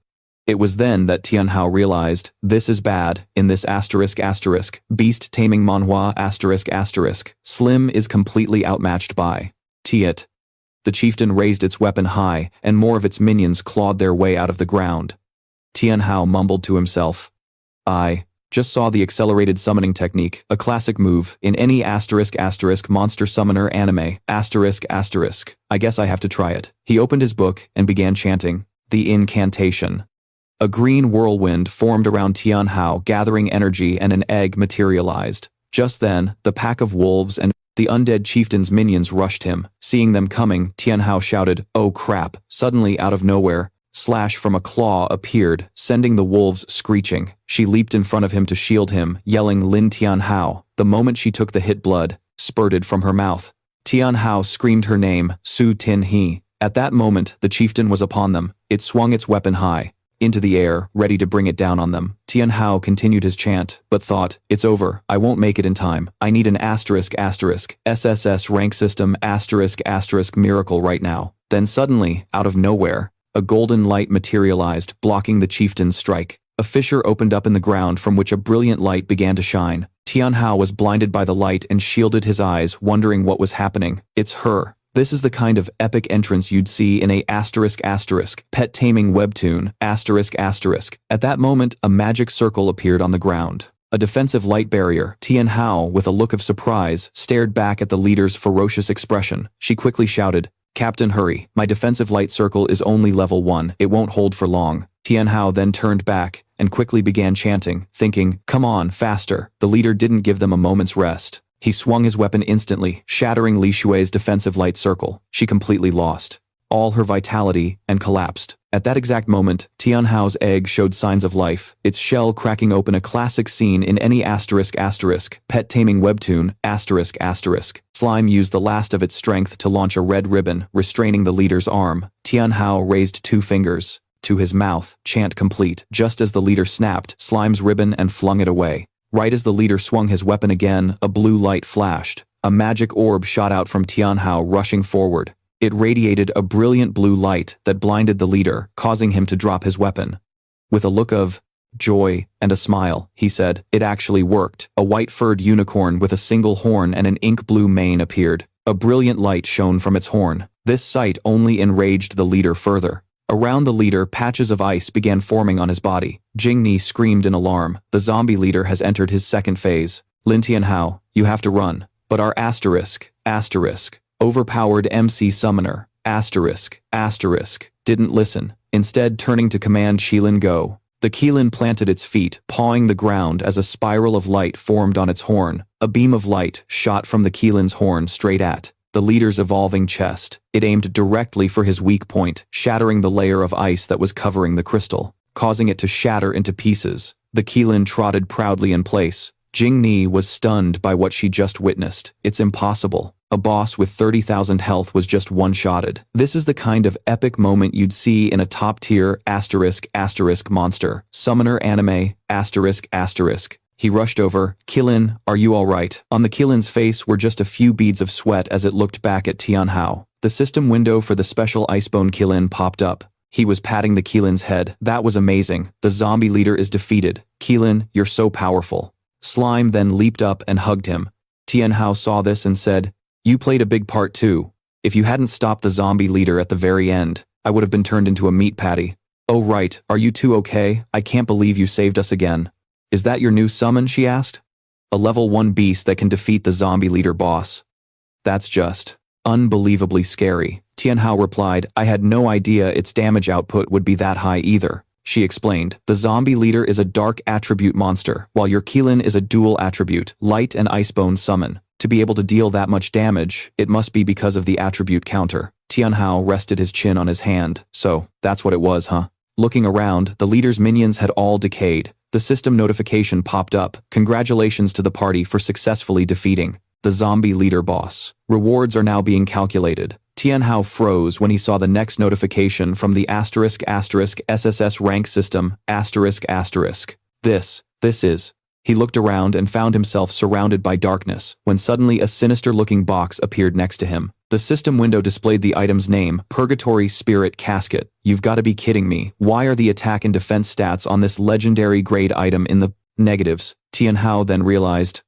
It was then that Tianhao realized, this is bad. In this beast taming Manhwa Slim is completely outmatched by Tiet. The chieftain raised its weapon high, and more of its minions clawed their way out of the ground. Tianhao mumbled to himself, I just saw the accelerated summoning technique, a classic move in any monster summoner anime, I guess I have to try it. He opened his book and began chanting the incantation. A green whirlwind formed around Tianhao, gathering energy, and an egg materialized. Just then, the pack of wolves and the undead chieftain's minions rushed him. Seeing them coming, Tianhao shouted, oh crap. Suddenly, out of nowhere, slash from a claw appeared, sending the wolves screeching. She leaped in front of him to shield him, yelling Lin Tianhao. The moment she took the hit, blood spurted from her mouth. Tianhao screamed her name, Su Tin He. At that moment, the chieftain was upon them. It swung its weapon high into the air, ready to bring it down on them. Tianhao continued his chant, but thought, it's over, I won't make it in time. I need an SSS rank system miracle right now. Then suddenly, out of nowhere, a golden light materialized, blocking the chieftain's strike. A fissure opened up in the ground from which a brilliant light began to shine. Tianhao was blinded by the light and shielded his eyes, wondering what was happening. It's her. This is the kind of epic entrance you'd see in a pet taming webtoon, At that moment, a magic circle appeared on the ground. A defensive light barrier. Tianhao, with a look of surprise, stared back at the leader's ferocious expression. She quickly shouted, "Captain, hurry. My defensive light circle is only level 1. It won't hold for long." Tianhao then turned back and quickly began chanting, thinking, "Come on, faster." The leader didn't give them a moment's rest. He swung his weapon instantly, shattering Li Shui's defensive light circle. She completely lost all her vitality and collapsed. At that exact moment, Tianhao's egg showed signs of life, its shell cracking open, a classic scene in any pet taming webtoon, Slime used the last of its strength to launch a red ribbon, restraining the leader's arm. Tianhao raised 2 fingers to his mouth, chant complete. Just as the leader snapped Slime's ribbon and flung it away. Right as the leader swung his weapon again, a blue light flashed. A magic orb shot out from Tianhao, rushing forward. It radiated a brilliant blue light that blinded the leader, causing him to drop his weapon. With a look of joy and a smile, he said, "It actually worked." A white-furred unicorn with a single horn and an ink-blue mane appeared. A brilliant light shone from its horn. This sight only enraged the leader further. Around the leader, patches of ice began forming on his body. Jingni screamed in alarm. The zombie leader has entered his second phase. "Lin Tianhao, you have to run." But our overpowered MC summoner, didn't listen, instead turning to command Qilin go. The Qilin planted its feet, pawing the ground as a spiral of light formed on its horn. A beam of light shot from the Qilin's horn straight at the leader's evolving chest. It aimed directly for his weak point, shattering the layer of ice that was covering the crystal, causing it to shatter into pieces. The Qilin trotted proudly in place. Jingni was stunned by what she just witnessed. It's impossible. A boss with 30,000 health was just one-shotted. This is the kind of epic moment you'd see in a top-tier monster summoner anime, He rushed over. "Qilin, are you alright?" On the Qilin's face were just a few beads of sweat as it looked back at Tianhao. The system window for the special Icebone Qilin popped up. He was patting the Qilin's head. "That was amazing. The zombie leader is defeated. Qilin, you're so powerful." Slime then leaped up and hugged him. Tianhao saw this and said, "You played a big part too. If you hadn't stopped the zombie leader at the very end, I would have been turned into a meat patty." "Oh right, are you two okay? I can't believe you saved us again." "Is that your new summon?" she asked. "A level 1 beast that can defeat the zombie leader boss." "That's just unbelievably scary." Tianhao replied, "I had no idea its damage output would be that high either." She explained, "The zombie leader is a dark attribute monster, while your Qilin is a dual attribute, light and icebone summon. To be able to deal that much damage, it must be because of the attribute counter." Tianhao rested his chin on his hand. "So, that's what it was, huh?" Looking around, the leader's minions had all decayed. The system notification popped up. "Congratulations to the party for successfully defeating the zombie leader boss. Rewards are now being calculated." Tianhao froze when he saw the next notification from the SSS rank system, This is. He looked around and found himself surrounded by darkness, when suddenly a sinister-looking box appeared next to him. The system window displayed the item's name, Purgatory Spirit Casket. "You've got to be kidding me. Why are the attack and defense stats on this legendary grade item in the negatives?" Tianhao then realized,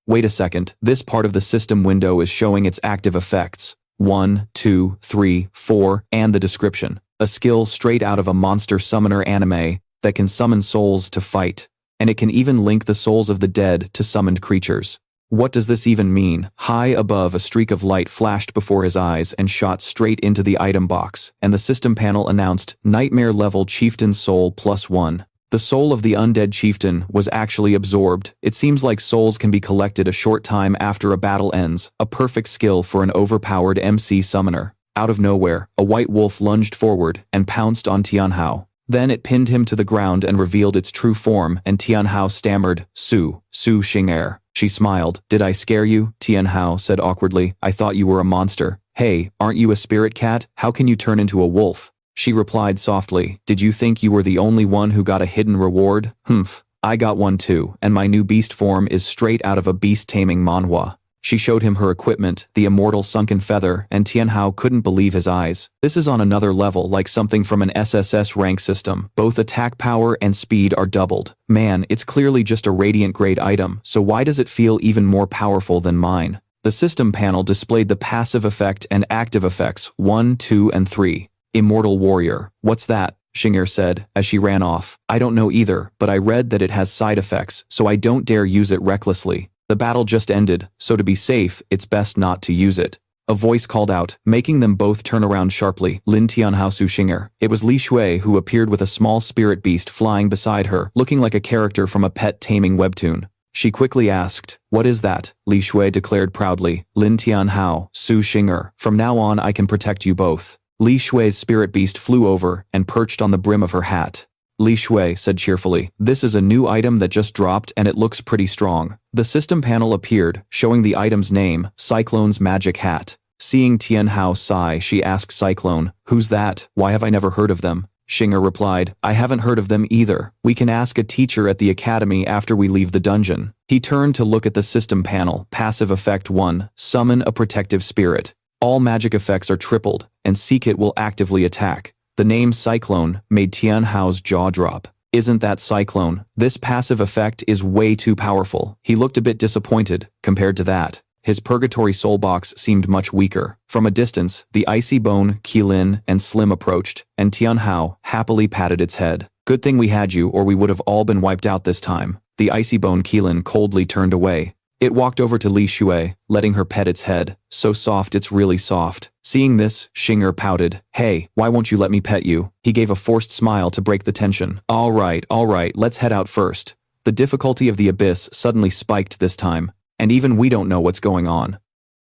wait a second, this part of the system window is showing its active effects. 1, 2, 3, 4, and the description. A skill straight out of a monster summoner anime that can summon souls to fight. And it can even link the souls of the dead to summoned creatures. What does this even mean? High above, a streak of light flashed before his eyes and shot straight into the item box, and the system panel announced, "Nightmare level Chieftain Soul +1. The soul of the undead chieftain was actually absorbed. It seems like souls can be collected a short time after a battle ends, a perfect skill for an overpowered MC summoner." Out of nowhere, a white wolf lunged forward and pounced on Tianhao. Then it pinned him to the ground and revealed its true form, and Tianhao stammered, Su Xing'er. She smiled. "Did I scare you?" Tianhao said awkwardly. "I thought you were a monster." "Hey, aren't you a spirit cat? How can you turn into a wolf?" She replied softly, "Did you think you were the only one who got a hidden reward? Humph. I got one too, and my new beast form is straight out of a beast taming manhwa." She showed him her equipment, the immortal sunken feather, and Tianhao couldn't believe his eyes. This is on another level, like something from an SSS rank system. Both attack power and speed are doubled. Man, it's clearly just a radiant grade item, so why does it feel even more powerful than mine? The system panel displayed the passive effect and active effects 1, 2, and 3. Immortal Warrior. What's that? Xinger said, as she ran off. I don't know either, but I read that it has side effects, so I don't dare use it recklessly. The battle just ended, so to be safe, it's best not to use it. A voice called out, making them both turn around sharply. Lin Tianhao Su Xinger. It was Li Shui who appeared with a small spirit beast flying beside her, looking like a character from a pet taming webtoon. She quickly asked, "What is that?" Li Shui declared proudly. Lin Tianhao, Su Xinger. From now on I can protect you both. Li Shui's spirit beast flew over and perched on the brim of her hat. Li Shui said cheerfully, "This is a new item that just dropped and it looks pretty strong." The system panel appeared, showing the item's name, Cyclone's Magic Hat. Seeing Tianhao sigh, she asked Cyclone, "Who's that? Why have I never heard of them?" Xinger replied, "I haven't heard of them either. We can ask a teacher at the academy after we leave the dungeon." He turned to look at the system panel. Passive effect 1, Summon a Protective Spirit. All magic effects are tripled, and Seek It will actively attack. The name Cyclone made Tianhao's jaw drop. Isn't that Cyclone? This passive effect is way too powerful. He looked a bit disappointed, compared to that. His Purgatory Soul Box seemed much weaker. From a distance, the Icy Bone, Qilin, and Slim approached, and Tianhao happily patted its head. "Good thing we had you, or we would have all been wiped out this time." The Icy Bone Qilin coldly turned away. It walked over to Li Shui, letting her pet its head. "So soft, it's really soft." Seeing this, Xinger pouted. "Hey, why won't you let me pet you?" He gave a forced smile to break the tension. All right, let's head out first." The difficulty of the abyss suddenly spiked this time, and even we don't know what's going on.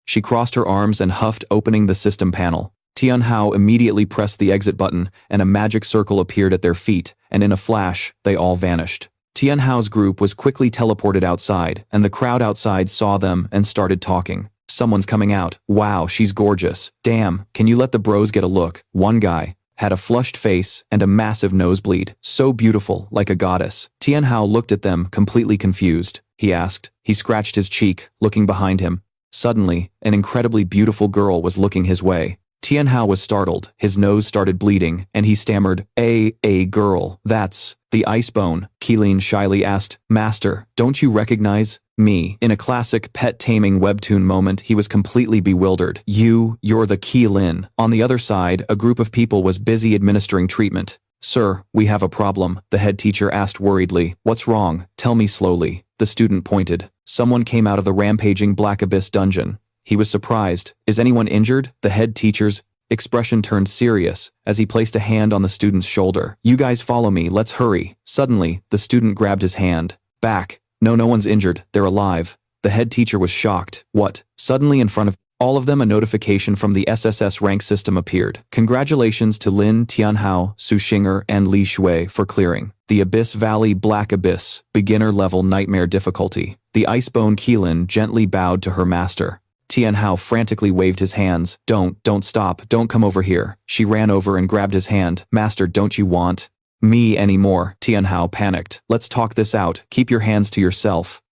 She crossed her arms and huffed, opening the system panel. Tianhao immediately pressed the exit button, and a magic circle appeared at their feet, and in a flash, they all vanished. Tianhao's group was quickly teleported outside, and the crowd outside saw them and started talking. "Someone's coming out. Wow, she's gorgeous. Damn, can you let the bros get a look?" One guy had a flushed face and a massive nosebleed. "So beautiful, like a goddess." Tianhao looked at them, completely confused. He asked. He scratched his cheek, looking behind him. Suddenly, an incredibly beautiful girl was looking his way. Tianhao was startled, his nose started bleeding, and he stammered, A girl, that's..." The Icebone, Qilin shyly asked, "Master, don't you recognize me?" In a classic pet taming webtoon moment, he was completely bewildered. You're the Qilin." On the other side, a group of people was busy administering treatment. "Sir, we have a problem," the head teacher asked worriedly. "What's wrong? Tell me slowly." The student pointed. "Someone came out of the rampaging Black Abyss dungeon." He was surprised. "Is anyone injured?" The head teacher's expression turned serious as he placed a hand on the student's shoulder. "You guys follow me, let's hurry." Suddenly, the student grabbed his hand. "Back. No one's injured, they're alive." The head teacher was shocked. "What?" Suddenly in front of all of them, a notification from the SSS rank system appeared. "Congratulations to Lin Tianhao, Su Xinger, and Li Shui for clearing the Abyss Valley Black Abyss, beginner level nightmare difficulty." The Icebone Qilin gently bowed to her master. Tianhao frantically waved his hands. Don't stop, don't come over here." She ran over and grabbed his hand. "Master, don't you want me anymore?" Tianhao panicked. "Let's talk this out, keep your hands to yourself."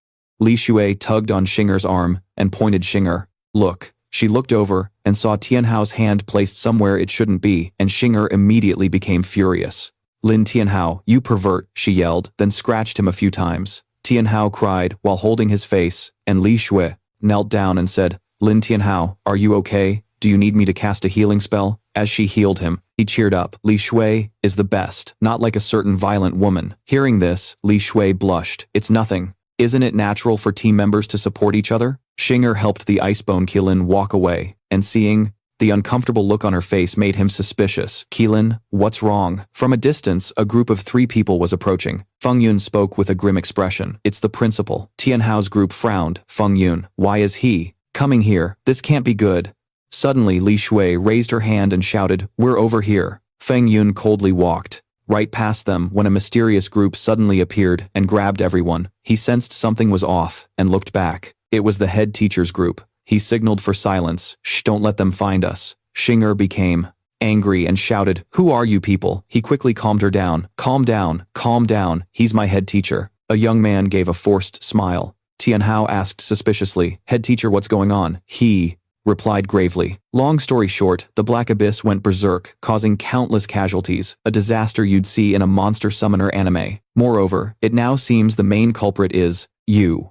Li Shui tugged on Xinger's arm and pointed. Xinger, "Look." She looked over and saw Tianhao's hand placed somewhere it shouldn't be, and Xinger immediately became furious. "Lin Tianhao, you pervert," she yelled, then scratched him a few times. Tianhao cried while holding his face, and Li Shui knelt down and said, "Lin Tianhao, are you okay? Do you need me to cast a healing spell?" As she healed him, he cheered up. "Li Shui is the best, not like a certain violent woman." Hearing this, Li Shui blushed. "It's nothing. Isn't it natural for team members to support each other?" Xinger helped the Icebone Qilin walk away, and seeing the uncomfortable look on her face made him suspicious. "Qilin, what's wrong?" From a distance, a group of 3 people was approaching. Feng Yun spoke with a grim expression. "It's the principal." Tianhao's group frowned. "Feng Yun, why is he coming here? This can't be good." Suddenly, Li Shui raised her hand and shouted, "We're over here." Feng Yun coldly walked right past them when a mysterious group suddenly appeared and grabbed everyone. He sensed something was off and looked back. It was the head teacher's group. He signaled for silence. "Shh, don't let them find us." Xinger became angry and shouted, "Who are you people?" He quickly calmed her down. Calm down, he's my head teacher." A young man gave a forced smile. Tianhao asked suspiciously, "Head teacher, what's going on?" He replied gravely. Long story short, the Black Abyss went berserk, causing countless casualties, a disaster you'd see in a monster summoner anime. Moreover, it now seems the main culprit is you.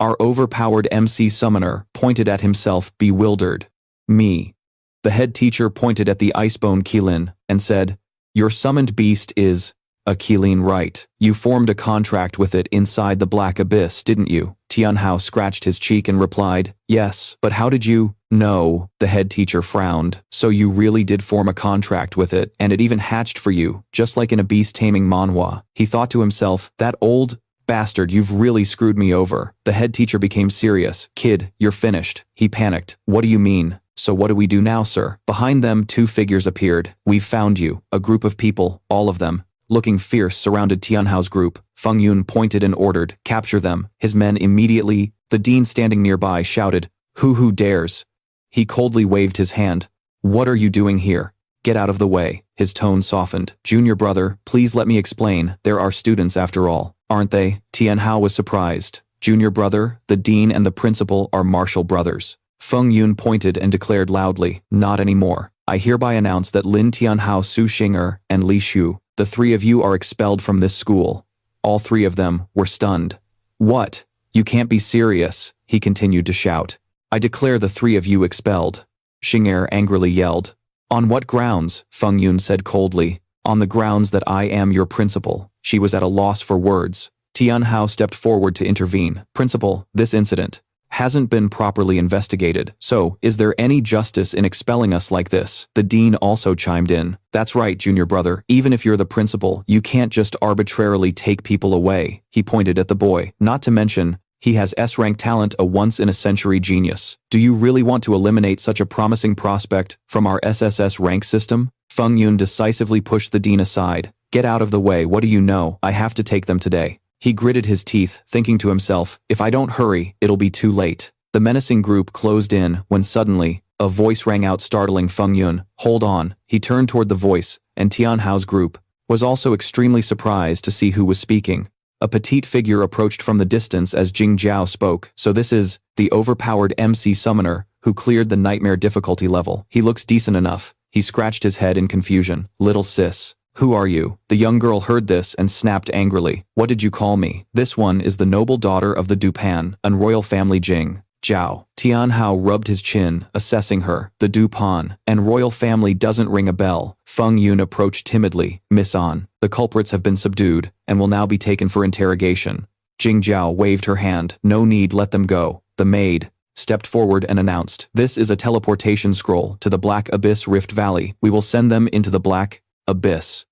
Our overpowered MC summoner pointed at himself, bewildered. Me. The head teacher pointed at the icebone Qilin and said, your summoned beast is a Qilin, right? You formed a contract with it inside the Black Abyss, didn't you? Tianhao scratched his cheek and replied, yes, but how did you? No, the head teacher frowned. So you really did form a contract with it, and it even hatched for you, just like in a beast taming manhwa. He thought to himself, that old bastard, you've really screwed me over. The head teacher became serious. Kid, you're finished. He panicked. What do you mean? So what do we do now, sir? Behind them, two figures appeared. We've found you. A group of people, all of them, looking fierce, surrounded Tianhao's group. Feng Yun pointed and ordered, capture them. His men immediately. The dean standing nearby shouted, who dares? He coldly waved his hand. What are you doing here? Get out of the way. His tone softened. Junior brother, please let me explain. There are students after all, aren't they? Tianhao was surprised. Junior brother, the dean and the principal are martial brothers. Feng Yun pointed and declared loudly, not anymore. I hereby announce that Lin Tianhao, Su Xing'er, and Li Shu, the three of you are expelled from this school. All three of them were stunned. What? You can't be serious, he continued to shout. I declare the three of you expelled. Xing'er angrily yelled. On what grounds? Feng Yun said coldly. On the grounds that I am your principal. She was at a loss for words. Tianhao stepped forward to intervene. Principal, this incident hasn't been properly investigated, so is there any justice in expelling us like this? The dean also chimed in. That's right, junior brother. Even if you're the principal, you can't just arbitrarily take people away. He pointed at the boy. Not to mention, he has S-rank talent, a once-in-a-century genius. Do you really want to eliminate such a promising prospect from our SSS rank system? Feng Yun decisively pushed the dean aside. Get out of the way, what do you know? I have to take them today. He gritted his teeth, thinking to himself, if I don't hurry, it'll be too late. The menacing group closed in, when suddenly, a voice rang out, startling Feng Yun. Hold on. He turned toward the voice, and Tianhao's group was also extremely surprised to see who was speaking. A petite figure approached from the distance as Jing Jiao spoke. So this is the overpowered MC summoner who cleared the nightmare difficulty level. He looks decent enough. He scratched his head in confusion. Little sis. Who are you? The young girl heard this and snapped angrily. What did you call me? This one is the noble daughter of the Dupan, an royal family Jing Jiao. Tianhao rubbed his chin, assessing her. The Dupan and royal family doesn't ring a bell. Feng Yun approached timidly. Miss An, the culprits have been subdued and will now be taken for interrogation. Jing Jiao waved her hand. No need, let them go. The maid stepped forward and announced, this is a teleportation scroll to the Black Abyss Rift Valley. We will send them into the Black Abyss.